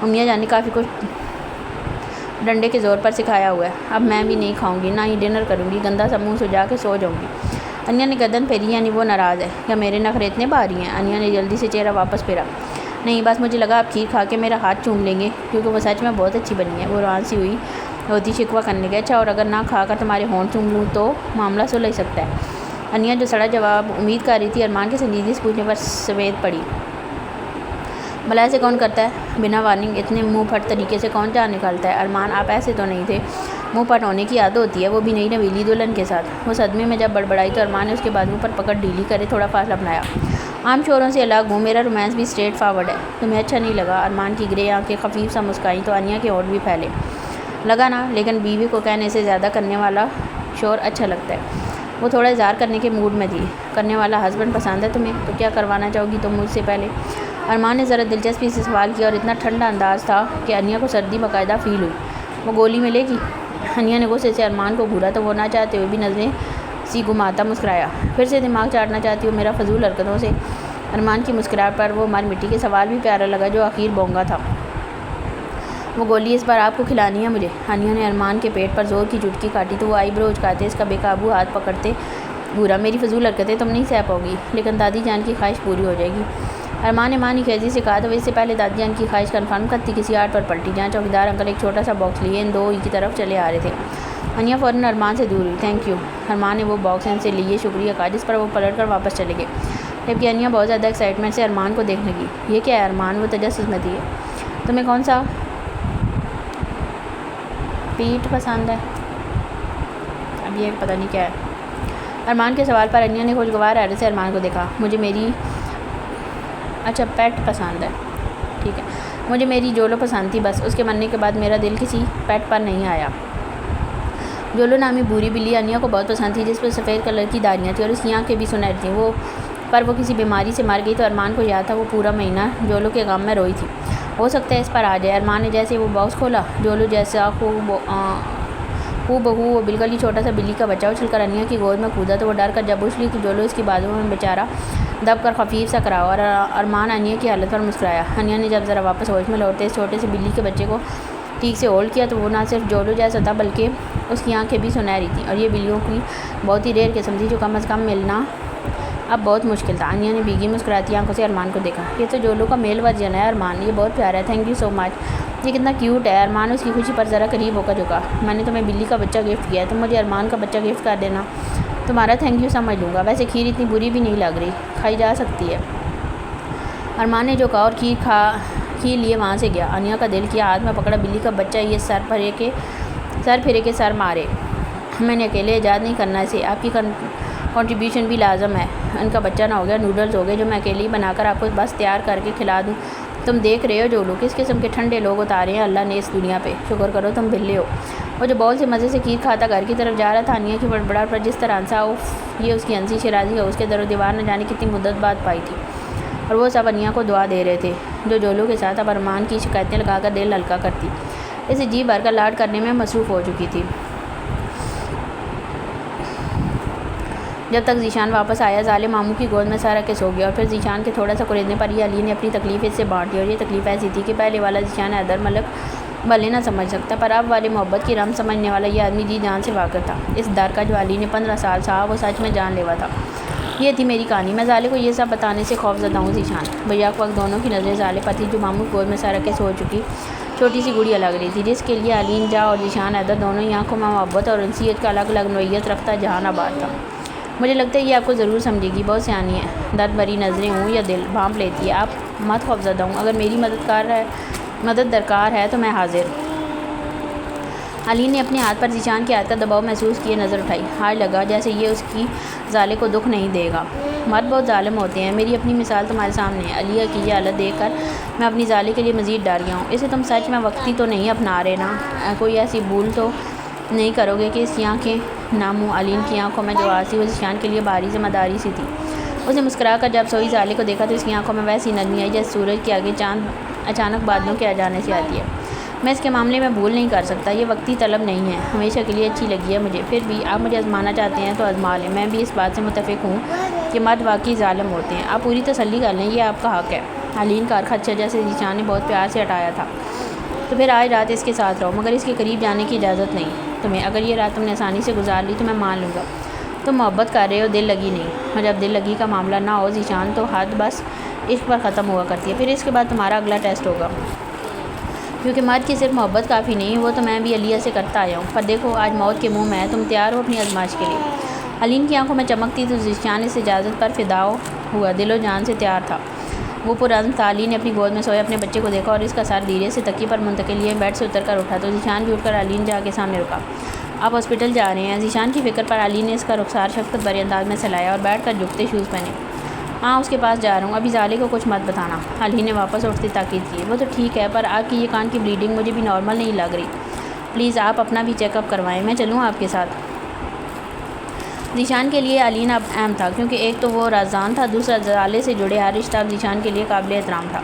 امیاں جان نے کافی کچھ ڈنڈے کے زور پر سکھایا ہوا ہے۔ اب میں بھی نہیں کھاؤں گی، نہ ہی ڈنر کروں گی، گندا سا منہ سجا کے سو جاؤں گی۔ انیا نے گردن پھیری، یعنی وہ ناراض ہے یا میرے نخرے اتنے بھاری ہیں؟ انیا نے جلدی سے چہرہ واپس پھیرا۔ نہیں، بس مجھے لگا آپ کھیر کھا کے میرا ہاتھ چوم لیں گے، کیونکہ وہ سچ میں بہت اچھی بنی ہے۔ وہ روان سی ہوتی شکوہ کرنے لگے۔ اچھا، اور اگر نہ کھا کر تمہارے ہونٹ چوم لوں تو معاملہ سلجھ سکتا ہے۔ انیا جو سڑا جواب امید کر رہی تھی، ارمان کے سنجیدگی سے پوچھنے پر سوید پڑی۔ بھلا ایسے کون کرتا ہے؟ بنا وارننگ اتنے منہ پھٹ طریقے سے کون جان نکالتا ہے؟ ارمان، آپ ایسے تو نہیں تھے۔ منہ پھٹ ہونے کی عادت ہوتی ہے، وہ بھی نئی نویلی دلہن کے ساتھ۔ وہ صدمے میں جب بڑبڑائی تو ارمان نے اس کے بازو پر پکڑ ڈھیلی کرے تھوڑا فاصلہ بنایا۔ عام شوروں سے الگ ہوں، میرا رومانس بھی اسٹریٹ فارورڈ ہے۔ تمہیں اچھا نہیں لگا؟ ارمان کی گرے آنکھیں خفیف سا مسکائیں تو انیا کے ہونٹ بھی پھیلے۔ لگا نا، لیکن بیوی کو کہنے سے زیادہ کرنے والا شور اچھا لگتا ہے۔ وہ تھوڑا اظہار کرنے کے موڈ میں تھی۔ کرنے والا ہسبینڈ پسند ہے تمہیں؟ تو کیا کروانا چاہو گی تم مجھ سے پہلے؟ ارمان نے ذرا دلچسپی سے سوال کیا، اور اتنا ٹھنڈا انداز تھا کہ انیا کو سردی باقاعدہ فیل ہوئی۔ وہ گولی ملے گی؟ انیا نے غصے سے ارمان کو گھورا تو وہ نہ چاہتے ہوئے بھی نظریں سی گھماتا مسکرایا۔ پھر سے دماغ چاٹنا چاہتی ہو میرا فضول حرکتوں سے؟ ارمان کی مسکراہٹ پر وہ مر مٹی کے سوال بھی پیارا لگا جو آخر بونگا تھا۔ وہ گولی اس بار آپ کو کھلانی ہے مجھے؟ انیا نے ارمان کے پیٹ پر زور کی چٹکی کاٹی تو وہ آئی برو اچکاتے اس کا بے قابو ہاتھ پکڑتے گھورا۔ میری فضول حرکتیں تم نہیں سہ پاؤ گی، لیکن دادی جان کی خواہش پوری ہو جائے گی۔ ارمان نے مانی خیزی سے کہا تو وہ اس سے پہلے دادی جان کی خواہش کنفرم کرتی کسی آرٹ پر پلٹی جہاں چوکیدار انکل ایک چھوٹا سا باکس لیے ان دو کی طرف چلے آ رہے تھے۔ انیا فوراً ارمان سے دور ہوئی۔ Thank you. ارمان نے وہ باکس ان سے لیے شکریہ کہا، جس پر وہ پلٹ کر واپس چلے گئے، جبکہ انیا بہت زیادہ ایکسائٹمنٹ سے ارمان کو دیکھنے لگی۔ یہ کیا ہے ارمان؟ وہ تجسس میں تھی۔ تمہیں کون سا پیٹ پسند ہے؟ اب یہ پتہ نہیں کیا ہے۔ ارمان کے سوال پر انیا نے خوشگوار حیرت سے ارمان کو دیکھا۔ مجھے میری اچھا پیٹ پسند ہے، ٹھیک ہے، مجھے میری جولو پسند تھی، بس اس کے مرنے کے بعد میرا دل کسی پیٹ پر نہیں آیا۔ جولو نامی بوری بلی انیا کو بہت پسند تھی، جس پر سفید کلر کی داڑیاں تھیں اور اس کی آنکھیں بھی سنہری تھیں۔ وہ کسی بیماری سے مر گئی تو ارمان کو یاد تھا وہ پورا مہینہ جولو کے غم میں روئی تھی۔ ہو سکتا ہے اس پر آ جائے۔ ارمان نے جیسے وہ باکس کھولا، جولو جیسا ہو بہو وہ بالکل ہی چھوٹا سا بلی کا بچہ اچھل کر انیا کی گود میں کودا تو وہ ڈر کر جب اچھلی تو جولو اس کی بازو میں بیچارہ دب کر خفیف سا کراؤ، اور ارمان انیا کی حالت پر مسکرایا۔ انیا نے جب ذرا واپس ہوش میں لوٹتے اس چھوٹے سے بلی کے بچے کو ٹھیک سے ہولڈ کیا تو وہ نہ صرف جولو جیسا تھا بلکہ اس کی آنکھیں بھی سنہری تھیں، اور یہ بلیوں کی بہت ہی ریئر قسم تھی جو کم از کم ملنا اب بہت مشکل تھا۔ انیا نے بھیگی مسکراتی آنکھوں سے ارمان کو دیکھا۔ یہ تو جولو کا میل ورژن ہے ارمان، یہ بہت پیارا ہے، تھینک یو سو مچ، یہ کتنا کیوٹ ہے۔ ارمان اس کی خوشی پر ذرا قریب ہو کر جھکا۔ میں نے تمہیں بلی کا بچہ گفٹ کیا ہے، تم مجھے ارمان کا بچہ گفٹ کر دینا، تمہارا تھینک یو سمجھ لوں گا۔ ویسے کھیر اتنی بری بھی نہیں لگ رہی، کھائی جا سکتی ہے۔ ارمان نے جو کہا اور کھیر لیے وہاں سے گیا۔ انیا کا دل کیا ہاتھ میں پکڑا بلی کا بچہ یہ سر پھرے کے سر مارے۔ میں نے اکیلے ایجاد نہیں کرنا اسے، آپ کی کنٹریبیوشن بھی لازم ہے۔ ان کا بچہ نہ ہو گیا، نوڈلز ہو گئے جو میں اکیلے ہی بنا کر آپ کو بس تیار کر کے کھلا دوں۔ تم دیکھ رہے ہو جو لوگ کس قسم کے ٹھنڈے لوگ اتارے ہیں اللہ نے اس دنیا پہ، شکر کرو تم بلے ہو۔ وہ جو بول سے مزے سے کھیر کھاتا گھر کی طرف جا رہا تھا، انیا کی بڑبڑاہٹ پر جس طرح ہنسا، یہ اس کی ہنسی شیرازی ہے، اس کے در و دیوار نہ جانے کتنی مدت بعد پائی تھی، اور وہ سب انیا کو دعا دے رہے تھے جو جولو کے ساتھ اب ارمان کی شکایتیں لگا کر دل ہلکا کرتی، اسے جی بھر کر لاڈ کرنے میں مصروف ہو چکی تھی۔ جب تک ذیشان واپس آیا، ظالم ماموں کی گود میں سر رکھ کے سو گیا، اور پھر ذیشان کے تھوڑا سا کریدنے پر ہی علی نے اپنی تکلیف اس سے بانٹ دی، اور یہ تکلیف ایسی تھی کہ پہلے والا ذیشان حیدر ملک بھلے نہ سمجھ سکتا، پر اب والے محبت کی رم سمجھنے والا یہ آدمی جی جان سے واقف تھا۔ اس ڈر کا جو علی نے 15 سال سہا وہ سچ میں جان لیوا تھا۔ یہ تھی میری کہانی، میں ظالے کو یہ سب بتانے سے خوف زدہ ہوں ذیشان۔ بیک وقت دونوں کی نظریں ظالے پر تھی جو ماموں کی گود میں سر رکھ کے سو چکی چھوٹی سی گڑیا لگ رہی تھی، جس کے لیے علین جا اور ذیشان حیدر دونوں ہی آنکھوں میں محبت اور انسیت کا الگ الگ نوعیت رکھتا جہان آباد تھا۔ مجھے لگتا ہے یہ آپ کو ضرور سمجھے گی، بہت سیانی ہے، درد بھری نظریں ہوں یا دل بھانپ لیتی ہے، آپ مت خوف زدہ ہوں، اگر میری مدد درکار ہے تو میں حاضر۔ علی نے اپنے ہاتھ پر ذیشان کے ہاتھ کا دباؤ محسوس کیے نظر اٹھائی، ہائے لگا جیسے یہ اس کی ظالے کو دکھ نہیں دے گا۔ مرد بہت ظالم ہوتے ہیں، میری اپنی مثال تمہارے سامنے ہے۔ علیہ کی یہ حالت دیکھ کر میں اپنی ظالے کے لیے مزید ڈر گیا ہوں، اسے تم سچ میں وقتی تو نہیں اپنا رہے نا؟ کوئی ایسی بھول تو نہیں کرو گے کہ اس کی آنکھیں ناموں علین کی آنکھوں میں جو آسی وہ ذیشان کے لیے بھاری ذمہ داری سی تھی۔ اسے مسکرا کر جب سوئی ظالے کو دیکھا تو اس کی آنکھوں میں ویسی نرمی آئی جیسے سورج کے آگے چاند اچانک بادلوں کے آ جانے سے آتی ہے۔ میں اس کے معاملے میں بھول نہیں کر سکتا، یہ وقتی طلب نہیں ہے، ہمیشہ کے لیے اچھی لگی ہے مجھے، پھر بھی آپ مجھے آزمانا چاہتے ہیں تو آزما لیں، میں بھی اس بات سے متفق ہوں کہ مرد واقعی ظالم ہوتے ہیں، آپ پوری تسلی کر لیں، یہ آپ کا حق ہے۔ علین کا خدشہ جیسے ذیشان نے بہت پیار سے ہٹایا تھا۔ تو پھر آج رات اس کے ساتھ رہو، مگر اس کے قریب جانے کی اجازت نہیں تمہیں، اگر یہ رات تم نے آسانی سے گزار لی تو میں مان لوں گا، تم محبت کر رہے ہو، دل لگی نہیں، اور جب دل لگی کا معاملہ نہ ہو ذیشان تو حد بس عشق پر ختم ہوا کرتی ہے۔ پھر اس کے بعد تمہارا اگلا ٹیسٹ ہوگا، کیونکہ مرد کی صرف محبت کافی نہیں، وہ تو میں بھی علیہ سے کرتا آیا ہوں۔ پر دیکھو آج موت کے منہ میں ہے، تم تیار ہو اپنی آزمائش کے لیے؟ علین کی آنکھوں میں چمکتی تو ذیشان اس اجازت پر فدا ہوا، دل و جان سے تیار تھا، وہ پرعزم تھا۔ علین نے اپنی گود میں سوئے اپنے بچے کو دیکھا اور اس کا سر دھیرے سے تکیے پر منتقل کیے بیڈ سے اتر کر اٹھا تو ذیشان بھی اٹھ کر علین جا کے سامنے رکا۔ آپ ہاسپٹل جا رہے ہیں؟ ذیشان کی فکر پر علین نے اس کا رخسار شفقت بھرے انداز میں سلایا اور بیٹھ کر جھکتے شوز پہنے۔ ہاں اس کے پاس جا رہا ہوں، ابھی زالے کو کچھ مت بتانا، علین نے واپس اٹھتے تاکید کی۔ وہ تو ٹھیک ہے، پر آپ کی یہ کان کی بلیڈنگ مجھے بھی نارمل نہیں لگ رہی، پلیز آپ اپنا بھی چیک اپ کروائیں، میں چلوں آپ کے ساتھ؟ ذیشان کے لیے علین اب اہم تھا، کیونکہ ایک تو وہ رازدان تھا، دوسرا زالے سے جڑے ہر رشتہ اب ذیشان کے لیے قابل احترام تھا۔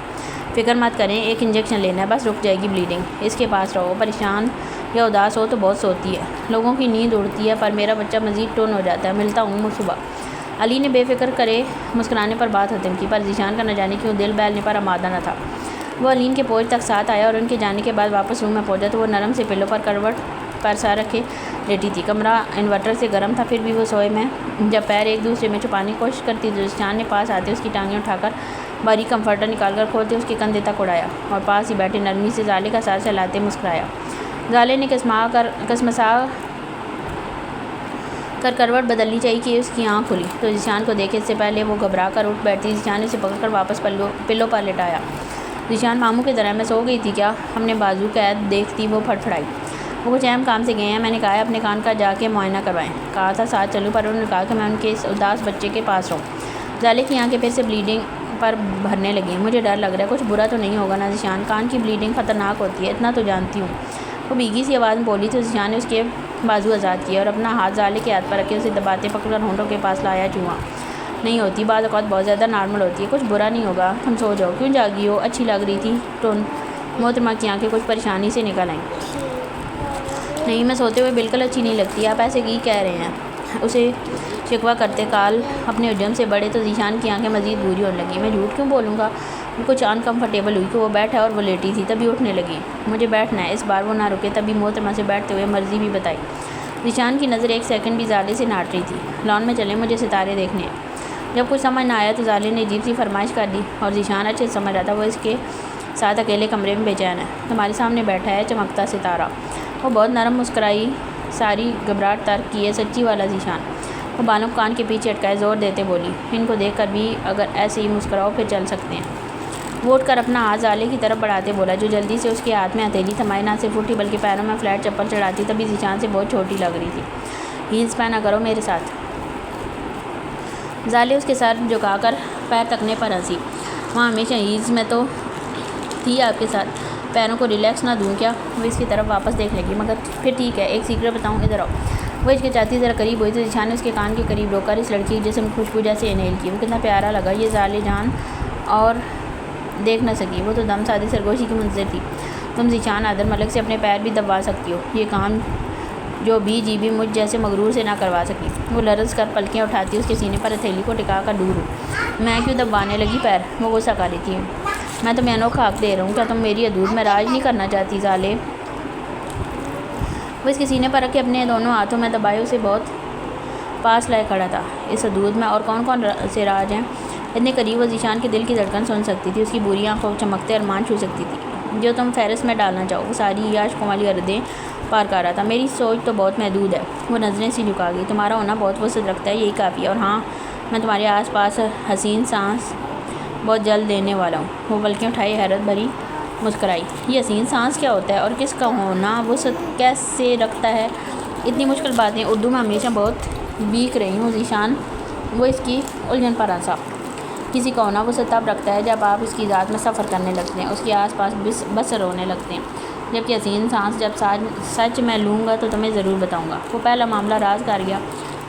فکر مت کریں، ایک انجیکشن لینا ہے، بس رک جائے گی بلیڈنگ، اس کے پاس رہو۔ پریشان یا اداس ہو تو بہت سوتی ہے، لوگوں کی نیند اڑتی ہے، پر میرا بچہ مزید ٹون ہو جاتا ہے، ملتا ہوں صبح۔ علین نے بے فکر کرے مسکرانے پر بات ختم کی، پر ذیشان کا نہ جانے کیوں دل بہلنے پر آمادہ نہ تھا۔ وہ علین کے پوچھ تک ساتھ آیا اور ان کے جانے کے بعد واپس روم میں پہنچا تو وہ نرم سے پلو پر کروٹ پر سر رکھے لیٹی تھی۔ کمرہ انورٹر سے گرم تھا، پھر بھی وہ سوئے میں جب پیر ایک دوسرے میں چھپانے کی کوشش کرتی تو ذیشان نے پاس آتے اس کی ٹانگیں اٹھا کر باریک کمفرٹر نکال کر کھولتے اس کے کندھے تک اڑایا اور پاس ہی بیٹھے نرمی سے زالے کا سر سہلاتے مسکرایا۔ زالے نے کسمسا کر کروٹ بدلنی چاہیے کہ اس کی آنکھ کھلی تو ذیشان کو دیکھے اس سے پہلے وہ گھبرا کر اٹھ بیٹھتی۔ ذیشان نے اسے پکڑ کر واپس پلو پر لٹایا۔ ذیشان ماموں کی طرح میں سو گئی تھی کیا؟ ہم نے بازو قید دیکھتی وہ پھڑپھڑائی۔ وہ کچھ اہم کام سے گئے ہیں، میں نے کہا ہے اپنے کان کا جا کے معائنہ کروائیں، کہا تھا ساتھ چلوں، پر انہوں نے کہا کہ میں ان کے اس اداس بچے کے پاس رہوں۔ زالے کی آنکھیں پھر سے بلیڈنگ پر بھرنے لگیں۔ مجھے ڈر لگ رہا ہے، کچھ برا تو نہیں ہوگا نا ذیشان؟ کان کی بلیڈنگ خطرناک ہوتی ہے، اتنا تو جانتی ہوں، وہ بھیگی سی آواز میں بولی تو ذیشان نے اس کے بازو آزاد کیے اور اپنا ہاتھ زالے کے ہاتھ پر رکھے اسے دباتے پکڑ کر ہونٹوں کے پاس لایا۔ چوہا نہیں ہوتی، بعض اوقات بہت زیادہ نارمل ہوتی ہے، کچھ برا نہیں ہوگا، تم سو جاؤ۔ کیوں جاگی ہو؟ اچھی لگ رہی تھی ٹون۔ محترمہ کی آنکھیں کچھ پریشانی سے نکل آئیں۔ نہیں، میں سوتے ہوئے بالکل اچھی نہیں لگتی، آپ ایسے کی کہہ رہے ہیں؟ اسے شکوہ کرتے کال اپنے حجم سے بڑھے تو ذیشان کی آنکھیں مزید بوری ہونے لگیں۔ میں جھوٹ کیوں بولوں گا؟ وہ کچھ انکمفرٹیبل ہوئی کہ وہ بیٹھا اور وہ لیٹی تھی، تبھی اٹھنے لگی۔ مجھے بیٹھنا ہے۔ اس بار وہ نہ رکے، تبھی محترمہ سے بیٹھتے ہوئے مرضی بھی بتائی۔ ذیشان کی نظر ایک سیکنڈ بھی زالے سے نہ ہٹ رہی تھی۔ لان میں چلیں، مجھے ستارے دیکھنے ہیں۔ جب کچھ سمجھ نہ آیا تو زالے نے عجیب سی فرمائش کر دی اور ذیشان اچھے سے سمجھ رہا تھا وہ اس کے ساتھ اکیلے کمرے میں بے چین ہے۔ تمہارے سامنے بیٹھا ہے چمکتا ستارہ۔ وہ بہت نرم مسکرائی، ساری گھبراہٹ ترک کیے، سچی والا ذیشان۔ وہ بالوں کو کان کے پیچھے اٹکائے زور دیتے بولی، ان کو دیکھ کر بھی اگر ایسے ہی مسکراؤ پھر چل سکتے ہیں۔ وہ اٹھ کر اپنا ہاتھ زالے کی طرف بڑھاتے بولا، جو جلدی سے اس کے ہاتھ میں ہتھیلی تھمائے، نہ صرف اٹھی بلکہ پیروں میں فلیٹ چپل چڑھاتی تبھی ذیشان سے بہت چھوٹی لگ رہی تھی۔ ہیلز پہنا کرو میرے ساتھ۔ زالے اس کے سر جھکا کر پیر تکنے پر ہنسی۔ وہاں ہمیشہ ہیلز میں تو تھی آپ کے ساتھ، پیروں کو ریلیکس نہ دوں کیا؟ وہ اس کی طرف واپس دیکھ لگی، مگر پھر ٹھیک ہے، ایک سیکرٹ بتاؤں، ادھر آؤ۔ وہ ہچکچاتی ذرا قریب ہوئی تو ذیشان نے اس کے کان کے قریب روک کر اس لڑکی کی جسم خوشبو جیسے انہیل کی۔ وہ کتنا پیارا لگا یہ زالے جان، اور دیکھ نہ سکی، وہ تو دم سادی سرگوشی کی منتظر تھی۔ تم ذیشان عادل ملک سے اپنے پیر بھی دبوا سکتی ہو، یہ کام جو بھی جی بھی مجھ جیسے مغرور سے نہ کروا سکی۔ وہ لرز کر پلکیں اٹھاتی اس کے سینے پر ہتھیلی کو ٹکا کر دور ہو۔ میں کیوں دبوانے لگی پیر؟ وہ غصہ کر رہی تھی۔ میں تمہیں انوکھا حق دے رہا ہوں، کیا تم میری حدود میں راج نہیں کرنا چاہتی زالے؟ وہ اس کے سینے پر رکھ کے اپنے دونوں ہاتھوں میں دبائے اسے بہت پاس لائے کھڑا تھا۔ اس حدود میں اور کون کون سے راج ہیں؟ اتنے قریب وہ ذیشان کے دل کی دھڑکن سن سکتی تھی، اس کی بری آنکھوں چمکتے ارمان چھو سکتی تھی۔ جو تم فہرست میں ڈالنا چاہو، وہ ساری عشقوں والی حدیں پار کر رہا تھا۔ میری سوچ تو بہت محدود ہے۔ وہ نظریں سی جھکا گئی۔ تمہارا ہونا بہت وسعت رکھتا ہے، یہی کافی ہے، اور ہاں میں تمہارے آس پاس حسین سانس بہت جلد لینے والا ہوں۔ وہ پلکیں اٹھائی، حیرت بھری مسکرائی۔ یہ حسین سانس کیا ہوتا ہے اور کس کا ہونا وسعت کیسے رکھتا ہے؟ اتنی مشکل باتیں اردو میں ہمیشہ بہت ویک رہی ہوں ذیشان۔ وہ اس کی الجھن پر ہنسا۔ کسی کا ہونا وسعت تب رکھتا ہے جب آپ اس کی ذات میں سفر کرنے لگتے ہیں، اس کے آس پاس بسر ہونے لگتے ہیں، جبکہ حسین سانس جب سچ میں لوں گا تو تمہیں ضرور بتاؤں گا۔ وہ پہلا معاملہ راز کر گیا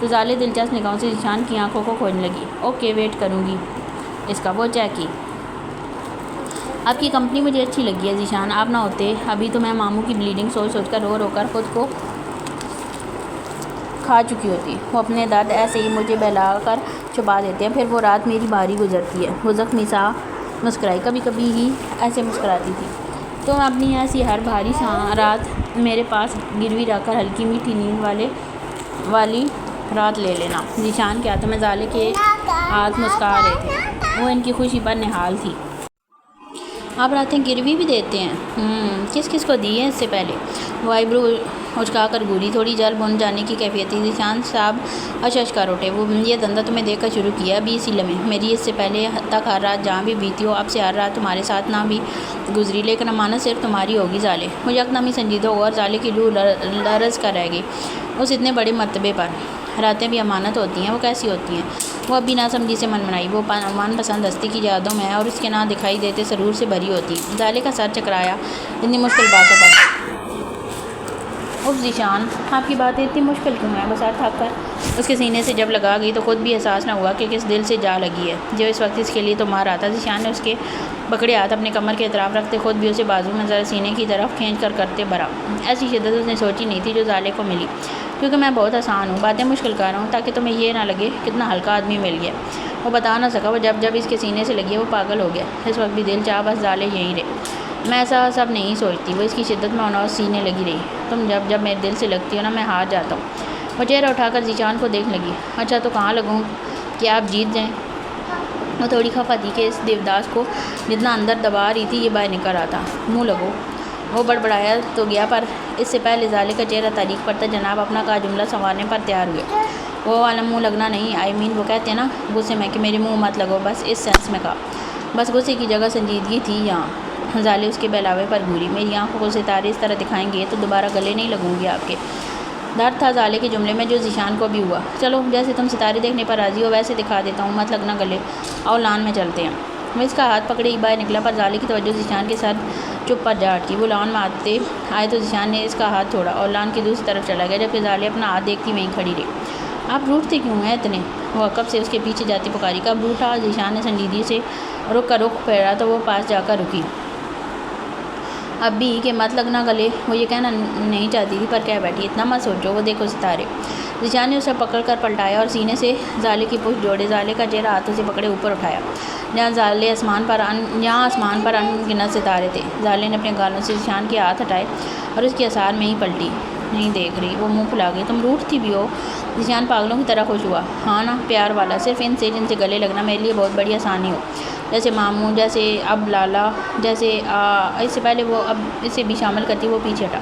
تو زالے دلچسپ نگاہوں سے ذیشان کی آنکھوں کو کھوجنے لگی۔ اوکے، ویٹ کروں گی اس کا۔ وہ چیک کی۔ آپ کی کمپنی مجھے اچھی لگی ہے ذیشان، آپ نہ ہوتے ابھی تو میں ماموں کی بلیڈنگ سوچ سوچ کر رو رو کر خود کو کھا چکی ہوتی۔ وہ اپنے درد ایسے ہی مجھے بہلا کر چھپا دیتے ہیں، پھر وہ رات میری بھاری گزرتی ہے۔ وہ زخمی سا مسکرائی، کبھی کبھی ہی ایسے مسکراتی تھی۔ تم اپنی ایسی ہر بھاری رات میرے پاس گروی رکھ کر ہلکی میٹھی نیند والی رات لے لینا۔ ذیشان کے ہاتھوں میں زالے کے ہاتھ مسکا رہے تھے، وہ ان کی خوشی پر نہال تھی۔ آپ راتیں گروی بھی دیتے ہیں؟ کس کس کو دی ہے اس سے پہلے؟ وہ آئیبرو اچکا کر گوری، تھوڑی جل بن جانے کی کیفیت تھی۔ ذیشان صاحب اچ کر اٹھے۔ وہ یہ دندہ تمہیں دیکھ کر شروع کیا 20 لمحے میری اس سے پہلے تک ہر رات جہاں بھی بیتی ہو، اب سے ہر رات تمہارے ساتھ نہ بھی گزری، لیکن امانت صرف تمہاری ہوگی زالے۔ وہ یکدم ہی سنجیدہ ہوا اور زالے کی روح لرز کر رہ گئی۔ اس اتنے بڑے مرتبے پر راتیں بھی امانت ہوتی ہیں؟ وہ کیسی ہوتی ہیں؟ وہ اب بھی ناسمجھی سے منمنائی۔ وہ من پسند ہستی کی یادوں میں اور اس کے نہ دکھائی دیتے سرور سے بھری ہوتی۔ زالے کا سر چکرایا اتنی مشکل باتوں پر۔ ذیشان، آپ کی باتیں اتنی مشکل کیوں ہیں؟ وہ سر تھک کر اس کے سینے سے جب لگا گئی تو خود بھی احساس نہ ہوا کہ کس دل سے جا لگی ہے جو اس وقت اس کے لیے تو مار رہا تھا۔ ذیشان نے اس کے پکڑے ہاتھ اپنے کمر کے اطراف رکھتے خود بھی اسے بازو میں ذرا سینے کی طرف کھینچ کر کرتے بھرا۔ ایسی شدت اس نے سوچی نہیں تھی جو زالے کو ملی، کیونکہ میں بہت آسان ہوں، باتیں مشکل کر رہا ہوں تاکہ تمہیں یہ نہ لگے کتنا ہلکا آدمی مل گیا۔ وہ بتا نہ سکا، وہ جب اس کے سینے سے لگی ہے وہ پاگل ہو گیا۔ اس وقت بھی دل چاہ بس زالے یہیں رہے۔ میں ایسا سب نہیں سوچتی۔ وہ اس کی شدت میں انوس سینے لگی رہی۔ تم جب میرے دل سے لگتی ہو نا، میں ہار جاتا ہوں۔ وہ چہرہ اٹھا کر ذیشان کو دیکھنے لگی۔ اچھا تو کہاں لگوں کہ آپ جیت جائیں؟ وہ تھوڑی خفا تھی کہ اس دیوداس کو جتنا اندر دبا رہی تھی یہ باہر نکل رہا تھا۔ منہ لگو۔ وہ بڑبڑایا تو گیا، پر اس سے پہلے زالے کا چہرہ تاریک پر تھا۔ جناب اپنا کا جملہ سنوارنے پر تیار ہوئے۔ وہ والا منہ لگنا نہیں، وہ کہتے ہیں نا غصے میں کہ میرے منہ مت لگو، بس اس سینس میں کہا۔ بس غصے کی جگہ سنجیدگی تھی یہاں۔ زالے اس کے بہلاوے پر گھوری۔ میری آنکھوں کو ستارے اس طرح دکھائیں گے تو دوبارہ گلے نہیں لگوں گی آپ کے۔ درد تھا زالے کے جملے میں جو ذیشان کو بھی ہوا۔ چلو جیسے تم ستارے دیکھنے پر راضی ہو ویسے دکھا دیتا ہوں، مت لگنا گلے۔ اور لان میں چلتے ہیں۔ وہ اس کا ہاتھ پکڑے ہی باہر نکلا، پر زالے کی توجہ ذیشان کے سر چپ پر جا اٹکی۔ وہ لان میں آئے تو ذیشان نے اس کا ہاتھ چھوڑا اور لان کی دوسری طرف چلا گیا، جبکہ زالے اپنا ہاتھ دیکھتی وہیں کھڑی رہی۔ آپ روٹھتے کیوں ہیں اتنے؟ وہ عقب سے اس کے پیچھے جاتی پکاری۔ کب روٹھا؟ ذیشان نے سنجیدگی سے رخ کا رخ پھیرا تو وہ پاس جا کر رکی۔ اب بھی کہ مت لگنا گلے، وہ یہ کہنا نہیں چاہتی تھی پر کہہ بیٹھی۔ اتنا مت سوچو، وہ دیکھو ستارے۔ ذیشان نے اسے پکڑ کر پلٹایا اور سینے سے زالے کی پشت جوڑے، زالے کا چہرہ ہاتھوں سے پکڑے اوپر اٹھایا جہاں آسمان پر ان گنت ستارے تھے۔ زالے نے اپنے گالوں سے ذیشان کے ہاتھ ہٹائے اور اس کے آثار میں ہی پلٹی۔ نہیں دیکھ رہی؟ وہ منہ پھلا گئی۔ تم روٹھتی بھی ہو؟ ذیشان پاگلوں کی طرح خوش ہوا۔ ہاں نا، پیار والا، صرف ان سے جن سے گلے لگنا میرے لیے بہت بڑی آسانی ہو، جیسے ماموں، جیسے اب لالا، جیسے اس سے پہلے وہ اب اسے بھی شامل کرتی۔ وہ پیچھے ہٹا۔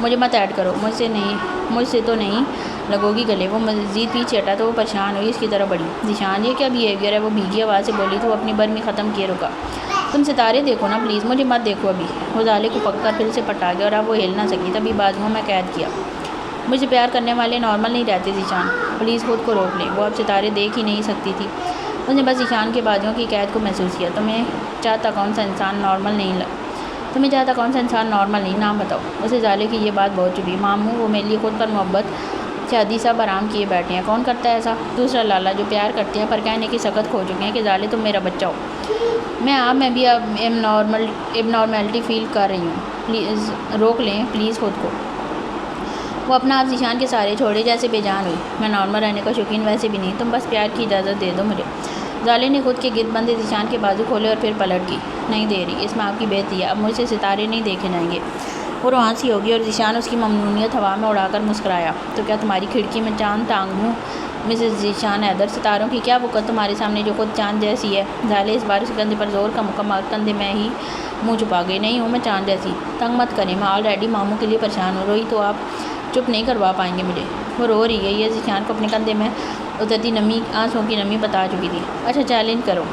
مجھے مت ایڈ کرو، مجھ سے تو نہیں لگو گی گلے۔ وہ مزید پیچھے ہٹا تو وہ پریشان ہوئی، اس کی طرف بڑھی۔ ذیشان، یہ کیا بیہیویئر ہے؟ وہ بھیگی آواز سے بولی تو وہ اپنی برمی ختم کیے رکا۔ تم ستارے دیکھو نا پلیز، مجھے مت دیکھو ابھی۔ وہ زالے کو پکڑ کر پھر سے پٹا گیا اور اب وہ ہل نہ سکی، تبھی بازوؤں میں قید کیا۔ مجھ سے پیار کرنے والے نارمل نہیں رہتے ذیشان، پلیز خود کو روک لیں۔ وہ اب ستارے دیکھ ہی نہیں سکتی تھی، اس نے بس ذیشان کے بازوؤں کی قید کو محسوس کیا۔ تمہیں چاہتا کون سا انسان نارمل نہیں، نام بتاؤ۔ اسے زالے کی یہ بات بہت چبھی۔ ماموں، وہ میرے لیے خود پر محبت شادی سب آرام کیے بیٹھے ہیں، کون کرتا ہے ایسا؟ دوسرا لالا، جو پیار کرتے ہیں پر کہنے کی سخت کھو چکے ہیں کہ زالے تم میرا بچہ ہو۔ میں بھی اب نارملٹی فیل کر رہی ہوں، پلیز روک لیں، پلیز خود کو۔ وہ اپنا آپ ذیشان کے سارے چھوڑے جیسے بے جان ہوئی۔ میں نارمل رہنے کا شوقین ویسے بھی نہیں، تم بس پیار کی اجازت دے دو مجھے۔ زالے نے خود کے گرد بندے ذیشان کے بازو کھولے اور پھر پلٹ کی۔ نہیں دے رہی، اس میں آپ کی بےعزتی ہے، اب مجھ سے ستارے نہیں دیکھے جائیں گے۔ وہ روانسی ہوگی اور ذیشان اس کی ممنونیت ہوا میں اڑا کر مسکرایا۔ تو کیا تمہاری کھڑکی میں چاند ٹانگ دوں مسز ذیشان حیدر؟ ستاروں کی کیا وقت تمہارے سامنے جو خود چاند جیسی ہے؟ زالے اس بار اس کندھے پر زور کا مکمل کندھے میں ہی منہ چھپا گئی۔ نہیں ہوں میں چاند جیسی، تنگ مت کریں، میں آلریڈی ماموں کے لیے پریشان ہوں۔ روئی تو آپ چپ نہیں کروا پائیں گے مجھے۔ وہ رو رہی ہے، یہ ذیشان کو اپنے کندھے میں اترتی آنسوؤں کی نمی بتا چکی تھی۔ اچھا چیلنج کرو،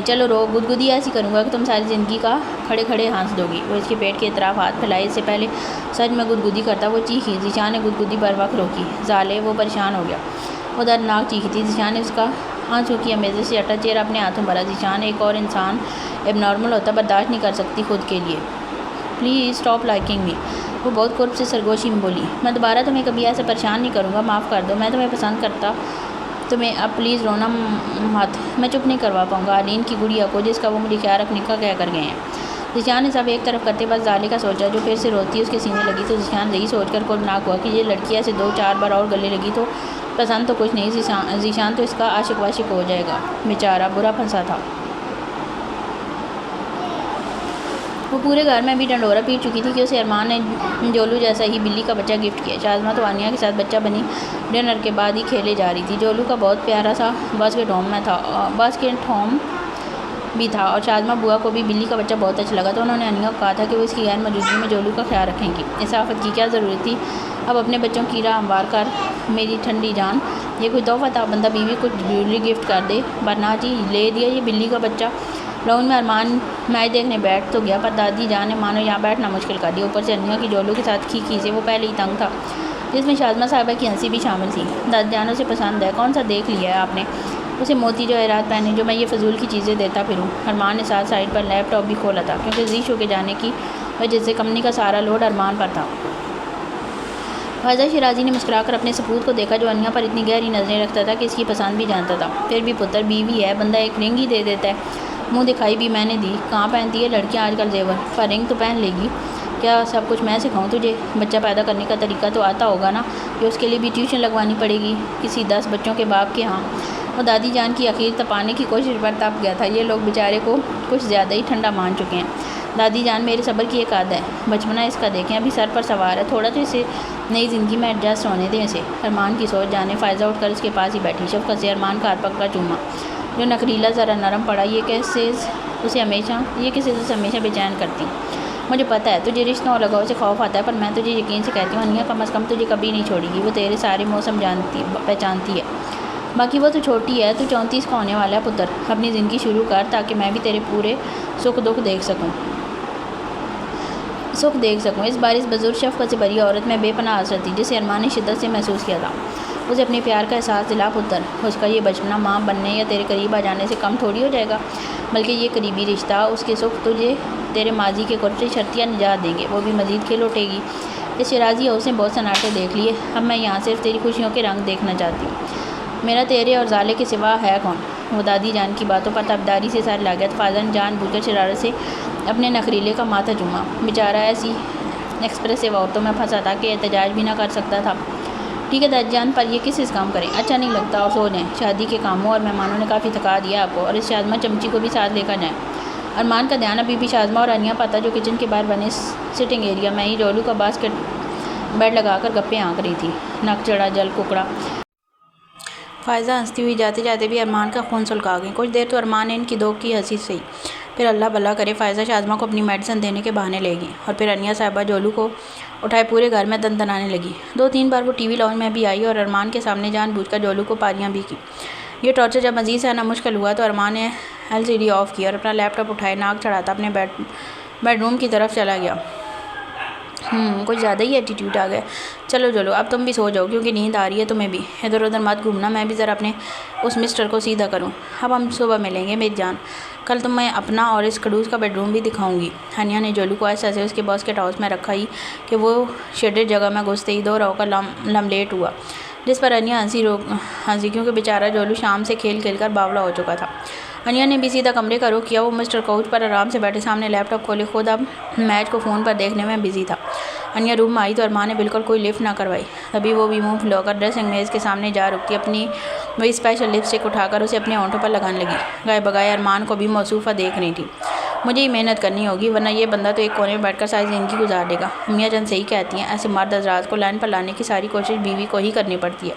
چلو رو، گدگدی ایسی کروں گا کہ تم ساری زندگی کا کھڑے کھڑے ہنس دو گی۔ وہ اس کے پیٹ کے اطراف ہاتھ پھیلائے، اس سے پہلے سچ میں گدگدی کرتا وہ چیخی۔ ذیشان نے گدگدی بر وقت روکی۔ زالے، وہ پریشان ہو گیا، وہ دردناک چیخی تھی۔ ذیشان نے اس کا آنسو کی امیزش سے ہٹا چہرہ اپنے ہاتھوں بھرا۔ ذیشان، ایک اور انسان اب نارمل ہوتا برداشت نہیں کر سکتی خود کے لیے، پلیز اسٹاپ لائکنگ می۔ وہ بہت قرب سے سرگوشی میں بولی۔ میں دوبارہ تمہیں کبھی ایسے پریشان نہیں کروں گا، معاف کر دو، میں تمہیں پسند کرتا تمہیں، اب پلیز رونا مت۔ میں چپ نہیں کروا پاؤں گا آرلین کی گڑیا کو جس کا وہ مجھے خیال رکھنے کا کہہ کر گئے ہیں۔ ذیشان نے سب ایک طرف کرتے بس زالے کا سوچا جو پھر سے روتی اس کے سینے لگی، تو ذیشان یہی سوچ کر قربناک ہوا کہ یہ لڑکی ایسے 2-4 بار اور گلے لگی تو پسند تو کچھ نہیں، ذیشان تو اس کا عاشق واشق ہو جائے گا، بیچارہ برا پھنسا تھا۔ وہ پورے گھر میں بھی ڈنڈورا پیٹ چکی تھی کہ اسے ارمان نے جولو جیسا ہی بلی کا بچہ گفٹ کیا۔ شاذمہ تو انیہ کے ساتھ بچہ بنی ڈنر کے بعد ہی کھیلے جا رہی تھی۔ جولو کا بہت پیارا سا باسکٹ ہوم بھی تھا اور شاذمہ بوا کو بھی بلی کا بچہ بہت اچھا لگا، تو انہوں نے انیہ کو کہا تھا کہ وہ اس کی غیر موجودگی میں جولو کا خیال رکھیں گی۔ اس آفت کی کیا ضرورت تھی؟ اب اپنے بچوں کی راہ ہموار کر میری ٹھنڈی جان، یہ کوئی تحفہ تھا؟ بندہ بیوی کو جیولری گفٹ کر دے، ورنہ جی لے دیا یہ بلی کا بچہ۔ لاؤنج میں ارمان میچ دیکھنے بیٹھ تو گیا، پر دادی جان نے مانو یہاں بیٹھنا مشکل کر دیا۔ اوپر سے انیہ کی جولو کے ساتھ کھی سے وہ پہلے ہی تنگ تھا، جس میں شاذمہ صاحبہ کی ہنسی بھی شامل تھی۔ دادی جان اسے پسند ہے، کون سا دیکھ لیا ہے آپ نے؟ اسے موتی جواہرات پہنے جو میں یہ فضول کی چیزیں دیتا پھروں۔ ارمان نے ساتھ سائڈ پر لیپ ٹاپ بھی کھولا تھا، کیونکہ زی شو کے جانے کی وجہ سے کمپنی کا سارا لوڈ ارمان پر تھا۔ فائزہ شیرازی نے مسکرا کر اپنے سپوت کو دیکھا جو انیہ پر اتنی گہری نظریں رکھتا تھا کہ اس کی پسند بھی جانتا تھا۔ پھر بھی پتر بیوی ہے، بندہ ایک رنگ ہی دے دیتا ہے۔ منہ دکھائی بھی میں نے دی، کہاں پہنتی ہے لڑکیاں آج کل زیور، پر رنگ تو پہن لے گی۔ کیا سب کچھ میں سکھاؤں تجھے؟ بچہ پیدا کرنے کا طریقہ تو آتا ہوگا نا، کہ اس کے لیے بھی ٹیوشن لگوانی پڑے گی کسی 10 بچوں کے باپ کے ہاں؟ وہ دادی جان کی اخیر تپانے کی کوشش پر تپ گیا تھا۔ یہ لوگ بیچارے کو کچھ زیادہ ہی ٹھنڈا مان چکے ہیں۔ دادی جان میرے صبر کی ایک حد ہے، بچپنا اس کا دیکھیں، ابھی سر پر سوار ہے، تھوڑا تو اسے نئی زندگی میں ایڈجسٹ ہونے دیں اسے۔ ارمان کی سوچ جانے فائزہ اٹھ کر اس کے پاس ہی بیٹھی، شفقت سے ارمان کا ہاتھ پکڑ کر چوما، جو نخریلا ذرا نرم پڑا۔ یہ کیسز اسے ہمیشہ بے چین کرتی۔ مجھے پتہ ہے تجھے رشتوں اور لگاؤ سے خوف آتا ہے، پر میں تجھے یقین سے کہتی ہوں انیہ کم از کم تجھے کبھی نہیں چھوڑے گی۔ وہ تیرے سارے موسم پہچانتی ہے، باقی وہ تو چھوٹی ہے، تو 34 کا ہونے والا ہے پتر۔ اپنی زندگی شروع کر تاکہ میں بھی تیرے پورے سکھ دکھ دیکھ سکوں۔ اس بار اس بزرگ شفقت سے بھری عورت میں بے پناہ حسرت تھی، جسے ارمان نے شدت سے محسوس کیا تھا۔ اسے اپنے پیار کا احساس دلا پتر، اس کا یہ بچپنا ماں بننے یا تیرے قریب آ جانے سے کم تھوڑی ہو جائے گا، بلکہ یہ قریبی رشتہ، اس کے سکھ تجھے تیرے ماضی کے قرب سے شرطیہ نجات دیں گے، وہ بھی مزید کھل اٹھے گی۔ اس شیرازی ہاؤس نے بہت سناٹے دیکھ لیے، اب میں یہاں صرف تیری خوشیوں کے رنگ دیکھنا چاہتی ہوں۔ میرا تیرے اور زالے کے سوا ہے کون؟ وہ دادی جان کی باتوں پر تابداری سے سر لا گیا تو فائزہ نے جان بوجھ کر شرارت سے اپنے نخریلے کا ماتھا چوما۔ بیچارہ ایسی ایکسپریسو عورتوں میں پھنسا تھا کہ احتجاج بھی نہ کر سکتا تھا۔ ٹھیک ہے دادی جان، پر یہ کس کام کریں؟ اچھا نہیں لگتا، اور سو جائیں، شادی کے کاموں اور مہمانوں نے کافی تھکا دیا آپ کو، اور اس شاذمہ چمچی کو بھی ساتھ لے کر جائیں۔ ارمان کا دھیان ابھی بھی شاذمہ اور انیہ پر تھا، جو کچن کے باہر بنے سٹنگ ایریا میں ہی جولو کا باسکٹ بیڈ لگا کر گپیں آنک رہی تھی۔ نک چڑھا جل ککڑا۔ فائزہ ہنستی ہوئی جاتے جاتے بھی ارمان کا خون سلکا گئی۔ کچھ دیر تو ارمان نے ان کی دو کی ہنسی سہی، پھر اللہ بھلا کرے فائزہ شاذمہ کو اپنی میڈیسن دینے کے بہانے لے گئی، اور پھر انیہ صاحبہ جولو کو اٹھائے پورے گھر میں دن دنانے لگی۔ 2-3 بار وہ ٹی وی لاؤنج میں بھی آئی اور ارمان کے سامنے جان بوجھ کر جولو کو پاریاں بھی کی۔ یہ ٹارچر جب مزید سہنا مشکل ہوا تو ارمان نے LCD آف کی اور اپنا لیپ ٹاپ اٹھائے ناک چڑھاتا اپنے بیڈ روم کی طرف چلا گیا۔ کچھ زیادہ ہی ایٹیٹیوڈ آ گیا۔ چلو اب تم بھی سو جاؤ، کیونکہ نیند آ رہی ہے تمہیں بھی، ادھر ادھر مت گھومنا، میں بھی ذرا اپنے اس مسٹر کو سیدھا کروں۔ اب ہم صبح ملیں گے میری جان، کل تمہیں اپنا اور اس کھڑوس کا بیڈ روم بھی دکھاؤں گی۔ انیہ نے جولو کو ایسا سے اس کے باسکٹ ہاؤس میں رکھا ہی کہ وہ شیڈڈ جگہ میں گھستے ہی دو رو کا لملیٹ ہوا، جس پر انیہ ہنسی کیونکہ بیچارہ جولو شام سے کھیل کر باولا ہو چکا تھا۔ انیہ نے بھی سیدھا کمرے کا رخ کیا۔ وہ مسٹر کوچ پر آرام سے بیٹھے سامنے لیپ ٹاپ کھولے خود اب میچ کو فون پر دیکھنے میں بزی تھا۔ انیہ روم میں آئی تو ارمان نے بالکل کوئی لفٹ نہ کروائی، تبھی وہ بھی منہ پھلو کر ڈریسنگ میز کے سامنے جا رکتی، اپنی وہی اسپیشل لپسٹک اٹھا کر اسے اپنے ہونٹوں پر لگانے لگی۔ گائے بگائے ارمان کو بھی موصوفہ دیکھ رہی تھی۔ مجھے ہی محنت کرنی ہوگی، ورنہ یہ بندہ تو ایک کونے میں بیٹھ کر ساری زندگی گزار دے گا۔ میاں جان صحیح کہتی ہیں، ایسے مرد حضرات کو لائن پر لانے کی ساری کوشش بیوی کو ہی کرنی پڑتی ہے،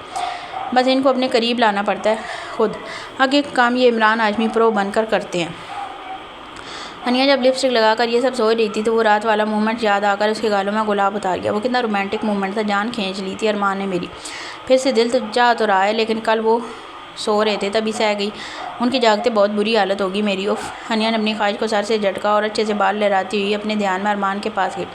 بس ان کو اپنے قریب لانا پڑتا ہے خود، آگے کام یہ عمران ہاشمی پرو بن کر کرتے ہیں۔ انیہ جب لپسٹک لگا کر یہ سب سوچ رہی تھی تو وہ رات والا مومنٹ یاد آ کر اس کے گالوں میں گلاب اتار گیا۔ وہ کتنا رومانٹک مومنٹ تھا، جان کھینچ لی تھی ارمان نے میری۔ پھر سے دل تو چاہ تو رہا ہے، لیکن کل وہ سو رہے تھے تبھی سہ گئی، ان کی جاگتے بہت بری حالت ہوگی میری، اف۔ انیہ نے اپنی خواہش کو سر سے جھٹکا اور اچھے سے بال لہراتی ہوئی اپنے دھیان میں ارمان کے پاس گئی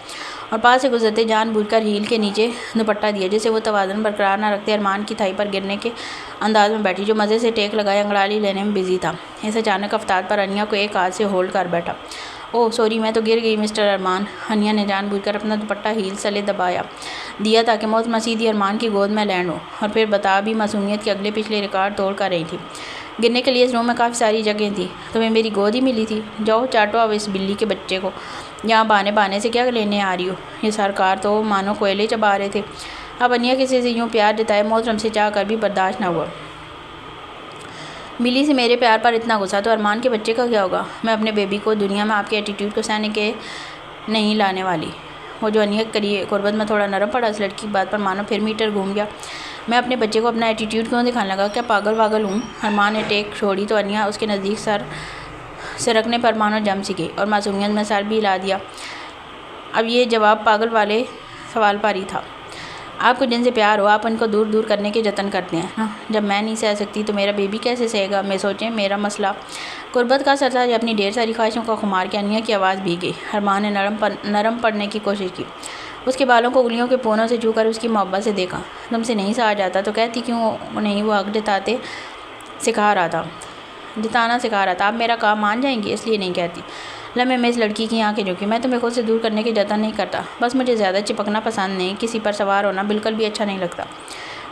اور پاس سے گزرتے جان بوجھ کر ہیل کے نیچے دوپٹہ دیا، جسے وہ توازن برقرار نہ رکھتے ارمان کی تھائی پر گرنے کے انداز میں بیٹھی، جو مزے سے ٹیک لگائے انگڑالی لینے میں بزی تھا۔ اس اچانک افتاد پر انیہ کو ایک ہاتھ سے ہولڈ کر بیٹھا۔ اوہ سوری، میں تو گر گئی مسٹر ارمان۔ انیہ نے جان بوجھ کر اپنا دوپٹہ ہیل تلے دبایا دیا تاکہ محترمہ سیدھی ارمان کی گود میں لینڈ ہو، اور پھر بتا بھی معصومیت کے اگلے پچھلے ریکارڈ توڑ کر رہی تھی۔ گرنے کے لیے اس روم میں کافی ساری جگہیں تھیں، تمہیں میری گود ہی ملی تھی، جاؤ چاٹو اب اس بلی کے بچے کو، یہاں بہانے سے کیا لینے آ رہی ہو؟ یہ سرکار تو مانو کوئلے چبا رہے تھے۔ اب انیہ کسی سے یوں پیار جتائے محترم سے چاہ کر بھی برداشت نہ ہوا۔ بلی سے میرے پیار پر اتنا غصہ تو ارمان کے بچے کا کیا ہوگا؟ میں اپنے بیبی کو دنیا میں آپ کے ایٹیٹیوڈ کو سہنے کے نہیں لانے والی۔ وہ جو انیا کریے قربت میں تھوڑا نرم پڑا، اس لڑکی کی بات پر مانو پھر میٹر گھوم گیا۔ میں اپنے بچے کو اپنا ایٹیٹیوڈ کیوں دکھانے لگا؟ کیا پاگل واگل ہوں؟ ارمان نے ٹیک چھوڑی تو انیا اس کے نزدیک سر سرکنے پر مانو جم سی گئی اور معصومیت میں سر بھی ہلا دیا۔ اب یہ جواب پاگل والے سوال پر ہی تھا۔ آپ کو جن سے پیار ہو آپ ان کو دور دور کرنے کے جتن کرتے ہیں نا؟ جب میں نہیں سہ سکتی تو میرا بیبی کیسے سہے گا؟ میں سوچیں میرا مسئلہ قربت کا سر تھا یا اپنی ڈھیر ساری خواہشوں کا خمار کے انیا کی آواز بھی گئی۔ ارمان نے نرم پڑنے کی کوشش کی، اس کے بالوں کو انگلیوں کے پونوں سے چھو کر اس کی محبت سے دیکھا۔ تم سے نہیں سہا جاتا تو کہتی کیوں نہیں؟ وہ حق جتانا سکھا رہا تھا۔ آپ میرا کام مان جائیں گی، اس لیے نہیں کہتی۔ لمحے میں اس لڑکی کی آنکھیں جھکی۔ میں تمہیں خود سے دور کرنے کے جتن نہیں کرتا، بس مجھے زیادہ چپکنا پسند نہیں، کسی پر سوار ہونا بالکل بھی اچھا نہیں لگتا۔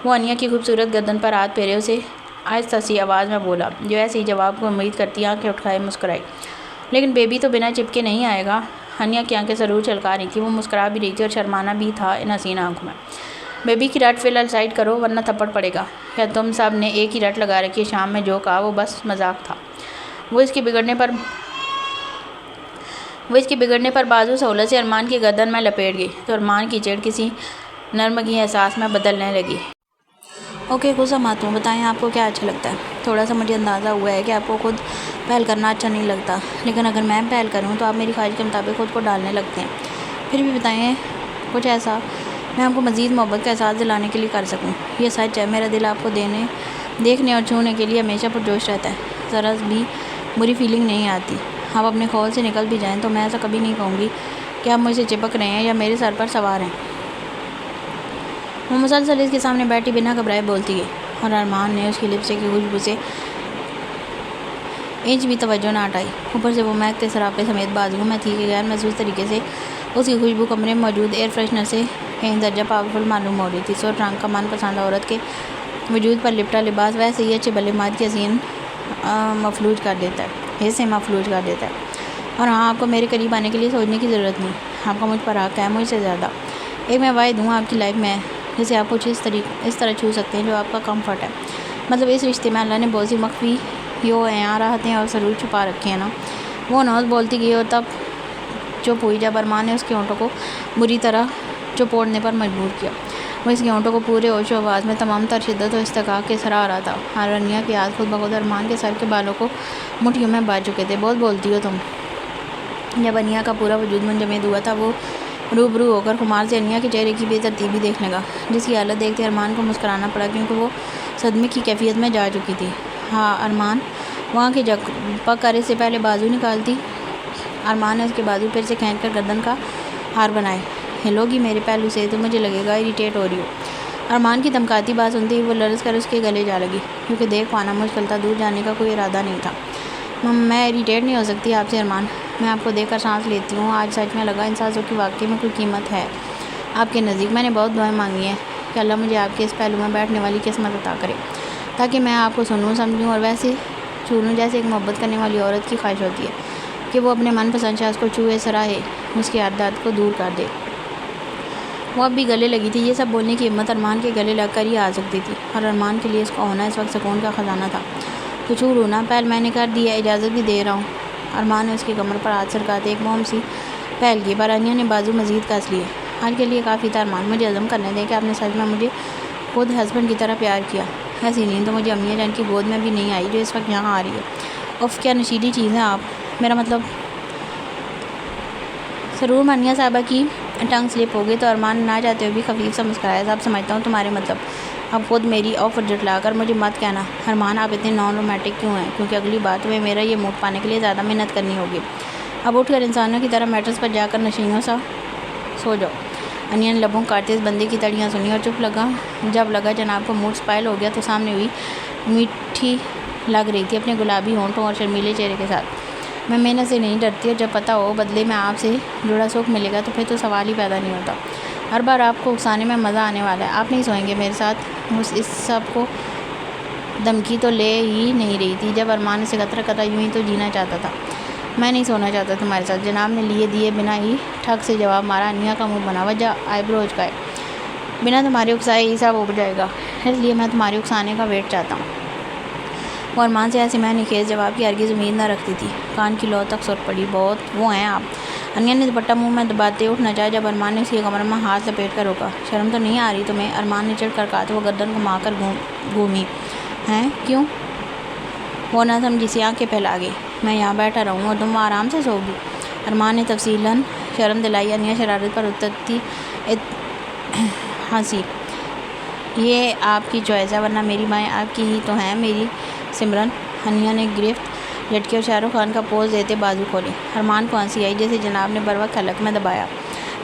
وہ انیا کی خوبصورت گردن پر ہاتھ پھیرے اسے آہستہ سی آواز میں بولا، جو ایسے ہی جواب کو امید کرتی آنکھیں اٹھائے مسکرائی۔ لیکن بیبی تو بنا چپکے نہیں آئے گا۔ انیا کی آنکھیں ضرور چھلکا رہی تھیں، وہ مسکرا بھی رہی تھی اور شرمانا بھی تھا ان حسین آنکھوں میں۔ بیبی کی رٹ فی الحال سائڈ کرو ورنہ تھپڑ پڑے گا۔ کیا تم سب نے ایک ہی رٹ لگا رکھی ہے؟ شام میں جو کہا وہ بس مذاق تھا۔ وہ اس کے بگڑنے پر بازو سہولت سے ارمان کی گردن میں لپیٹ گئی تو ارمان کی چڑ کسی نرمگی احساس میں بدلنے لگی۔ اوکے غصہ مت ہوں، بتائیں آپ کو کیا اچھا لگتا ہے؟ تھوڑا سا مجھے اندازہ ہوا ہے کہ آپ کو خود پہل کرنا اچھا نہیں لگتا، لیکن اگر میں پہل کروں تو آپ میری خواہش کے مطابق خود کو ڈالنے لگتے ہیں۔ پھر بھی بتائیں کچھ ایسا میں آپ کو مزید محبت کا احساس دلانے کے لیے کر سکوں۔ یہ سچ ہے، میرا دل آپ کو دیکھنے اور چھونے کے لیے ہمیشہ پرجوش رہتا ہے، ذرا بھی بری فیلنگ نہیں آتی۔ آپ اپنے خول سے نکل بھی جائیں تو میں ایسا کبھی نہیں کہوں گی کہ آپ مجھ سے چپک رہے ہیں یا میرے سر پر سوار ہیں۔ وہ مسلسل اس کے سامنے بیٹھی بنا گھبرائے بولتی گئی اور ارمان نے اس کی لپسٹک کی خوشبو سے انچ بھی توجہ نہ ہٹائی۔ اوپر سے وہ مہکتے سراپے سمیت بازوؤں میں تھی کہ غیر محسوس طریقے سے اس کی خوشبو کمرے میں موجود ایئر فریشنر سے کہیں درجہ پاورفل معلوم ہو رہی تھی۔ سرخ رنگ کا من پسند عورت کے وجود پر لپٹا لباس ویسے ہی اچھے بھلے مرد کی حسین مفلوج کر دیتا ہے۔ اور ہاں، آپ کو میرے قریب آنے کے لیے سوچنے کی ضرورت نہیں، آپ کا مجھ پر حق ہے، مجھ سے زیادہ۔ ایک میں واحد ہوں آپ کی لائف میں جسے آپ کچھ اس طرح چھو سکتے ہیں جو آپ کا کمفرٹ ہے۔ مطلب اس رشتے میں اللہ نے بہت سی مخفی راحتیں اور سرور چھپا رکھے ہیں نا۔ وہ نوز بولتی گئی اور تب چپ ہوئی جب ارمان نے اس کے ہونٹوں کو بری طرح چپوڑنے پر مجبور کیا۔ وہ اس کے ہونٹوں کو پورے ہوش و آواز میں تمام تر شدت و استحقاق کے سرا رہا تھا۔ اور انیا کے ہاتھ خود بخود ارمان کے سر کے بالوں کو مٹھیوں میں باندھ چکے تھے۔ بہت بولتی ہو تم۔ جب انیا کا پورا وجود منجمد ہوا تھا وہ روبرو ہو کر خمار سے انیا کے چہرے کی بے ترتیبی دیکھنے لگا، جس کی حالت دیکھتے ارمان کو مسکرانا پڑا کیونکہ وہ صدمے کی کیفیت میں جا چکی تھی۔ ہاں ارمان، وہاں کے جھپک کر اس سے پہلے بازو نکالتی۔ ارمان نے اس کے بازو پھر سے کھینچ کر گردن کا ہار بنائے۔ ہلو گی میرے پہلو سے تو مجھے لگے گا اریٹیٹ ہو رہی ہو۔ ارمان کی دھمکاتی بات سنتے ہی وہ لرز کر اس کے گلے جا لگی کیونکہ دیکھ پانا مشکل تھا، دور جانے کا کوئی ارادہ نہیں تھا۔ میں اریٹیٹ نہیں ہو سکتی آپ سے ارمان، میں آپ کو دیکھ کر سانس لیتی ہوں۔ آج سچ میں لگا ان سانسوں کی واقعی میں کوئی قیمت ہے آپ کے نزدیک۔ میں نے بہت دعائیں مانگی ہیں کہ اللہ مجھے آپ کے اس پہلو میں بیٹھنے والی قسمت عطا کرے تاکہ میں آپ کو سنوں، سمجھوں اور ویسے چھو لوں جیسے ایک محبت کرنے والی عورت کی خواہش ہوتی ہے کہ وہ اپنے من پسند شخص کو چھوئے سراہے، اس کی ہر درد کو دور کر دے۔ وہ اب بھی گلے لگی تھی۔ یہ سب بولنے کی ہمت ارمان کے گلے لگ کر ہی آ سکتی تھی اور ارمان کے لیے اس کا ہونا اس وقت سکون کا خزانہ تھا۔ تو چھو لوں نا؟ پہل میں نے کر دی ہے، اجازت بھی دے رہا ہوں۔ ارمان نے اس کی کمر پر ہاتھ سرکاتے ایک موم سی پہل کی، پر انیا نے بازو مزید کس لیے۔ آج کے لیے کافی تھا ارمان، مجھے عزم کرنے دیں کہ آپ نے سچ میں مجھے خود ہسبینڈ کی طرح پیار کیا۔ ایسی نیند تو مجھے امیہ جان کی گود میں بھی نہیں آئی جو اس وقت یہاں آ رہی ہے۔ اف کیا نشیلی چیز ہے آپ، میرا مطلب۔ سرور منیا صاحبہ کی ٹنگ سلپ ہو گئی تو ارمان نہ چاہتے ہوئے بھی خفیف سا مسکرایا۔ صاحب سمجھتا ہوں تمہارے مطلب، اب خود میری آفر جھٹلا کر مجھے مت کہنا۔ ارمان آپ اتنے نان رومانٹک کیوں ہیں؟ کیونکہ اگلی بات میں میرا یہ موڈ پانے کے لیے زیادہ محنت کرنی ہوگی۔ اب اٹھ کر انسانوں کی طرح میٹرس پر جا کر نشیوں سا سو جاؤ۔ انیا نے لبوں کاٹتے اس بندے کی تڑیاں سنی اور چپ لگا۔ جب لگا جناب کو موڈ سپائل ہو گیا تو سامنے ہوئی میٹھی لگ رہی تھی اپنے گلابی ہونٹوں اور شرمیلے چہرے کے ساتھ۔ میں محنت سے نہیں ڈرتی اور جب پتہ ہو بدلے میں آپ سے جڑا سکھ ملے گا تو پھر تو سوال ہی پیدا نہیں ہوتا۔ ہر بار آپ کو اکسانے میں مزہ آنے والا ہے۔ آپ نہیں سوئیں گے میرے ساتھ؟ اس سب کو دھمکی تو لے ہی نہیں رہی تھی جب ارمان سے قطرہ قطرہ یوں ہی تو جینا چاہتا تھا۔ میں نہیں سونا چاہتا تمہارے ساتھ، جناب نے لیے دیے بنا ہی ٹھگ سے جواب مارا۔ انیا کا منہ بنا وجہ آئی برو اچکائے۔ بنا تمہارے اکسائے ہی سب اگ جائے گا، اس لیے میں تمہارے اکسانے کا ویٹ چاہتا ہوں۔ وہ ارمان سے ایسے میں نے خیز جواب کی ہرگز امید نہ رکھتی تھی۔ کان کی لو تک سر پڑی۔ بہت وہ ہیں آپ؟ انیا نے دوپٹہ منہ میں دباتے اٹھنا چاہا جب ارمان نے اس کی کمر میں ہاتھ لپیٹ کر روکا۔ شرم تو نہیں آ رہی تمہیں؟ ارمان نے چڑھ کر کہا تو وہ گردن گھما کر گھومی۔ ہیں کیوں؟ وہ نہ سمجھی سی آنکھیں پھیلا گئی۔ میں یہاں بیٹھا رہوں اور تم آرام سے سو گی؟ ارمان نے تفصیلاً شرم دلائی۔ انیا شرارت پر اترتی ہنسی۔ یہ آپ کی چوائس ہے، ورنہ میری مائیں آپ کی ہی تو ہیں میری سمرن۔ انیا نے گرفت لٹکی اور شاہ رخ خان کا پوز دیتے بازو کھولے۔ ارمان کو ہنسی آئی جیسے جناب نے بروقت حلق میں دبایا۔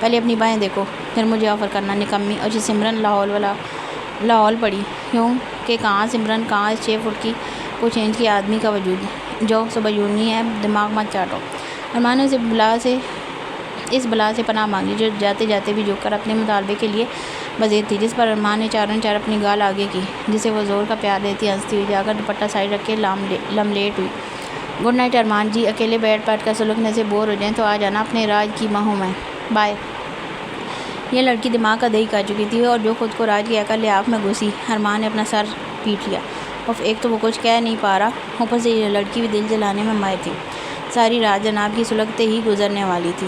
پہلے اپنی بائیں دیکھو پھر مجھے آفر کرنا، نکمی۔ اور سمرن لاہور پڑی۔ کیوں کہ کہاں سمرن، کہاں اس 6 فٹ کی کچھ انچ کی آدمی کا وجود جو صبح یونی ہے، دماغ مت چاٹو۔ ارمان نے اس بلا سے پناہ مانگی جو جاتے جاتے بھی جھک کر اپنے مطالبے کے لیے بزید تھی، جس پر ارمان نے چاروں چار اپنی گال آگے کی، جسے وہ زور کا پیار دیتی ہنستی ہوئی جا کر دوپٹہ سائڈ رکھ کے لملیٹ ہوئی۔ گڈ نائٹ ارمان جی، اکیلے بیٹھ کر سلوکنے سے بور ہو جائیں تو آ جانا اپنے راج کی ماہوں میں۔ بائے۔ یہ لڑکی دماغ کا دہی کھا چکی تھی اور جو خود کو راج کہہ کر لحاف میں گھسی۔ ارمان نے اپنا سر پیٹ لیا۔ ایک تو وہ کچھ کہہ نہیں پا رہا، اوپر سے یہ لڑکی بھی دل جلانے میں ماہر تھی۔ ساری رات جناب کی سلگتے ہی گزرنے والی تھی۔